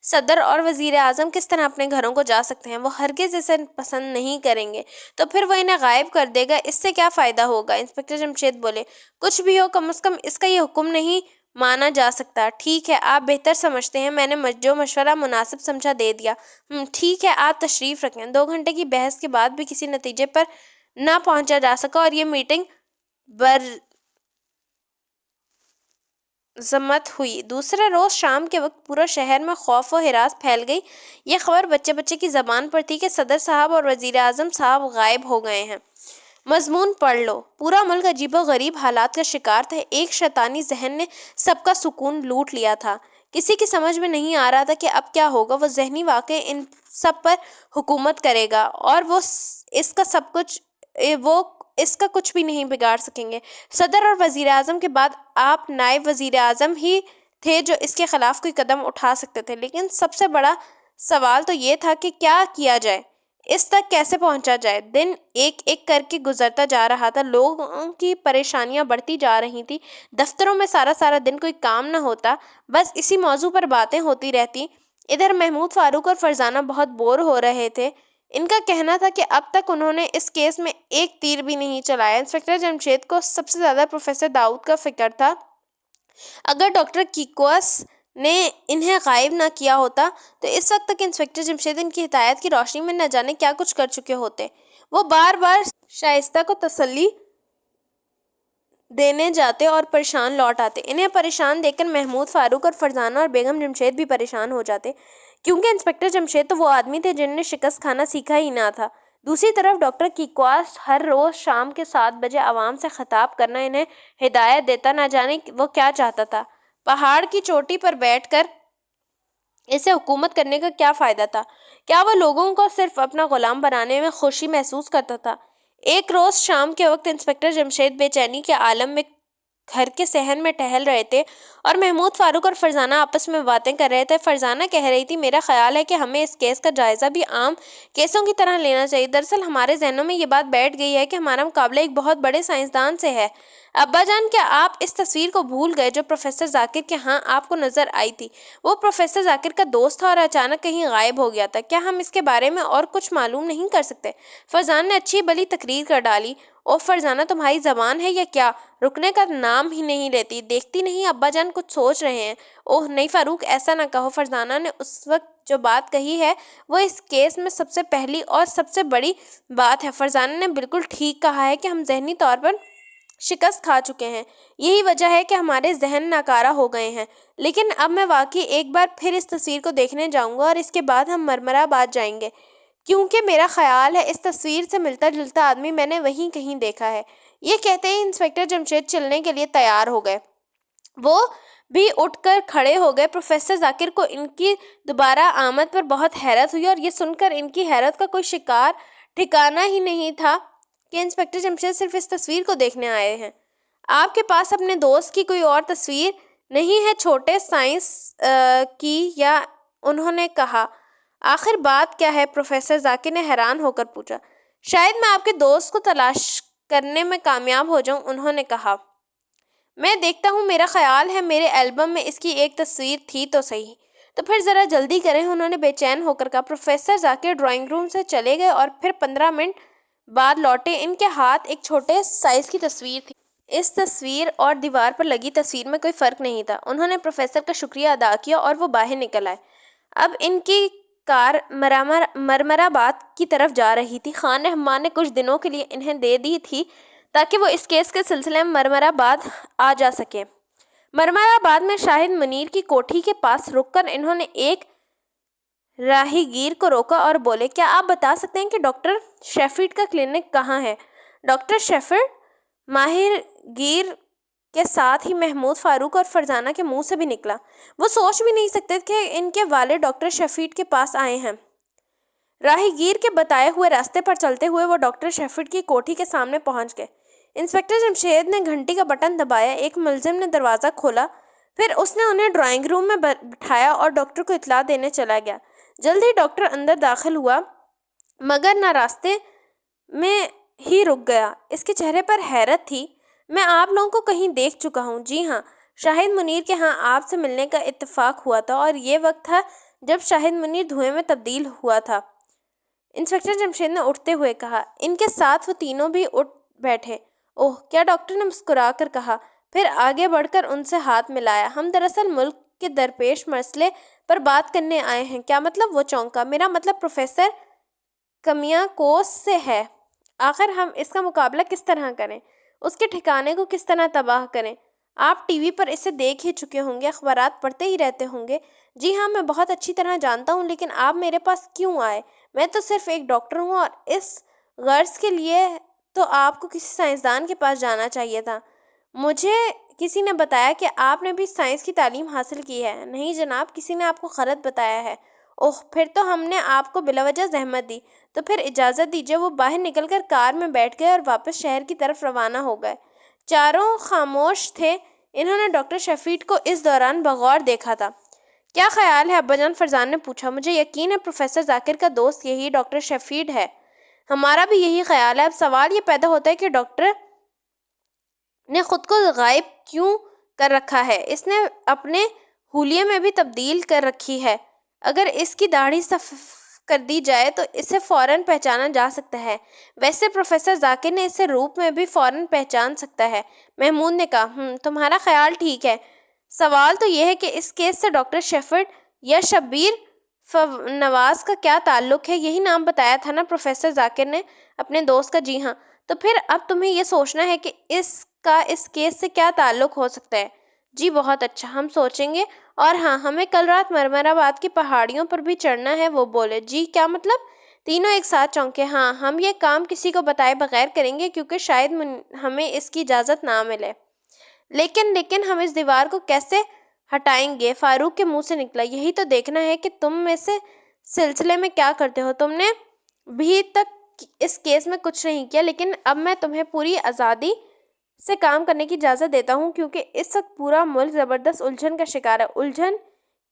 صدر اور وزیر اعظم کس طرح اپنے گھروں کو جا سکتے ہیں؟ وہ ہرگز اسے پسند نہیں کریں گے۔ تو پھر وہ انہیں غائب کر دے گا، اس سے کیا فائدہ ہوگا؟ انسپکٹر جمشید بولے، کچھ بھی ہو، کم از کم اس کا یہ حکم نہیں مانا جا سکتا۔ ٹھیک ہے، آپ بہتر سمجھتے ہیں، میں نے جو مشورہ مناسب سمجھا دے دیا۔ ٹھیک ہے، آپ تشریف رکھیں۔ 2 گھنٹے کی بحث کے بعد بھی کسی نتیجے پر نہ پہنچا جا سکا اور یہ میٹنگ برضمت ہوئی۔ دوسرے روز شام کے وقت پورا شہر میں خوف و ہراس پھیل گئی۔ یہ خبر بچے بچے کی زبان پر تھی کہ صدر صاحب اور وزیر اعظم صاحب غائب ہو گئے ہیں۔ مضمون پڑھ لو۔ پورا ملک عجیب و غریب حالات کا شکار تھا۔ ایک شیطانی ذہن نے سب کا سکون لوٹ لیا تھا۔ کسی کی سمجھ میں نہیں آ رہا تھا کہ اب کیا ہوگا۔ وہ ذہنی واقعہ ان سب پر حکومت کرے گا اور وہ اس کا کچھ بھی نہیں بگاڑ سکیں گے۔ صدر اور وزیر اعظم کے بعد آپ نائب وزیر اعظم ہی تھے جو اس کے خلاف کوئی قدم اٹھا سکتے تھے، لیکن سب سے بڑا سوال تو یہ تھا کہ کیا کیا جائے، اس تک کیسے پہنچا جائے۔ دن ایک ایک کر کے گزرتا جا رہا تھا، لوگوں کی پریشانیاں بڑھتی جا رہی تھیں۔ دفتروں میں سارا دن کوئی کام نہ ہوتا، بس اسی موضوع پر باتیں ہوتی رہتی۔ ادھر محمود فاروق اور فرزانہ بہت بور ہو رہے تھے۔ ان کا کہنا تھا کہ اب تک انہوں نے اس کیس میں ایک تیر بھی نہیں چلایا۔ انسپکٹر جمشید کو سب سے زیادہ پروفیسر داؤد کا فکر تھا۔ اگر ڈاکٹر کیکوس نے انہیں غائب نہ کیا ہوتا تو اس وقت تک انسپکٹر جمشید ان کی ہدایت کی روشنی میں نہ جانے کیا کچھ کر چکے ہوتے۔ وہ بار بار شائستہ کو تسلی دینے جاتے اور پریشان لوٹ آتے۔ انہیں پریشان دیکھ کر محمود فاروق اور فرزانہ اور بیگم جمشید بھی پریشان ہو جاتے، کیونکہ انسپکٹر جمشید تو وہ آدمی تھے جنہوں نے شکست کھانا سیکھا ہی نہ تھا۔ دوسری طرف ڈاکٹر کیکواس ہر روز شام کے 7 بجے عوام سے خطاب کرنا انہیں ہدایت دیتا، نہ جانے وہ کیا چاہتا تھا۔ پہاڑ کی چوٹی پر بیٹھ کر اسے حکومت کرنے کا کیا فائدہ تھا؟ کیا وہ لوگوں کو صرف اپنا غلام بنانے میں خوشی محسوس کرتا تھا؟ ایک روز شام کے وقت انسپکٹر جمشید بے چینی کے عالم میں گھر کے صحن میں ٹہل رہے تھے اور محمود فاروق اور فرزانہ آپس میں باتیں کر رہے تھے۔ فرزانہ کہہ رہی تھی، میرا خیال ہے کہ ہمیں اس کیس کا جائزہ بھی عام کیسوں کی طرح لینا چاہیے۔ دراصل ہمارے ذہنوں میں یہ بات بیٹھ گئی ہے کہ ہمارا مقابلہ ایک بہت بڑے سائنسدان سے ہے۔ ابا جان، کیا آپ اس تصویر کو بھول گئے جو پروفیسر ذاکر کے ہاں آپ کو نظر آئی تھی؟ وہ پروفیسر ذاکر کا دوست تھا اور اچانک کہیں غائب ہو گیا تھا۔ کیا ہم اس کے بارے میں اور کچھ معلوم نہیں کر سکتے؟ فرزانہ نے اچھی بھلی تقریر کر ڈالی۔ اوہ فرزانہ، تمہاری زبان ہے یا کیا؟ رکنے کا نام ہی نہیں لیتی۔ دیکھتی نہیں ابا جان کچھ سوچ رہے ہیں۔ اوہ نہیں فاروق، ایسا نہ کہو۔ فرزانہ نے اس وقت جو بات کہی ہے وہ اس کیس میں سب سے پہلی اور سب سے بڑی بات ہے۔ فرزانہ نے بالکل ٹھیک کہا ہے کہ ہم ذہنی طور پر شکست کھا چکے ہیں۔ یہی وجہ ہے کہ ہمارے ذہن ناکارہ ہو گئے ہیں۔ لیکن اب میں واقعی ایک بار پھر اس تصویر کو دیکھنے جاؤں گا اور اس کے بعد ہم مرمرہ آباد جائیں گے، کیونکہ میرا خیال ہے اس تصویر سے ملتا جلتا آدمی میں نے وہیں کہیں دیکھا ہے۔ یہ کہتے ہی انسپکٹر جمشید چلنے کے لیے تیار ہو گئے۔ وہ بھی اٹھ کر کھڑے ہو گئے۔ پروفیسر ذاکر کو ان کی دوبارہ آمد پر بہت حیرت ہوئی اور یہ سن کر ان کی حیرت کا کوئی ٹھکانہ ہی نہیں تھا کہ انسپکٹر جمشید صرف اس تصویر کو دیکھنے آئے ہیں۔ آپ کے پاس اپنے دوست کی کوئی اور تصویر نہیں ہے چھوٹے سائنس کی؟ یا انہوں نے کہا۔ آخر بات کیا ہے؟ پروفیسر ذاکر نے حیران ہو کر پوچھا۔ شاید میں آپ کے دوست کو تلاش کرنے میں کامیاب ہو جاؤں، انہوں نے کہا۔ میں دیکھتا ہوں، میرا خیال ہے میرے البم میں اس کی ایک تصویر تھی تو صحیح۔ تو پھر ذرا جلدی کریں، انہوں نے بے چین ہو کر کہا۔ پروفیسر ذاکر ڈرائنگ روم سے چلے گئے اور پھر 15 منٹ بعد لوٹے۔ ان کے ہاتھ ایک چھوٹے سائز کی تصویر تھی۔ اس تصویر اور دیوار پر لگی تصویر میں کوئی فرق نہیں تھا۔ انہوں نے پروفیسر کا شکریہ ادا کیا اور وہ باہر نکل آئے۔ اب ان کی کار مرمرہ آباد کی طرف جا رہی تھی۔ خان رحمان نے کچھ دنوں کے لیے انہیں دے دی تھی تاکہ وہ اس کیس کے سلسلے میں مرمرہ آباد آ جا سکیں۔ مرمرہ آباد میں شاہد منیر کی کوٹھی کے پاس رک کر انہوں نے ایک راہی گیر کو روکا اور بولے، کیا آپ بتا سکتے ہیں کہ ڈاکٹر شیفرڈ کا کلینک کہاں ہے؟ Doctor shepherd? ماہر گیر کے ساتھ ہی محمود فاروق اور فرزانہ کے منہ سے بھی نکلا۔ وہ سوچ بھی نہیں سکتے کہ ان کے والد ڈاکٹر شیفرڈ کے پاس آئے ہیں۔ راہی گیر کے بتائے ہوئے راستے پر چلتے ہوئے وہ ڈاکٹر شیفرڈ کی کوٹھی کے سامنے پہنچ گئے۔ انسپکٹر جمشید نے گھنٹی کا بٹن دبایا، ایک ملزم نے دروازہ کھولا، پھر اس نے انہیں ڈرائنگ روم میں بٹھایا اور ڈاکٹر کو اطلاع دینے چلا گیا۔ جلد ہی ڈاکٹر اندر داخل ہوا، مگر نہ راستے میں ہی رک گیا۔ اس کے چہرے پر حیرت تھی۔ میں آپ لوگوں کو کہیں دیکھ چکا ہوں۔ جی ہاں، شاہد منیر کے ہاں آپ سے ملنے کا اتفاق ہوا تھا، اور یہ وقت تھا جب شاہد منیر دھوئیں میں تبدیل ہوا تھا۔ انسپکٹر جمشید نے اٹھتے ہوئے کہا۔ ان کے ساتھ وہ تینوں بھی اٹھ بیٹھے۔ اوہ، کیا؟ ڈاکٹر نے مسکرا کر کہا، پھر آگے بڑھ کر ان سے ہاتھ ملایا۔ ہم دراصل ملک کے درپیش مسئلے پر بات کرنے آئے ہیں۔ کیا مطلب؟ وہ چونکا۔ میرا مطلب پروفیسر کمیاکوس سے ہے۔ آخر ہم اس کا مقابلہ کس طرح کریں؟ اس کے ٹھکانے کو کس طرح تباہ کریں؟ آپ ٹی وی پر اسے دیکھ ہی چکے ہوں گے، اخبارات پڑھتے ہی رہتے ہوں گے۔ جی ہاں، میں بہت اچھی طرح جانتا ہوں، لیکن آپ میرے پاس کیوں آئے؟ میں تو صرف ایک ڈاکٹر ہوں، اور اس غرض کے لیے تو آپ کو کسی سائنسدان کے پاس جانا چاہیے تھا۔ مجھے کسی نے بتایا کہ آپ نے بھی سائنس کی تعلیم حاصل کی ہے۔ نہیں جناب، کسی نے آپ کو غلط بتایا ہے۔ اوہ، پھر تو ہم نے آپ کو بلا وجہ زحمت دی۔ تو پھر اجازت دیجیے۔ وہ باہر نکل کر کار میں بیٹھ گئے اور واپس شہر کی طرف روانہ ہو گئے۔ چاروں خاموش تھے۔ انہوں نے ڈاکٹر شیفرڈ کو اس دوران بغور دیکھا تھا۔ کیا خیال ہے ابا جان؟ فرزانہ نے پوچھا۔ مجھے یقین ہے پروفیسر ذاکر کا دوست یہی ڈاکٹر شیفرڈ ہے۔ ہمارا بھی یہی خیال ہے۔ اب سوال یہ پیدا ہوتا ہے کہ ڈاکٹر نے خود کو غائب کیوں کر رکھا ہے؟ اس نے اپنے حلیے میں بھی تبدیل کر رکھی ہے۔ اگر اس کی داڑھی کر دی جائے تو اسے فوراً پہچانا جا سکتا ہے۔ ویسے پروفیسر ذاکر نے اسے روپ میں بھی فوراً پہچان سکتا ہے۔ محمود نے کہا، تمہارا خیال ٹھیک ہے۔ سوال تو یہ ہے کہ اس کیس سے ڈاکٹر شیفرڈ یا شبیر نواز کا کیا تعلق ہے؟ یہی نام بتایا تھا نا پروفیسر ذاکر نے اپنے دوست کا۔ جی ہاں۔ تو پھر اب تمہیں یہ سوچنا ہے کہ اس کا اس کیس سے کیا تعلق ہو سکتا ہے۔ جی بہت اچھا، ہم سوچیں گے۔ اور ہاں، ہمیں کل رات مرمر آباد کی پہاڑیوں پر بھی چڑھنا ہے، وہ بولے۔ جی کیا مطلب؟ تینوں ایک ساتھ چونکے۔ ہاں، ہم یہ کام کسی کو بتائے بغیر کریں گے کیونکہ شاید ہمیں اس کی اجازت نہ ملے۔ لیکن ہم اس دیوار کو کیسے ہٹائیں گے؟ فاروق کے منہ سے نکلا۔ یہی تو دیکھنا ہے کہ تم اس سلسلے میں کیا کرتے ہو۔ تم نے بھی تک اس کیس میں کچھ نہیں کیا، لیکن اب میں تمہیں پوری آزادی سے کام کرنے کی اجازت دیتا ہوں کیونکہ اس وقت پورا ملک زبردست الجھن کا شکار ہے۔ الجھن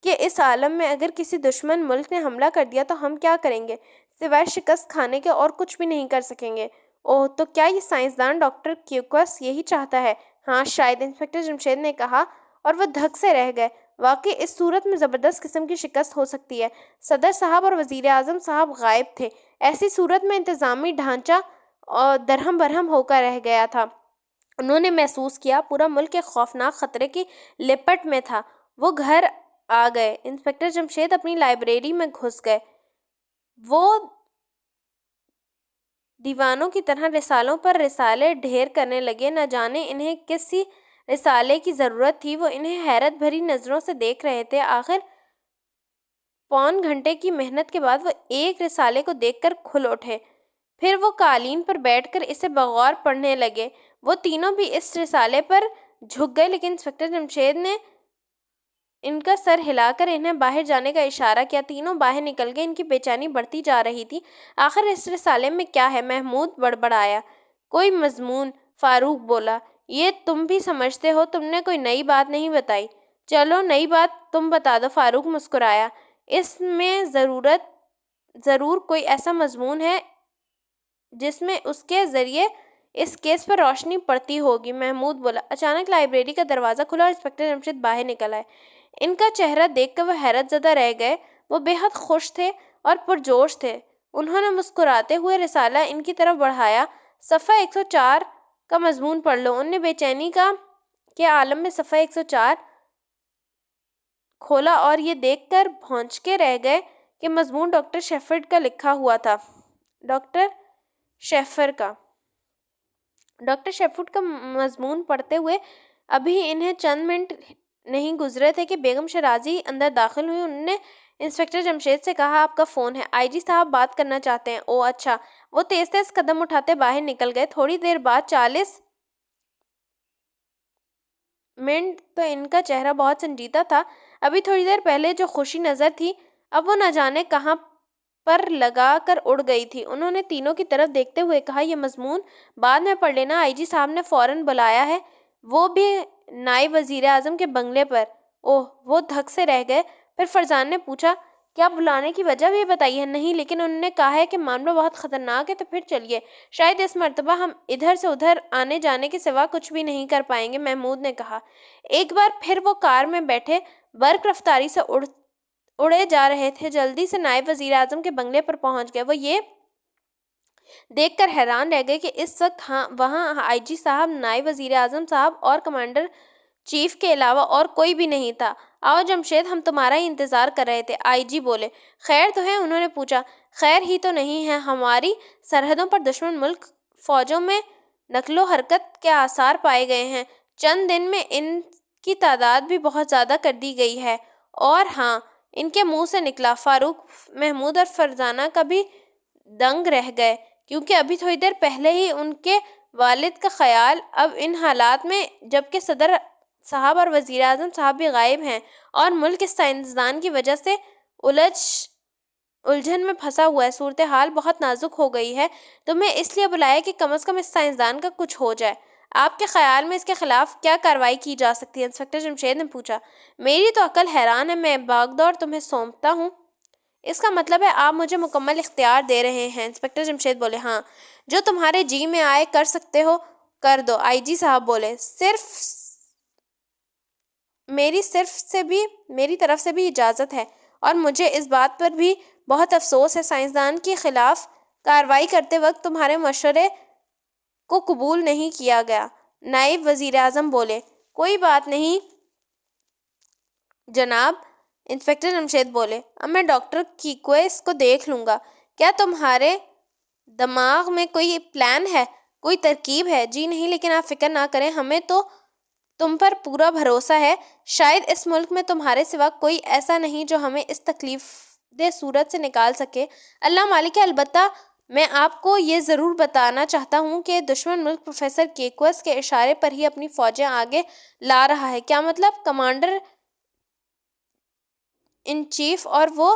کے اس عالم میں اگر کسی دشمن ملک نے حملہ کر دیا تو ہم کیا کریں گے؟ سوائے شکست کھانے کے اور کچھ بھی نہیں کر سکیں گے۔ اوہ، تو کیا یہ سائنسدان ڈاکٹر کیوکس یہی چاہتا ہے؟ ہاں شاید، انسپکٹر جمشید نے کہا، اور وہ دھک سے رہ گئے۔ واقعی اس صورت میں زبردست قسم کی شکست ہو سکتی ہے۔ صدر صاحب اور وزیر اعظم صاحب غائب تھے۔ ایسی صورت میں انتظامی ڈھانچہ درہم برہم ہو کر رہ گیا تھا۔ انہوں نے محسوس کیا پورا ملک ایک خوفناک خطرے کی لپٹ میں تھا۔ وہ گھر آ گئے۔ انسپکٹر جمشید اپنی لائبریری میں گھس گئے۔ وہ دیوانوں کی طرح رسالوں پر رسالے ڈھیر کرنے لگے۔ نہ جانے انہیں کسی رسالے کی ضرورت تھی۔ وہ انہیں حیرت بھری نظروں سے دیکھ رہے تھے۔ آخر پون گھنٹے کی محنت کے بعد وہ ایک رسالے کو دیکھ کر کھل اٹھے۔ پھر وہ قالین پر بیٹھ کر اسے بغور پڑھنے لگے۔ وہ تینوں بھی اس رسالے پر جھک گئے، لیکن انسپکٹر جمشید نے ان کا سر ہلا کر انہیں باہر جانے کا اشارہ کیا۔ تینوں باہر نکل گئے۔ ان کی بے چینی بڑھتی جا رہی تھی۔ آخر اس رسالے میں کیا ہے؟ محمود بڑبڑایا۔ کوئی مضمون، فاروق بولا۔ یہ تم بھی سمجھتے ہو، تم نے کوئی نئی بات نہیں بتائی۔ چلو نئی بات تم بتا دو، فاروق مسکرایا۔ اس میں ضرور کوئی ایسا مضمون ہے جس میں اس کے ذریعے اس کیس پر روشنی پڑتی ہوگی، محمود بولا۔ اچانک لائبریری کا دروازہ کھلا اور انسپکٹر جمشید باہر نکل آئے۔ ان کا چہرہ دیکھ کر وہ حیرت زدہ رہ گئے۔ وہ بے حد خوش تھے اور پرجوش تھے۔ انہوں نے مسکراتے ہوئے رسالہ ان کی طرف بڑھایا۔ صفحہ 104 کا مضمون پڑھ لو۔ انہوں نے بے چینی کے عالم میں صفحہ 104 کھولا اور یہ دیکھ کر بھونچکے رہ گئے کہ مضمون ڈاکٹر شیفرڈ کا لکھا ہوا تھا۔ ڈاکٹر شیفرڈ کا مضمون پڑھتے ہوئے ابھی انہیں چند منٹ نہیں گزرے تھے کہ بیگم شیرازی اندر داخل ہوئی۔ انہوں نے انسپکٹر جمشید سے کہا، آپ کا فون ہے، آئی جی صاحب بات کرنا چاہتے ہیں۔ اوہ اچھا۔ وہ تیز تیز قدم اٹھاتے باہر نکل گئے۔ تھوڑی دیر بعد 40 منٹ تو ان کا چہرہ بہت سنجیدہ تھا۔ ابھی تھوڑی دیر پہلے جو خوشی نظر تھی، اب وہ نہ جانے کہاں پر لگا کر اڑ گئی تھی۔ انہوں نے تینوں کی طرف دیکھتے ہوئے کہا، یہ مضمون بعد میں پڑھ لینا، آئی جی صاحب نے فوراً بلایا ہے، وہ بھی نائب وزیر اعظم کے بنگلے پر۔ اوہ، وہ دھک سے رہ گئے۔ پھر فرزان نے پوچھا، کیا بلانے کی وجہ بھی بتائی ہے؟ نہیں، لیکن انہوں نے کہا ہے کہ معاملہ بہت خطرناک ہے۔ تو پھر چلیے، شاید اس مرتبہ ہم ادھر سے ادھر آنے جانے کے سوا کچھ بھی نہیں کر پائیں گے، محمود نے کہا۔ ایک بار پھر وہ کار میں بیٹھے برق رفتاری سے اڑے جا رہے تھے۔ جلدی سے نائب وزیر اعظم کے بنگلے پر پہنچ گئے۔ وہ یہ دیکھ کر حیران رہ گئے کہ اس وقت وہاں آئی جی صاحب، نائب وزیر اعظم صاحب اور کمانڈر چیف کے علاوہ اور کوئی بھی نہیں تھا۔ آؤ جمشید، ہم تمہارا ہی انتظار کر رہے تھے، آئی جی بولے۔ خیر تو ہے؟ انہوں نے پوچھا۔ خیر ہی تو نہیں ہے، ہماری سرحدوں پر دشمن ملک فوجوں میں نقل و حرکت کے آثار پائے گئے ہیں۔ چند دن میں ان کی تعداد بھی بہت زیادہ کر دی گئی ہے۔ اور ہاں، ان کے منہ سے نکلا۔ فاروق، محمود اور فرزانہ کبھی دنگ رہ گئے، کیونکہ ابھی تھوڑی دیر پہلے ہی ان کے والد کا خیال اب ان حالات میں، جبکہ صدر صاحب اور وزیر اعظم صاحب بھی غائب ہیں اور ملک اس سائنسدان کی وجہ سے الجھن میں پھنسا ہوا ہے، صورتحال بہت نازک ہو گئی ہے۔ تمہیں اس لیے بلایا کہ کم از کم اس سائنسدان کا کچھ ہو جائے۔ آپ کے خیال میں اس کے خلاف کیا کارروائی کی جا سکتی ہے؟ انسپکٹر جمشید نے پوچھا۔ میری تو عقل حیران ہے، میں باغ دور تمہیں سونپتا ہوں۔ اس کا مطلب ہے آپ مجھے مکمل اختیار دے رہے ہیں؟ انسپکٹر جمشید بولے۔ ہاں، جو تمہارے جی میں آئے کر سکتے ہو کر دو، آئی جی صاحب بولے۔ میری طرف سے بھی اجازت ہے، اور مجھے اس بات پر بھی بہت افسوس ہے سائنسدان کے خلاف کارروائی کرتے وقت تمہارے مشورے کو قبول نہیں کیا گیا۔ نائب وزیر اعظم بولے۔ کوئی بات نہیں جناب۔ انسپکٹر جمشید بولے۔ اب میں ڈاکٹر کیکویس کو دیکھ لوں گا۔ کیا تمہارے دماغ میں کوئی پلان ہے، کوئی ترکیب ہے؟ جی نہیں، لیکن آپ فکر نہ کریں، ہمیں تو تم پر پورا بھروسہ ہے۔ شاید اس ملک میں تمہارے سوا کوئی ایسا نہیں جو ہمیں اس تکلیف دہ صورت سے نکال سکے۔ اللہ مالک ہے۔ البتہ میں آپ کو یہ ضرور بتانا چاہتا ہوں کہ دشمن ملک پروفیسر کیکوس کے اشارے پر ہی اپنی فوجیں آگے لا رہا ہے۔ کیا مطلب؟ کمانڈر ان چیف اور وہ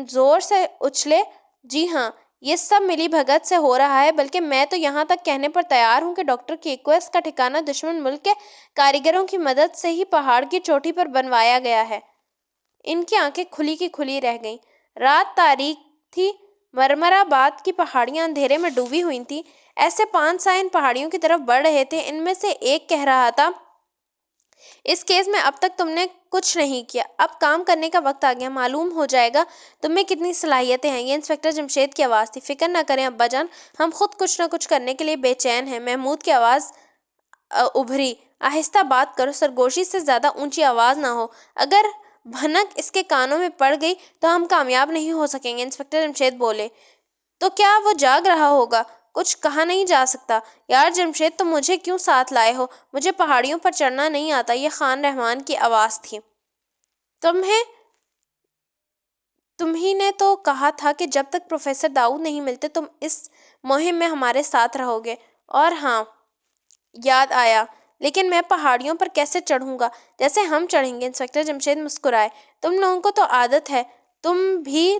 زور سے اچھلے۔ جی ہاں، یہ سب ملی بھگت سے ہو رہا ہے، بلکہ میں تو یہاں تک کہنے پر تیار ہوں کہ ڈاکٹر کیکوس کا ٹھکانہ دشمن ملک کے کاریگروں کی مدد سے ہی پہاڑ کی چوٹی پر بنوایا گیا ہے۔ ان کی آنکھیں کھلی کی کھلی رہ گئیں۔ رات تاریک تھی، مرمر آباد کی پہاڑیاں اندھیرے میں ڈوبی ہوئی تھیں۔ ایسے 5 سائے ان پہاڑیوں کی طرف بڑھ رہے تھے۔ ان میں سے ایک کہہ رہا تھا، اس کیس میں اب تک تم نے کچھ نہیں کیا، اب کام کرنے کا وقت آ گیا، معلوم ہو جائے گا تم میں کتنی صلاحیتیں ہیں۔ یہ انسپکٹر جمشید کی آواز تھی۔ فکر نہ کریں ابا جان، ہم خود کچھ نہ کچھ کرنے کے لیے بے چین ہیں۔ محمود کی آواز ابھری۔ آہستہ بات کرو، سرگوشی سے زیادہ اونچی آواز نہ ہو، اگر بھنک اس کے کانوں میں پڑ گئی تو ہم کامیاب نہیں ہو سکیں گے۔ انسپکٹر جمشید بولے۔ تو کیا وہ جاگ رہا ہوگا؟ کچھ کہا نہیں جا سکتا۔ یار جمشید، تم مجھے کیوں ساتھ لائے ہو؟ مجھے پہاڑیوں پر چڑھنا نہیں آتا۔ یہ خان رحمان کی آواز تھی۔ تمہیں نے تو کہا تھا کہ جب تک پروفیسر داؤد نہیں ملتے تم اس مہم میں ہمارے ساتھ رہو گے۔ اور ہاں، یاد آیا، لیکن میں پہاڑیوں پر کیسے چڑھوں گا؟ جیسے ہم چڑھیں گے۔ انسپکٹر جمشید مسکرائے۔ تم لوگوں کو تو عادت ہے، تم بھی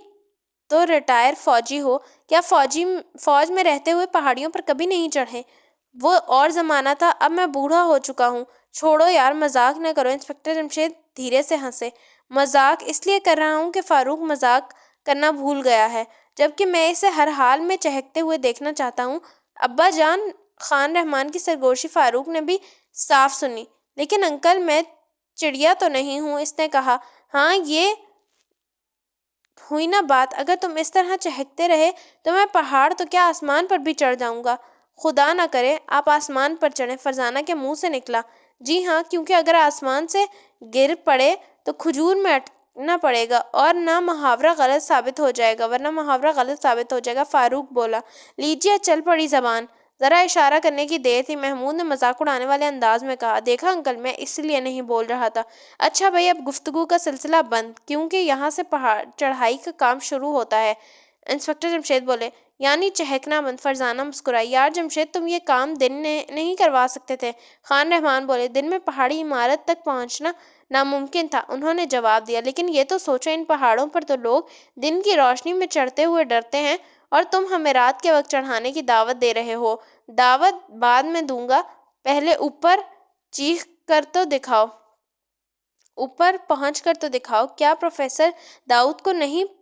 تو ریٹائر فوجی ہو، کیا فوج میں رہتے ہوئے پہاڑیوں پر کبھی نہیں چڑھے؟ وہ اور زمانہ تھا، اب میں بوڑھا ہو چکا ہوں۔ چھوڑو یار، مذاق نہ کرو۔ انسپکٹر جمشید دھیرے سے ہنسے۔ مذاق اس لیے کر رہا ہوں کہ فاروق مذاق کرنا بھول گیا ہے، جبکہ میں اسے ہر حال میں چہکتے ہوئے دیکھنا چاہتا ہوں۔ ابا جان، خان رحمان کی سرگوشی فاروق نے بھی صاف سنی۔ لیکن انکل، میں چڑیا تو نہیں ہوں، اس نے کہا۔ ہاں، یہ ہوئی نا بات، اگر تم اس طرح چہکتے رہے تو میں پہاڑ تو کیا آسمان پر بھی چڑھ جاؤں گا۔ خدا نہ کرے آپ آسمان پر چڑھیں، فرزانہ کے منہ سے نکلا۔ جی ہاں، کیونکہ اگر آسمان سے گر پڑے تو کھجور میں اٹکنا پڑے گا، اور ورنہ محاورہ غلط ثابت ہو جائے گا۔ فاروق بولا۔ لیجیے، چل پڑی زبان۔ ذرا اشارہ کرنے کی دیر تھی۔ محمود نے مذاق اڑانے والے انداز میں کہا۔ دیکھا انکل، میں اس لیے نہیں بول رہا تھا۔ اچھا بھئی، اب گفتگو کا سلسلہ بند، کیونکہ یہاں سے چڑھائی کا کام شروع ہوتا ہے۔ انسپکٹر جمشید بولے۔ یعنی چہکنا بند؟ فرزانہ مسکرائی۔ یار جمشید، تم یہ کام دن نہیں کروا سکتے تھے؟ خان رحمان بولے۔ دن میں پہاڑی عمارت تک پہنچنا ناممکن تھا، انہوں نے جواب دیا، لیکن یہ تو سوچو، ان پہاڑوں پر تو لوگ دن کی روشنی میں چڑھتے ہوئے ڈرتے ہیں، اور تم ہمیں رات کے وقت چڑھانے کی دعوت دے رہے ہو۔ دعوت بعد میں دوں گا، پہلے اوپر چیخ کر تو دکھاؤ، اوپر پہنچ کر تو دکھاؤ۔ کیا پروفیسر داؤد کو نہیں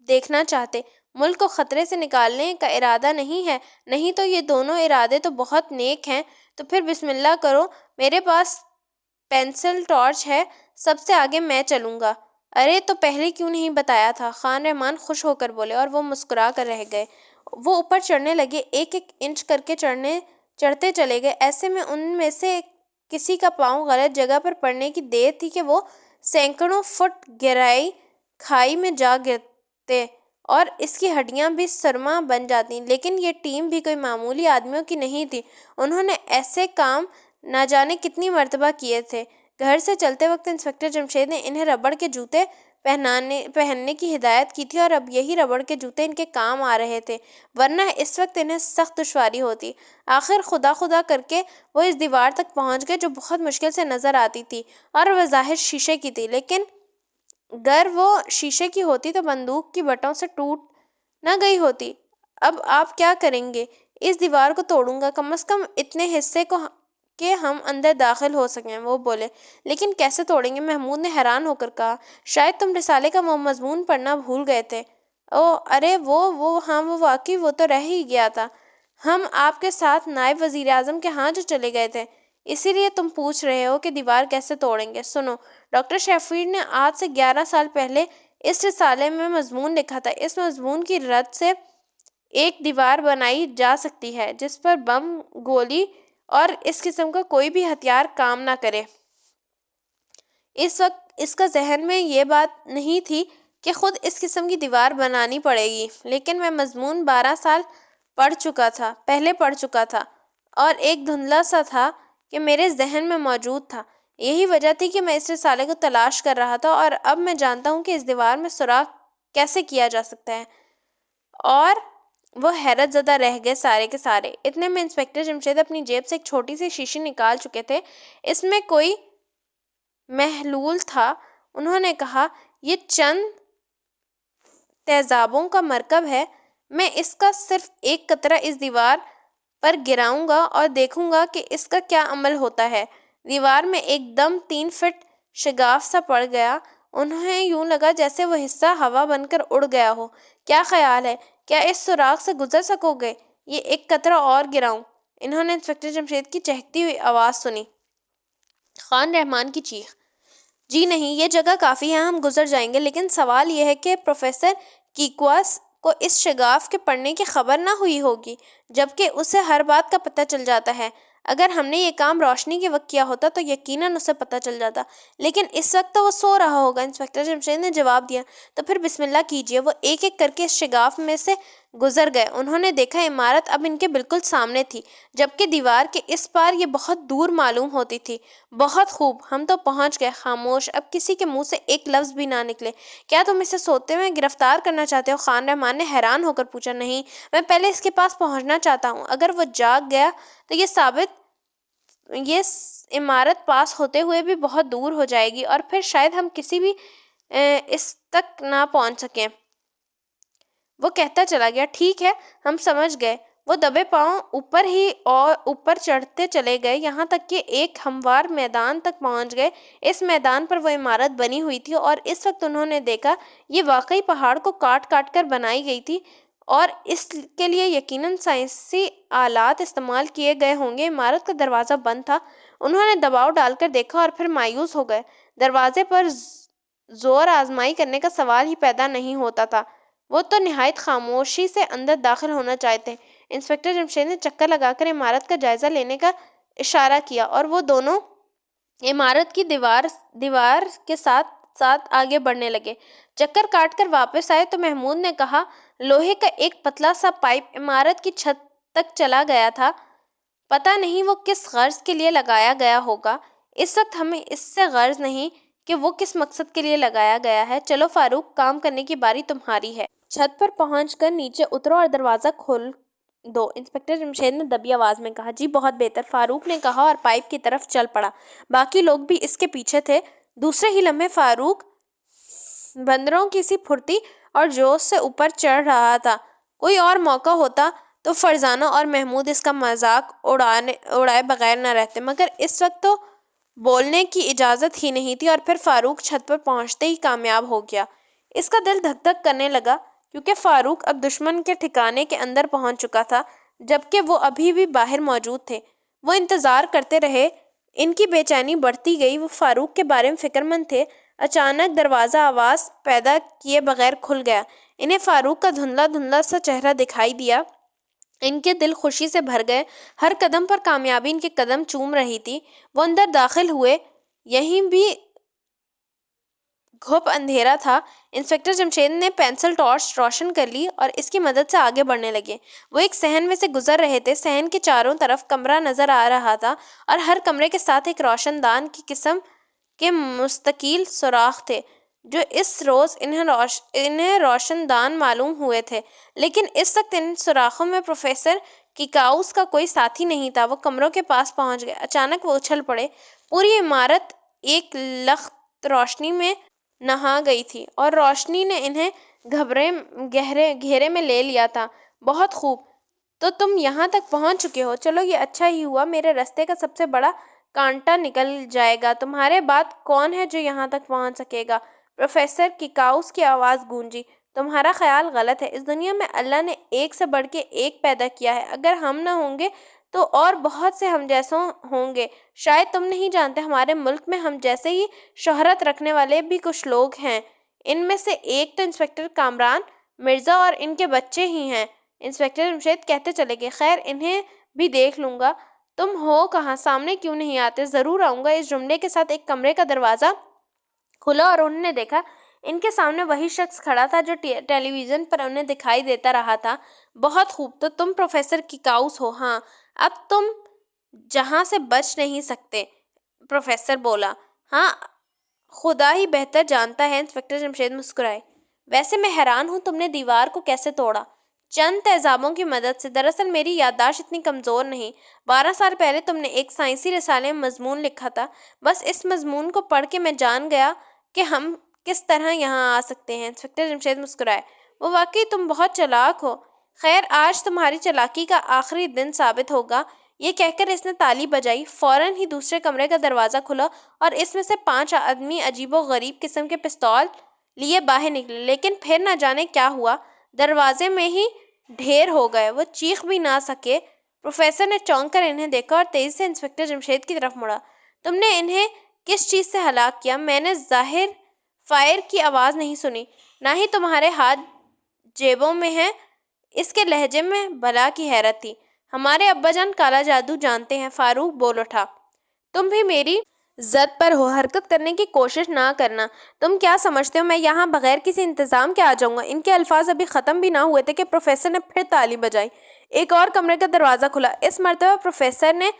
دیکھنا چاہتے؟ ملک کو خطرے سے نکالنے کا ارادہ نہیں ہے؟ نہیں تو یہ دونوں ارادے تو بہت نیک ہیں۔ تو پھر بسم اللہ کرو، میرے پاس پینسل ٹارچ ہے، سب سے آگے میں چلوں گا۔ ارے تو پہلے کیوں نہیں بتایا تھا؟ خان رحمان خوش ہو کر بولے، اور وہ مسکرا کر رہ گئے۔ وہ اوپر چڑھنے لگے، ایک ایک انچ کر کے چڑھتے چلے گئے۔ ایسے میں ان میں سے کسی کا پاؤں غلط جگہ پر پڑنے کی دیر تھی کہ وہ سینکڑوں فٹ گہرائی کھائی میں جا گرتے اور اس کی ہڈیاں بھی سرما بن جاتی۔ لیکن یہ ٹیم بھی کوئی معمولی آدمیوں کی نہیں تھی، انہوں نے ایسے کام نہ جانے کتنی مرتبہ کیے تھے۔ گھر سے چلتے وقت انسپکٹر جمشید نے انہیں ربڑ کے جوتے پہننے کی ہدایت کی تھی، اور اب یہی ربڑ کے جوتے ان کے کام آ رہے تھے، ورنہ اس وقت انہیں سخت دشواری ہوتی۔ آخر خدا خدا کر کے وہ اس دیوار تک پہنچ گئے جو بہت مشکل سے نظر آتی تھی، اور بظاہر شیشے کی تھی، لیکن گر وہ شیشے کی ہوتی تو بندوق کی بٹوں سے ٹوٹ نہ گئی ہوتی۔ اب آپ کیا کریں گے؟ اس دیوار کو توڑوں گا، کم از کم اتنے حصے کو کہ ہم اندر داخل ہو سکیں۔ وہ بولے۔ لیکن کیسے توڑیں گے؟ محمود نے حیران ہو کر کہا۔ شاید تم رسالے کا وہ مضمون پڑھنا بھول گئے تھے۔ ارے ہاں، وہ واقعی وہ تو رہ ہی گیا تھا۔ ہم آپ کے ساتھ نائب وزیر اعظم کے ہاں جو چلے گئے تھے، اسی لیے تم پوچھ رہے ہو کہ دیوار کیسے توڑیں گے۔ سنو، ڈاکٹر شیفیلڈ نے آج سے 11 سال پہلے اس رسالے میں مضمون لکھا تھا، اس مضمون کی رد سے ایک دیوار بنائی جا سکتی ہے جس پر بم، گولی اور اس قسم کا کوئی بھی ہتھیار کام نہ کرے۔ اس وقت اس کا ذہن میں یہ بات نہیں تھی کہ خود اس قسم کی دیوار بنانی پڑے گی، لیکن میں مضمون 12 سال پہلے پڑھ چکا تھا اور ایک دھندلا سا تھا کہ میرے ذہن میں موجود تھا۔ یہی وجہ تھی کہ میں اس رسالے کو تلاش کر رہا تھا اور اب میں جانتا ہوں کہ اس دیوار میں سوراخ کیسے کیا جا سکتا ہے۔ اور وہ حیرت زدہ رہ گئے سارے کے سارے۔ اتنے میں انسپکٹر جمشید اپنی جیب سے ایک چھوٹی سی شیشی نکال چکے تھے۔ اس میں کوئی محلول تھا۔ انہوں نے کہا، یہ چند تیزابوں کا مرکب ہے۔ میں اس کا صرف ایک قطرہ اس دیوار پر گراؤں گا اور دیکھوں گا کہ اس کا کیا عمل ہوتا ہے۔ دیوار میں ایک دم 3 فٹ شگاف سا پڑ گیا۔ انہیں یوں لگا جیسے وہ حصہ ہوا بن کر اڑ گیا ہو۔ کیا خیال ہے؟ کیا اس سوراخ سے گزر سکو گے؟ یہ ایک قطرہ اور گراؤں؟ انہوں نے انسپکٹر جمشید کی چہکتی ہوئی آواز سنی۔ خان رحمان کی چیخ، جی نہیں، یہ جگہ کافی ہے، ہم گزر جائیں گے، لیکن سوال یہ ہے کہ پروفیسر کیکواس کو اس شگاف کے پڑنے کی خبر نہ ہوئی ہوگی، جبکہ اسے ہر بات کا پتہ چل جاتا ہے۔ اگر ہم نے یہ کام روشنی کے وقت کیا ہوتا تو یقیناً اسے پتہ چل جاتا، لیکن اس وقت تو وہ سو رہا ہوگا۔ انسپکٹر جمشید نے جواب دیا، تو پھر بسم اللہ کیجیے۔ وہ ایک ایک کر کے اس شگاف میں سے گزر گئے۔ انہوں نے دیکھا عمارت اب ان کے بالکل سامنے تھی، جبکہ دیوار کے اس پار یہ بہت دور معلوم ہوتی تھی۔ بہت خوب، ہم تو پہنچ گئے۔ خاموش، اب کسی کے منہ سے ایک لفظ بھی نہ نکلے۔ کیا تم اسے سوتے ہوئے گرفتار کرنا چاہتے ہو؟ خان رحمان نے حیران ہو کر پوچھا۔ نہیں، میں پہلے اس کے پاس پہنچنا چاہتا ہوں۔ اگر وہ جاگ گیا تو یہ عمارت پاس ہوتے ہوئے بھی بہت دور ہو جائے گی اور پھر شاید ہم کسی بھی اس تک نہ پہنچ سکیں۔ وہ کہتا چلا گیا، ٹھیک ہے، ہم سمجھ گئے۔ وہ دبے پاؤں اوپر چڑھتے چلے گئے، یہاں تک کہ ایک ہموار میدان تک پہنچ گئے۔ اس میدان پر وہ عمارت بنی ہوئی تھی اور اس وقت انہوں نے دیکھا یہ واقعی پہاڑ کو کاٹ کاٹ کر بنائی گئی تھی اور اس کے لیے یقیناً سائنسی آلات استعمال کیے گئے ہوں گے۔ عمارت کا دروازہ بند تھا۔ انہوں نے دباؤ ڈال کر دیکھا اور پھر مایوس ہو گئے۔ دروازے پر زور آزمائی کرنے کا سوال ہی پیدا نہیں ہوتا تھا۔ وہ تو نہایت خاموشی سے اندر داخل ہونا چاہتے۔ انسپکٹر جمشید نے چکر لگا کر عمارت کا جائزہ لینے کا اشارہ کیا اور وہ دونوں عمارت کی دیوار کے ساتھ ساتھ آگے بڑھنے لگے۔ چکر کاٹ کر واپس آئے تو محمود نے کہا، لوہے کا ایک پتلا سا پائپ عمارت کی چھت تک چلا گیا تھا۔ پتہ نہیں وہ کس غرض کے لیے لگایا گیا ہوگا۔ اس وقت ہمیں اس سے غرض نہیں کہ وہ کس مقصد کے لیے لگایا گیا ہے۔ چلو فاروق، کام کرنے کی باری تمہاری ہے۔ چھت پر پہنچ کر نیچے اترو اور دروازہ کھول دو، انسپکٹر جمشید نے دبی آواز میں کہا۔ جی بہت بہتر، فاروق نے کہا اور پائپ کی طرف چل پڑا۔ باقی لوگ بھی اس کے پیچھے تھے۔ دوسرے ہی لمحے فاروق بندروں کی سی پھرتی اور جوش سے اوپر چڑھ رہا تھا۔ کوئی اور موقع ہوتا تو فرزانہ اور محمود اس کا مذاق اڑائے بغیر نہ رہتے، مگر اس وقت تو بولنے کی اجازت ہی نہیں تھی اور پھر فاروق چھت پر پہنچتے ہی کامیاب ہو گیا۔ اس کا دل دھک دھک کرنے لگا کیونکہ فاروق اب دشمن کے ٹھکانے کے اندر پہنچ چکا تھا، جبکہ وہ ابھی بھی باہر موجود تھے۔ وہ انتظار کرتے رہے۔ ان کی بے چینی بڑھتی گئی۔ وہ فاروق کے بارے میں فکر مند تھے۔ اچانک دروازہ آواز پیدا کیے بغیر کھل گیا۔ انہیں فاروق کا دھندلا دھندلا سا چہرہ دکھائی دیا۔ ان کے دل خوشی سے بھر گئے۔ ہر قدم پر کامیابی ان کے قدم چوم رہی تھی۔ وہ اندر داخل ہوئے۔ یہیں بھی گھپ اندھیرا تھا۔ انسپکٹر جمشید نے پینسل ٹارچ روشن کر لی اور اس کی مدد سے آگے بڑھنے لگے۔ وہ ایک صحن میں سے گزر رہے تھے۔ صحن کے چاروں طرف کمرہ نظر آ رہا تھا اور ہر کمرے کے ساتھ ایک روشن دان کی قسم کے مستقل سوراخ تھے جو اس روز انہیں روشن دان معلوم ہوئے تھے، لیکن اس وقت ان سوراخوں میں پروفیسر کیکاؤس کا کوئی ساتھی نہیں تھا۔ وہ کمروں کے پاس پہنچ گئے۔ اچانک وہ اچھل پڑے۔ پوری عمارت ایک لخت روشنی میں نہا گئی تھی اور روشنی نے انہیں گھیرے میں لے لیا تھا۔ بہت خوب، تو تم یہاں تک پہنچ چکے ہو۔ چلو یہ اچھا ہی ہوا، میرے رستے کا سب سے بڑا کانٹا نکل جائے گا۔ تمہارے بعد کون ہے جو یہاں تک پہنچ سکے گا؟ پروفیسر کیکاؤس کی آواز گونجی۔ تمہارا خیال غلط ہے۔ اس دنیا میں اللہ نے ایک سے بڑھ کے ایک پیدا کیا ہے۔ اگر ہم نہ ہوں گے تو اور بہت سے ہم جیسوں ہوں گے۔ شاید تم نہیں جانتے، ہمارے ملک میں ہم جیسے ہی شہرت رکھنے والے بھی کچھ لوگ ہیں۔ ان میں سے ایک تو انسپکٹر کامران مرزا اور ان کے بچے ہی ہیں۔ انسپکٹر جمشید کہتے چلے گئے، خیر انہیں بھی دیکھ لوں گا۔ تم ہو کہاں؟ سامنے کیوں نہیں آتے؟ ضرور آؤں گا۔ اس جملے کے ساتھ ایک کمرے کا دروازہ کھلا اور انہوں نے دیکھا ان کے سامنے وہی شخص کھڑا تھا جو ٹیلی ویژن پر انہیں دکھائی دیتا رہا تھا۔ بہت خوب، تو تم پروفیسر کیکاؤس ہو؟ ہاں، اب تم جہاں سے بچ نہیں سکتے، پروفیسر بولا۔ ہاں، خدا ہی بہتر جانتا ہے، انسپکٹر جمشید مسکرائے۔ ویسے میں حیران ہوں تم نے دیوار کو کیسے توڑا؟ چند تیزابوں کی مدد سے۔ دراصل میری یادداشت اتنی کمزور نہیں۔ 12 سال پہلے تم نے ایک سائنسی رسالے میں مضمون لکھا تھا، بس اس مضمون کو پڑھ کے میں جان گیا کہ ہم کس طرح یہاں آ سکتے ہیں۔ انسپکٹر جمشید مسکرائے۔ وہ واقعی تم بہت چالاک ہو۔ خیر آج تمہاری چالاکی کا آخری دن ثابت ہوگا۔ یہ کہہ کر اس نے تالی بجائی، فوراً ہی دوسرے کمرے کا دروازہ کھلا اور اس میں سے 5 آدمی عجیب و غریب قسم کے پستول لیے باہر نکلے، لیکن پھر نہ جانے کیا ہوا، دروازے میں ہی ڈھیر ہو گئے۔ وہ چیخ بھی نہ سکے۔ پروفیسر نے چونک کر انہیں دیکھا اور تیزی سے انسپکٹر جمشید کی طرف مڑا۔ تم نے انہیں کس چیز سے ہلاک کیا؟ میں نے ظاہر فائر کی آواز نہیں سنی، نہ ہی تمہارے ہاتھ جیبوں میں ہیں۔ اس کے لہجے میں بلا کی حیرت تھی۔ ہمارے ابا جان کالا جادو جانتے ہیں، فاروق بول اٹھا۔ تم بھی میری زد پر ہو، حرکت کرنے کی کوشش نہ کرنا۔ تم کیا سمجھتے ہو میں یہاں بغیر کسی انتظام کے آ جاؤں گا؟ ان کے الفاظ ابھی ختم بھی نہ ہوئے تھے کہ پروفیسر نے پھر تالی بجائی۔ ایک اور کمرے کا دروازہ کھلا۔ اس مرتبہ پروفیسر نے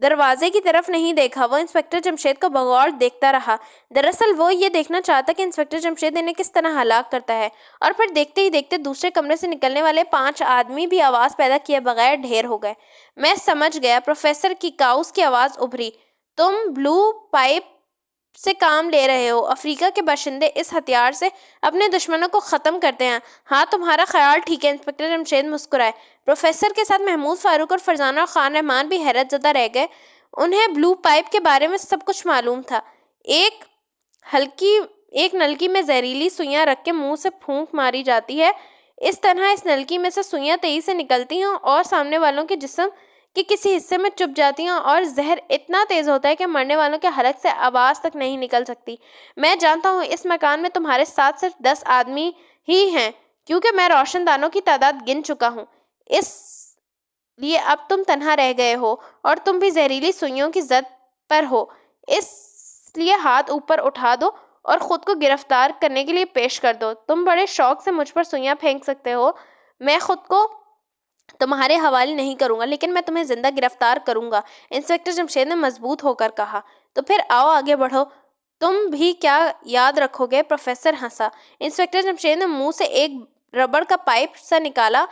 دروازے کی طرف نہیں دیکھا، وہ انسپکٹر جمشید کو بغور دیکھتا رہا۔ دراصل وہ یہ دیکھنا چاہتا کہ انسپکٹر جمشید انہیں کس طرح ہلاک کرتا ہے۔ اور پھر دیکھتے ہی دیکھتے دوسرے کمرے سے نکلنے والے 5 آدمی بھی آواز پیدا کیے بغیر ڈھیر ہو گئے۔ میں سمجھ گیا، پروفیسر کیکاؤس کی آواز ابھری۔ تم بلو پائپ سے کام لے رہے ہو۔ افریقہ کے باشندے اس ہتھیار سے اپنے دشمنوں کو ختم کرتے ہیں۔ ہاں، تمہارا خیال ٹھیک ہے، انسپکٹر جمشید مسکرائے۔ پروفیسر کے ساتھ محمود فاروق اور فرزانہ اور خان رحمان بھی حیرت زدہ رہ گئے۔ انہیں بلو پائپ کے بارے میں سب کچھ معلوم تھا۔ ایک نلکی میں زہریلی سوئیاں رکھ کے منہ سے پھونک ماری جاتی ہے۔ اس طرح اس نلکی میں سے سوئیاں تیزی سے نکلتی ہیں اور سامنے والوں کے جسم کے کسی حصے میں چپ جاتی ہیں اور زہر اتنا تیز ہوتا ہے کہ مرنے والوں کے حلق سے آواز تک نہیں نکل سکتی۔ میں جانتا ہوں اس مکان میں تمہارے ساتھ صرف 10 آدمی ہی ہیں، کیونکہ میں روشن دانوں کی تعداد گن چکا ہوں۔ اس لیے اب تم تنہا رہ گئے ہو اور تم بھی زہریلی سوئیوں کی زد پر ہو۔ اس لیے ہاتھ اوپر اٹھا دو اور خود کو گرفتار کرنے کے لیے پیش کر دو۔ تم بڑے شوق سے مجھ پر سوئیاں پھینک سکتے ہو، میں خود کو تمہارے حوالے نہیں کروں گا، لیکن میں تمہیں زندہ گرفتار کروں گا، انسپکٹر جمشید نے مضبوط ہو کر کہا۔ تو پھر آؤ آگے بڑھو، تم بھی کیا یاد رکھو گے؟ پروفیسر ہنسا۔ انسپکٹر جمشید نے منہ سے ایک ربڑ کا پائپ سا نکالا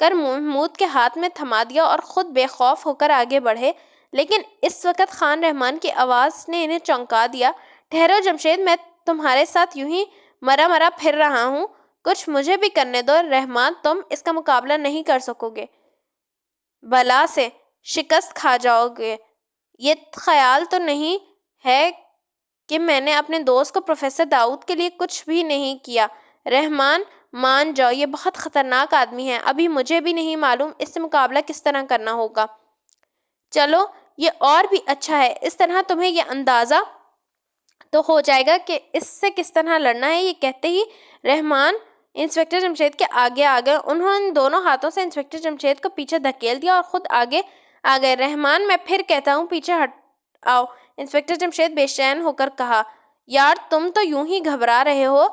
کر محمود کے ہاتھ میں تھما دیا اور خود بے خوف ہو کر آگے بڑھے، لیکن اس وقت خان رحمان کی آواز نے انہیں چونکا دیا۔ ٹھہرو جمشید، میں تمہارے ساتھ یوں ہی مرا مرا پھر رہا ہوں، کچھ مجھے بھی کرنے دو۔ رحمان، تم اس کا مقابلہ نہیں کر سکو گے، بلا سے شکست کھا جاؤ گے۔ یہ خیال تو نہیں ہے کہ میں نے اپنے دوست کو پروفیسر داؤد کے لیے کچھ بھی نہیں کیا؟ رحمان مان جاؤ، یہ بہت خطرناک آدمی ہے، ابھی مجھے بھی نہیں معلوم اس سے مقابلہ کس طرح کرنا ہوگا۔ چلو یہ اور بھی اچھا ہے، اس طرح تمہیں یہ اندازہ تو ہو جائے گا کہ اس سے کس طرح لڑنا ہے۔ یہ کہتے ہی رحمان انسپکٹر جمشید کے آگے آ گئے۔ انہوں نے دونوں ہاتھوں سے انسپکٹر جمشید کو پیچھے دھکیل دیا اور خود آگے آ گئے۔ رحمان، میں پھر کہتا ہوں پیچھے ہٹ آؤ، انسپکٹر جمشید بے چین ہو کر کہا۔ یار تم تو یوں ہی گھبرا رہے ہو،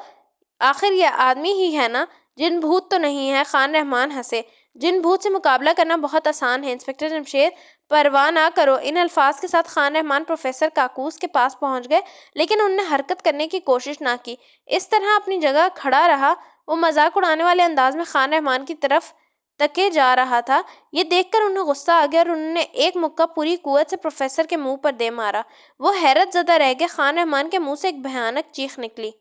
آخر یہ آدمی ہی ہے نا، جن بھوت تو نہیں ہے؟ خان رحمان ہنسے۔ جن بھوت سے مقابلہ کرنا بہت آسان ہے، انسپکٹر جمشید، پرواہ نہ کرو۔ ان الفاظ کے ساتھ خان رحمان پروفیسر کاکوس کے پاس پہنچ گئے، لیکن انہوں نے حرکت کرنے کی کوشش نہ کی، اس طرح اپنی جگہ کھڑا رہا۔ وہ مذاق اڑانے والے انداز میں خان رحمان کی طرف تکے جا رہا تھا۔ یہ دیکھ کر انہیں غصہ آ گیا اور انہوں نے ایک مکہ پوری قوت سے پروفیسر کے منہ پر دے مارا۔ وہ حیرت زدہ رہ گئے۔ خان رحمان کے منہ سے ایک بھیانک چیخ نکلی۔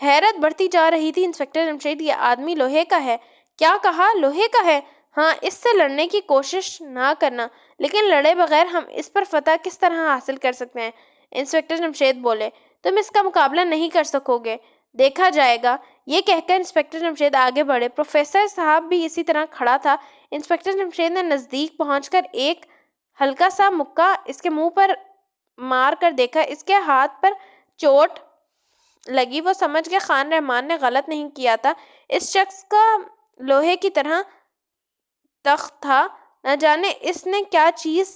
حیرت بڑھتی جا رہی تھی۔ انسپکٹر جمشید، یہ آدمی لوہے کا ہے۔ کیا کہا؟ لوہے کا ہے؟ ہاں، اس سے لڑنے کی کوشش نہ کرنا، لیکن لڑے بغیر ہم اس پر فتح کس طرح حاصل کر سکتے ہیں؟ انسپکٹر جمشید بولے۔ تم اس کا مقابلہ نہیں کر سکو گے، دیکھا جائے گا۔ یہ کہہ کر انسپکٹر جمشید آگے بڑھے۔ پروفیسر صاحب بھی اسی طرح کھڑا تھا۔ انسپکٹر جمشید نے نزدیک پہنچ کر ایک ہلکا سا مکہ اس کے منہ پر مار کر دیکھا۔ اس کے ہاتھ پر چوٹ لگی۔ وہ سمجھ گئے خان رحمان نے غلط نہیں کیا تھا۔ اس شخص کا لوہے کی طرح تخت تھا، نہ جانے اس نے کیا چیز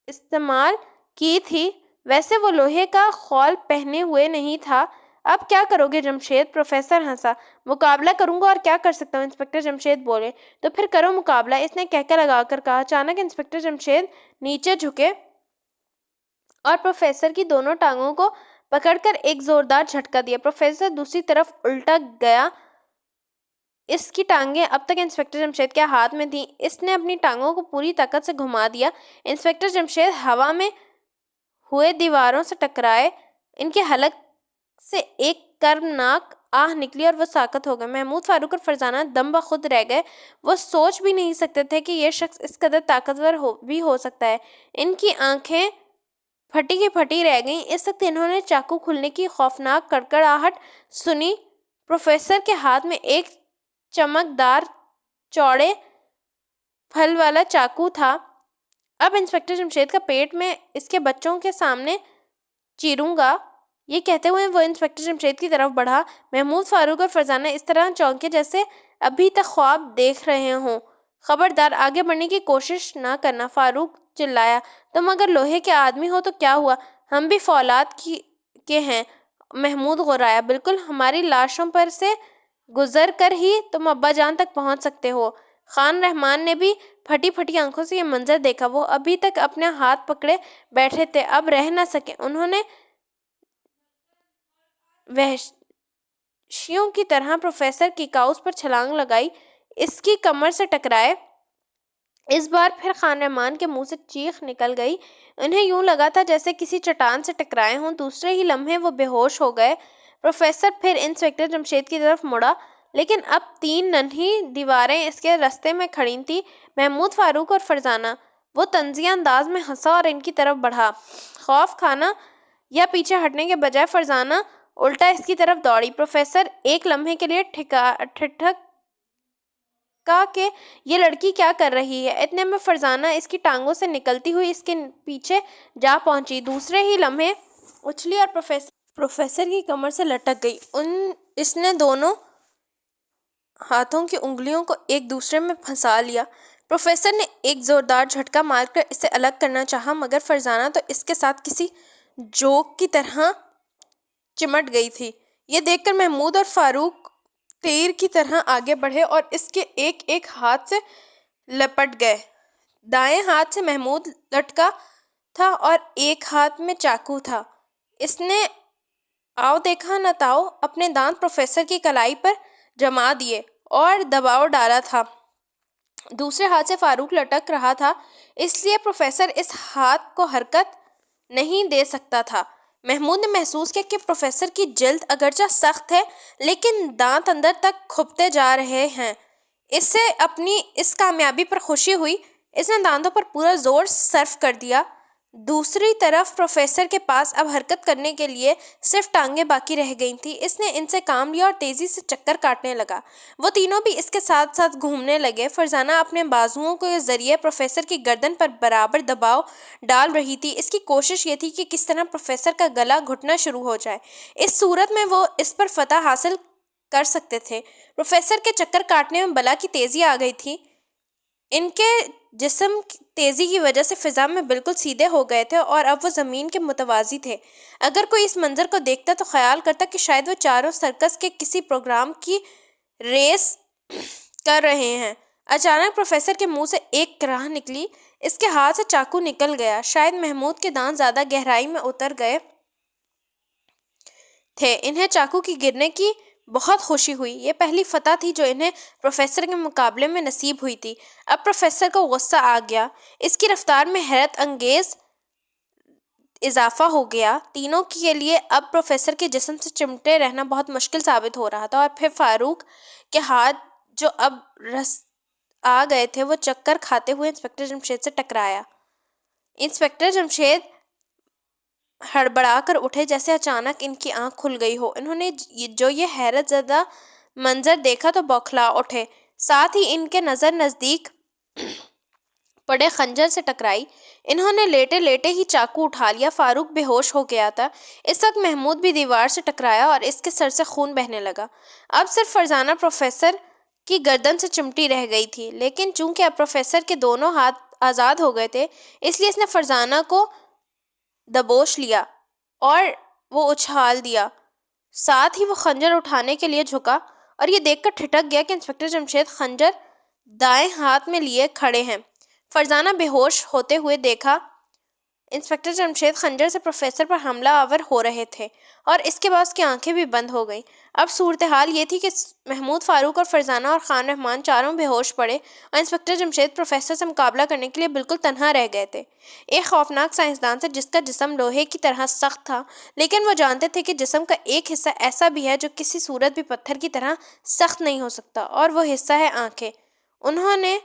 استعمال کی تھی۔ ویسے وہ لوہے کا خول پہنے ہوئے نہیں تھا۔ اب کیا کرو گے جمشید؟ پروفیسر ہنسا۔ مقابلہ کروں گا، اور کیا کر سکتا ہوں؟ انسپکٹر جمشید بولے۔ تو پھر کرو مقابلہ، اس نے کہکہ لگا کر کہا۔ اچانک انسپکٹر جمشید نیچے جھکے اور پروفیسر کی دونوں ٹانگوں کو پکڑ کر ایک زوردار جھٹکا دیا۔ پروفیسر دوسری طرف الٹا گیا۔ اس کی ٹانگیں اب تک انسپکٹر جمشید کے ہاتھ میں تھیں۔ اس نے اپنی ٹانگوں کو پوری طاقت سے گھما دیا۔ انسپکٹر جمشید ہوا میں ہوئے دیواروں سے ٹکرائے۔ ان کے حلق سے ایک کربناک آہ نکلی اور وہ ساکت ہو گئے۔ محمود، فاروق اور فرزانہ دم بخود رہ گئے۔ وہ سوچ بھی نہیں سکتے تھے کہ یہ شخص اس قدر طاقتور بھی ہو سکتا ہے۔ ان کی آنکھیں پھٹی کی پھٹی رہ گئیں۔ اس وقت انہوں نے چاقو کھلنے کی خوفناک کڑکڑاہٹ سنی۔ پروفیسر کے ہاتھ میں ایک چمکدار چوڑے پھل والا چاقو تھا۔ اب انسپکٹر جمشید کا پیٹ میں اس کے بچوں کے سامنے چیروں گا۔ یہ کہتے ہوئے وہ انسپکٹر جمشید کی طرف بڑھا۔ محمود، فاروق اور فرزانہ اس طرح چونکے جیسے ابھی تک خواب دیکھ رہے ہوں۔ خبردار آگے بڑھنے کی کوشش نہ کرنا، فاروق چلایا۔ تم اگر لوہے کے آدمی ہو تو کیا ہوا؟ ہم بھی فولاد کے ہیں، محمود غرایا۔ بالکل، ہماری لاشوں پر سے گزر کر ہی تم ابا جان تک پہنچ سکتے ہو۔ خان رحمان نے بھی پھٹی پھٹی آنکھوں سے یہ منظر دیکھا۔ وہ ابھی تک اپنے ہاتھ پکڑے بیٹھے تھے، اب رہ نہ سکے۔ انہوں نے وحشیوں کی طرح پروفیسر کی کاؤس پر چھلانگ لگائی، اس کی کمر سے ٹکرائے۔ اس بار پھر خان رحمان کے منہ سے چیخ نکل گئی۔ انہیں یوں لگا تھا جیسے کسی چٹان سے ٹکرائے ہوں۔ دوسرے ہی لمحے وہ بے ہوش ہو گئے۔ پروفیسر پھر انسپکٹر جمشید کی طرف مڑا، لیکن اب 3 ننھی دیواریں اس کے رستے میں کھڑی تھیں۔ محمود، فاروق اور فرزانہ۔ وہ طنزیہ انداز میں ہنسا اور ان کی طرف بڑھا۔ خوف کھانا یا پیچھے ہٹنے کے بجائے فرزانہ الٹا اس کی طرف دوڑی۔ پروفیسر ایک لمحے کے لیے ٹھٹکا کہ یہ لڑکی کیا کر رہی ہے۔ اتنے میں فرزانہ اس کی ٹانگوں سے نکلتی ہوئی اس کے پیچھے جا پہنچی۔ دوسرے ہی لمحے اچھلی اور پروفیسر کی کمر سے لٹک گئی۔ اس نے دونوں ہاتھوں کی انگلیوں کو ایک دوسرے میں پھنسا لیا۔ پروفیسر نے ایک زوردار جھٹکا مار کر اسے الگ کرنا چاہا، مگر فرزانہ تو اس کے ساتھ کسی جوک کی طرح چمٹ گئی تھی۔ یہ دیکھ کر محمود اور فاروق تیر کی طرح آگے بڑھے اور اس کے ایک ایک ہاتھ سے لپٹ گئے۔ دائیں ہاتھ سے محمود لٹکا تھا اور ایک ہاتھ میں چاقو تھا۔ اس نے آؤ دیکھا نہ تاؤ اپنے دانت پروفیسر کی کلائی پر جما دیے اور دباؤ ڈالا تھا۔ دوسرے ہاتھ سے فاروق لٹک رہا تھا، اس لیے پروفیسر اس ہاتھ کو حرکت نہیں دے سکتا تھا۔ محمود نے محسوس کیا کہ پروفیسر کی جلد اگرچہ سخت ہے، لیکن دانت اندر تک کھپتے جا رہے ہیں۔ اسے اپنی اس کامیابی پر خوشی ہوئی۔ اس نے دانتوں پر پورا زور صرف کر دیا۔ دوسری طرف پروفیسر کے پاس اب حرکت کرنے کے لیے صرف ٹانگیں باقی رہ گئی تھیں۔ اس نے ان سے کام لیا اور تیزی سے چکر کاٹنے لگا۔ وہ تینوں بھی اس کے ساتھ ساتھ گھومنے لگے۔ فرزانہ اپنے بازوؤں کے ذریعے پروفیسر کی گردن پر برابر دباؤ ڈال رہی تھی۔ اس کی کوشش یہ تھی کہ کس طرح پروفیسر کا گلا گھٹنا شروع ہو جائے۔ اس صورت میں وہ اس پر فتح حاصل کر سکتے تھے۔ پروفیسر کے چکر کاٹنے میں بلا کی تیزی آ گئی تھی۔ ان کے جسم تیزی کی وجہ سے فضا میں بالکل سیدھے ہو گئے تھے اور اب وہ زمین کے متوازی تھے۔ اگر کوئی اس منظر کو دیکھتا تو خیال کرتا کہ شاید وہ چاروں سرکس کے کسی پروگرام کی ریس کر رہے ہیں۔ اچانک پروفیسر کے منہ سے ایک کراہ نکلی، اس کے ہاتھ سے چاقو نکل گیا۔ شاید محمود کے دانت زیادہ گہرائی میں اتر گئے تھے۔ انہیں چاقو کی گرنے کی بہت خوشی ہوئی۔ یہ پہلی فتح تھی جو انہیں پروفیسر کے مقابلے میں نصیب ہوئی تھی۔ اب پروفیسر کو غصہ آ گیا۔ اس کی رفتار میں حیرت انگیز اضافہ ہو گیا۔ تینوں کے لیے اب پروفیسر کے جسم سے چمٹے رہنا بہت مشکل ثابت ہو رہا تھا۔ اور پھر فاروق کے ہاتھ جو اب رس آ گئے تھے، وہ چکر کھاتے ہوئے انسپکٹر جمشید سے ٹکرایا۔ انسپکٹر جمشید ہڑبڑا کر اٹھے جیسے اچانک ان کی آنکھ کھل گئی ہو۔ انہوں نے جو یہ حیرت زدہ منظر دیکھا تو بوکھلا اٹھے۔ ساتھ ہی ان کے نظر نزدیک پڑے خنجر سے ٹکرائی۔ انہوں نے لیٹے لیٹے ہی چاقو اٹھا لیا۔ فاروق بے ہوش ہو گیا تھا۔ اس وقت محمود بھی دیوار سے ٹکرایا اور اس کے سر سے خون بہنے لگا۔ اب صرف فرزانہ پروفیسر کی گردن سے چمٹی رہ گئی تھی، لیکن چونکہ اب پروفیسر کے دونوں ہاتھ آزاد ہو گئے تھے، اس لیے اس نے فرزانہ کو دبوچ لیا اور وہ اچھال دیا۔ ساتھ ہی وہ خنجر اٹھانے کے لیے جھکا اور یہ دیکھ کر ٹھٹک گیا کہ انسپکٹر جمشید خنجر دائیں ہاتھ میں لیے کھڑے ہیں۔ فرزانہ بے ہوش ہوتے ہوئے دیکھا انسپکٹر جمشید خنجر سے پروفیسر پر حملہ آور ہو رہے تھے اور اس کے بعد اس کی آنکھیں بھی بند ہو گئیں۔ اب صورتحال یہ تھی کہ محمود، فاروق اور فرزانہ اور خان رحمان چاروں بے ہوش پڑے اور انسپکٹر جمشید پروفیسر سے مقابلہ کرنے کے لیے بالکل تنہا رہ گئے تھے۔ ایک خوفناک سائنسدان سے جس کا جسم لوہے کی طرح سخت تھا، لیکن وہ جانتے تھے کہ جسم کا ایک حصہ ایسا بھی ہے جو کسی صورت بھی پتھر کی طرح سخت نہیں ہو سکتا، اور وہ حصہ ہے آنکھیں۔ انہوں نے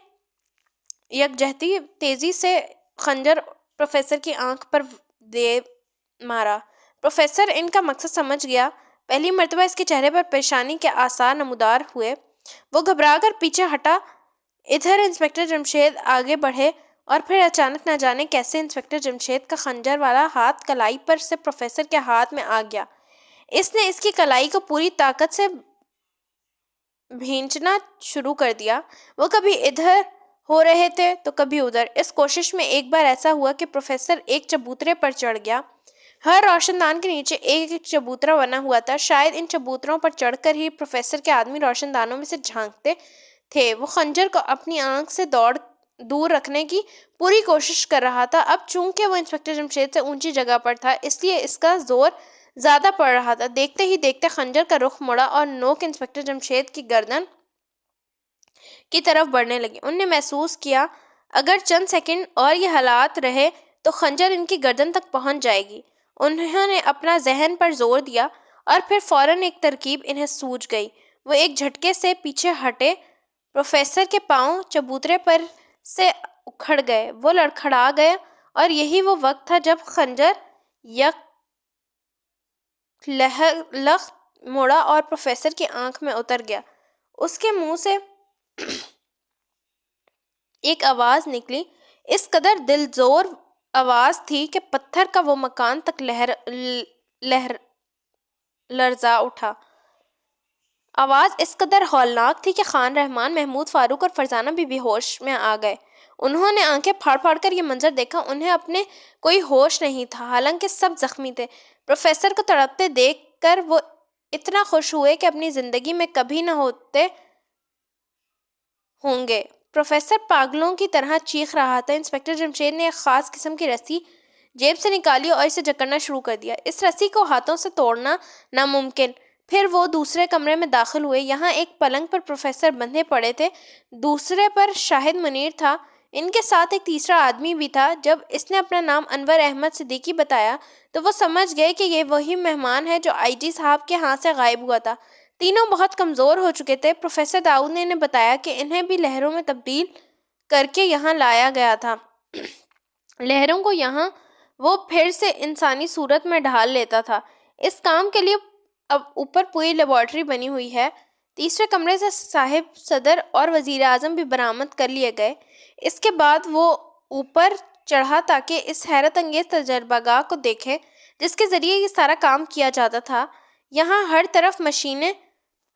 یکجہتی تیزی سے خنجر پروفیسر کی آنکھ پر دے مارا۔ پروفیسر ان کا مقصد سمجھ گیا۔ پہلی مرتبہ اس کے چہرے پر پریشانی کے آثار نمودار ہوئے۔ وہ گھبرا کر پیچھے ہٹا۔ ادھر انسپکٹر جمشید آگے بڑھے اور پھر اچانک نہ جانے کیسے انسپکٹر جمشید کا خنجر والا ہاتھ کلائی پر سے پروفیسر کے ہاتھ میں آ گیا۔ اس نے اس کی کلائی کو پوری طاقت سے بھینچنا شروع کر دیا۔ وہ کبھی ادھر ہو رہے تھے تو کبھی ادھر۔ اس کوشش میں ایک بار ایسا ہوا کہ پروفیسر ایک چبوترے پر چڑھ گیا۔ ہر روشن دان کے نیچے ایک ایک چبوترا بنا ہوا تھا۔ شاید ان چبوتروں پر چڑھ کر ہی پروفیسر کے آدمی روشن دانوں میں سے جھانکتے تھے۔ وہ خنجر کو اپنی آنکھ سے دور رکھنے کی پوری کوشش کر رہا تھا۔ اب چونکہ وہ انسپکٹر جمشید سے اونچی جگہ پر تھا، اس لیے اس کا زور زیادہ پڑ رہا تھا۔ دیکھتے ہی دیکھتے خنجر کا رخ مڑا اور نوک انسپکٹر جمشید کی گردن کی طرف بڑھنے لگی۔ انہوں نے محسوس کیا اگر چند سیکنڈ اور یہ حالات رہے تو خنجر ان کی گردن تک پہنچ جائے گی۔ انہوں نے اپنا ذہن پر زور دیا اور پھر فوراً ایک ترکیب انہیں سوجھ گئی۔ وہ ایک جھٹکے سے پیچھے ہٹے۔ پروفیسر کے پاؤں چبوترے پر سے اکھڑ گئے۔ وہ لڑکھڑا گئے اور یہی وہ وقت تھا جب خنجر یک لخت مڑا اور پروفیسر کی آنکھ میں اتر گیا۔ اس کے منہ سے ایک آواز نکلی، اس قدر دلزور آواز تھی کہ پتھر کا وہ مکان تک لرزا اٹھا۔ آواز اس قدر ہولناک تھی کہ خان رحمان، محمود، فاروق اور فرزانہ بھی بے ہوش میں آ گئے۔ انہوں نے آنکھیں پھاڑ پھاڑ کر یہ منظر دیکھا۔ انہیں اپنے کوئی ہوش نہیں تھا، حالانکہ سب زخمی تھے۔ پروفیسر کو تڑپتے دیکھ کر وہ اتنا خوش ہوئے کہ اپنی زندگی میں کبھی نہ ہوتے ہوں گے۔ پروفیسر پاگلوں کی طرح چیخ رہا تھا۔ انسپکٹر جمشید نے ایک خاص قسم کی رسی جیب سے نکالی اور اسے جکڑنا شروع کر دیا۔ اس رسی کو ہاتھوں سے توڑنا ناممکن۔ پھر وہ دوسرے کمرے میں داخل ہوئے۔ یہاں ایک پلنگ پر پروفیسر بندھے پڑے تھے، دوسرے پر شاہد منیر تھا۔ ان کے ساتھ ایک تیسرا آدمی بھی تھا۔ جب اس نے اپنا نام انور احمد صدیقی بتایا تو وہ سمجھ گئے کہ یہ وہی مہمان ہے جو آئی جی صاحب کے ہاں سے غائب ہوا تھا۔ تینوں بہت کمزور ہو چکے تھے۔ پروفیسر داؤد نے انہیں بتایا کہ انہیں بھی لہروں میں تبدیل کر کے یہاں لایا گیا تھا۔ لہروں کو یہاں وہ پھر سے انسانی صورت میں ڈھال لیتا تھا۔ اس کام کے لیے اب اوپر پوری لیبارٹری بنی ہوئی ہے۔ تیسرے کمرے سے صاحب صدر اور وزیر اعظم بھی برآمد کر لیے گئے۔ اس کے بعد وہ اوپر چڑھا تاکہ اس حیرت انگیز تجربہ گاہ کو دیکھے جس کے ذریعے یہ سارا کام کیا جاتا تھا۔ یہاں ہر طرف مشینیں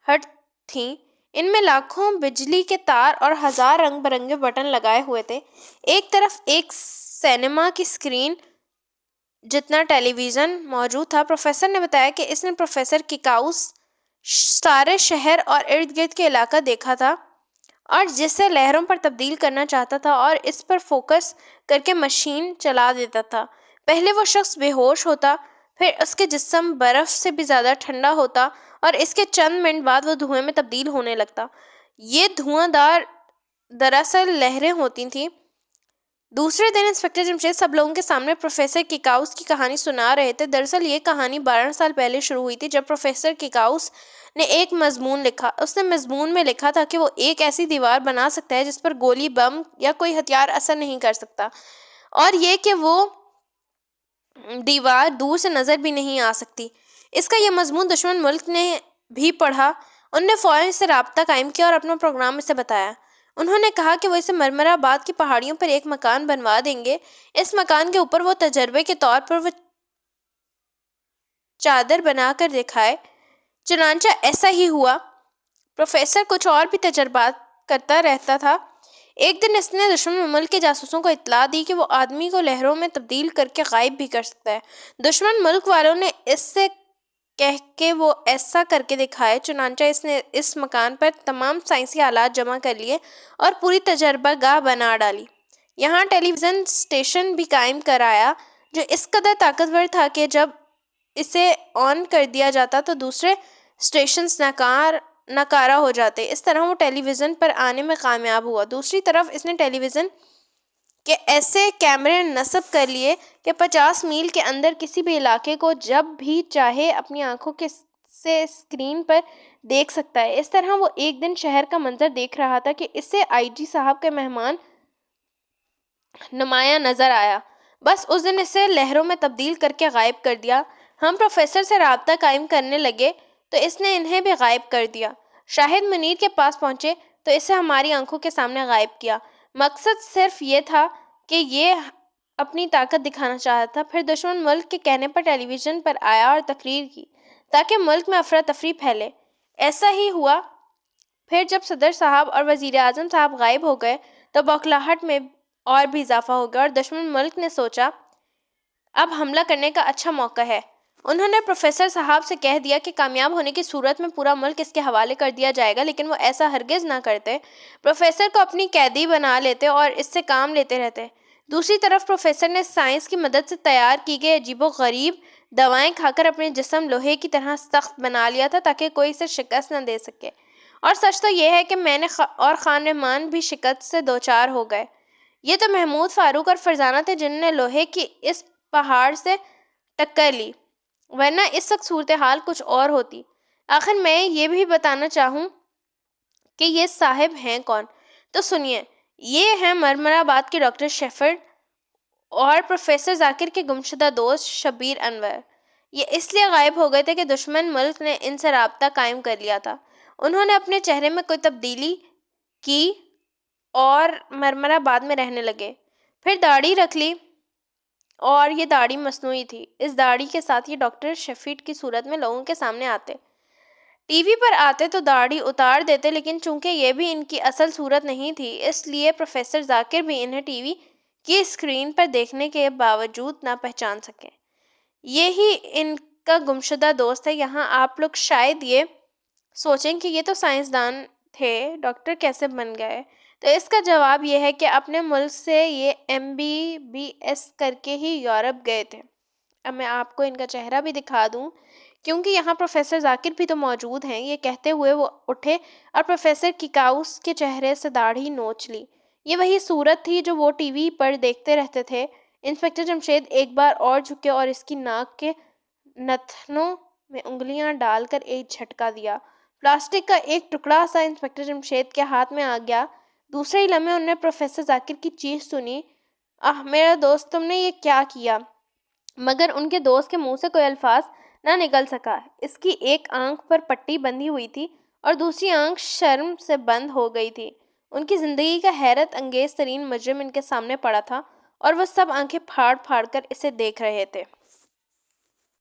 ہٹ تھیں، ان میں لاکھوں بجلی کے تار اور ہزار رنگ برنگے بٹن لگائے ہوئے تھے۔ ایک طرف ایک سینما کی اسکرین جتنا ٹیلی ویژن موجود تھا۔ پروفیسر نے بتایا کہ اس نے پروفیسر کیکاؤس سارے شہر اور ارد گرد کے علاقہ دیکھا تھا اور جسے لہروں پر تبدیل کرنا چاہتا تھا اور اس پر فوکس کر کے مشین چلا دیتا تھا۔ پہلے وہ شخص بے ہوش ہوتا، پھر اس کے جسم برف سے بھی زیادہ ٹھنڈا ہوتا اور اس کے چند منٹ بعد وہ دھوئیں میں تبدیل ہونے لگتا۔ یہ دھواں دار دراصل لہریں ہوتی تھیں۔ دوسرے دن انسپکٹر جمشید سب لوگوں کے سامنے پروفیسر کیکاؤس کی کہانی سنا رہے تھے۔ دراصل یہ کہانی 12 سال پہلے شروع ہوئی تھی جب پروفیسر کیکاؤس نے ایک مضمون لکھا۔ اس نے مضمون میں لکھا تھا کہ وہ ایک ایسی دیوار بنا سکتا ہے جس پر گولی، بم یا کوئی ہتھیار اثر نہیں کر سکتا، اور یہ کہ وہ دیوار دور سے نظر بھی نہیں آ سکتی۔ اس کا یہ مضمون دشمن ملک نے بھی پڑھا۔ انہوں نے فوراً اس سے رابطہ قائم کیا اور اپنا پروگرام اسے بتایا۔ انہوں نے کہا کہ وہ اسے مرمر آباد کی پہاڑیوں پر ایک مکان بنوا دیں گے۔ اس مکان کے اوپر وہ تجربے کے طور پر وہ چادر بنا کر دکھائے۔ چنانچہ ایسا ہی ہوا۔ پروفیسر کچھ اور بھی تجربات کرتا رہتا تھا۔ ایک دن اس نے دشمن ملک کے جاسوسوں کو اطلاع دی کہ وہ آدمی کو لہروں میں تبدیل کر کے غائب بھی کر سکتا ہے۔ دشمن ملک والوں نے اس سے کہہ کہ وہ ایسا کر کے دکھائے۔ چنانچہ اس نے اس مکان پر تمام سائنسی آلات جمع کر لیے اور پوری تجربہ گاہ بنا ڈالی۔ یہاں ٹیلی ویژن اسٹیشن بھی قائم کرایا جو اس قدر طاقتور تھا کہ جب اسے آن کر دیا جاتا تو دوسرے اسٹیشنز ناکارہ ہو جاتے۔ اس طرح وہ ٹیلی ویژن پر آنے میں کامیاب ہوا۔ دوسری طرف اس نے ٹیلی ویژن کے ایسے کیمرے نصب کر لیے کہ 50 میل کے اندر کسی بھی علاقے کو جب بھی چاہے اپنی آنکھوں سے اسکرین پر دیکھ سکتا ہے۔ اس طرح وہ ایک دن شہر کا منظر دیکھ رہا تھا کہ اسے آئی جی صاحب کا مہمان نمایاں نظر آیا۔ بس اس دن اسے لہروں میں تبدیل کر کے غائب کر دیا۔ ہم پروفیسر سے رابطہ قائم کرنے لگے تو اس نے انہیں بھی غائب کر دیا۔ شاہد منیر کے پاس پہنچے تو اسے ہماری آنکھوں کے سامنے غائب کیا۔ مقصد صرف یہ تھا کہ یہ اپنی طاقت دکھانا چاہتا تھا۔ پھر دشمن ملک کے کہنے پر ٹیلی ویژن پر آیا اور تقریر کی تاکہ ملک میں افراتفری پھیلے۔ ایسا ہی ہوا۔ پھر جب صدر صاحب اور وزیر اعظم صاحب غائب ہو گئے تو بوکھلاہٹ میں اور بھی اضافہ ہو گیا اور دشمن ملک نے سوچا اب حملہ کرنے کا اچھا موقع ہے۔ انہوں نے پروفیسر صاحب سے کہہ دیا کہ کامیاب ہونے کی صورت میں پورا ملک اس کے حوالے کر دیا جائے گا، لیکن وہ ایسا ہرگز نہ کرتے۔ پروفیسر کو اپنی قیدی بنا لیتے اور اس سے کام لیتے رہتے۔ دوسری طرف پروفیسر نے سائنس کی مدد سے تیار کی گئی عجیب و غریب دوائیں کھا کر اپنے جسم لوہے کی طرح سخت بنا لیا تھا تاکہ کوئی اسے شکست نہ دے سکے۔ اور سچ تو یہ ہے کہ میں نے اور خان رحمان بھی شکست سے دوچار ہو گئے۔ یہ تو محمود فاروق اور فرزانہ تھے جنہوں نے لوہے کی اس پہاڑ سے ٹکر لی، ورنہ اس وقت صورتحال کچھ اور ہوتی۔ آخر میں یہ بھی بتانا چاہوں کہ یہ صاحب ہیں کون، تو سنیے۔ یہ ہیں مرمر آباد کے ڈاکٹر شیفرڈ اور پروفیسر ذاکر کے گمشدہ دوست شبیر انور۔ یہ اس لیے غائب ہو گئے تھے کہ دشمن ملک نے ان سے رابطہ قائم کر لیا تھا۔ انہوں نے اپنے چہرے میں کوئی تبدیلی کی اور مرمر آباد میں رہنے لگے۔ پھر داڑھی رکھ لی اور یہ داڑھی مصنوعی تھی۔ اس داڑھی کے ساتھ یہ ڈاکٹر شیفرڈ کی صورت میں لوگوں کے سامنے آتے۔ ٹی وی پر آتے تو داڑھی اتار دیتے، لیکن چونکہ یہ بھی ان کی اصل صورت نہیں تھی اس لیے پروفیسر ذاکر بھی انہیں ٹی وی کی اسکرین پر دیکھنے کے باوجود نہ پہچان سکے۔ یہی ان کا گمشدہ دوست ہے۔ یہاں آپ لوگ شاید یہ سوچیں کہ یہ تو سائنسدان تھے، ڈاکٹر کیسے بن گئے؟ تو اس کا جواب یہ ہے کہ اپنے ملک سے یہ MBBS کر کے ہی یورپ گئے تھے۔ اب میں آپ کو ان کا چہرہ بھی دکھا دوں کیونکہ یہاں پروفیسر ذاکر بھی تو موجود ہیں۔ یہ کہتے ہوئے وہ اٹھے اور پروفیسر کیکاؤس کے چہرے سے داڑھی نوچ لی۔ یہ وہی صورت تھی جو وہ ٹی وی پر دیکھتے رہتے تھے۔ انسپکٹر جمشید ایک بار اور جھکے اور اس کی ناک کے نتنوں میں انگلیاں ڈال کر ایک جھٹکا دیا۔ پلاسٹک کا ایک ٹکڑا سا انسپکٹر جمشید کے ہاتھ میں آ گیا۔ دوسرے ہی لمحے انہوں نے پروفیسر ذاکر کی چیخ سنی، میرا دوست تم نے یہ کیا کیا؟ مگر ان کے دوست کے منہ سے کوئی الفاظ نہ نکل سکا۔ اس کی ایک آنکھ پر پٹی بندھی ہوئی تھی اور دوسری آنکھ شرم سے بند ہو گئی تھی۔ ان کی زندگی کا حیرت انگیز ترین مجرم ان کے سامنے پڑا تھا اور وہ سب آنکھیں پھاڑ پھاڑ کر اسے دیکھ رہے تھے۔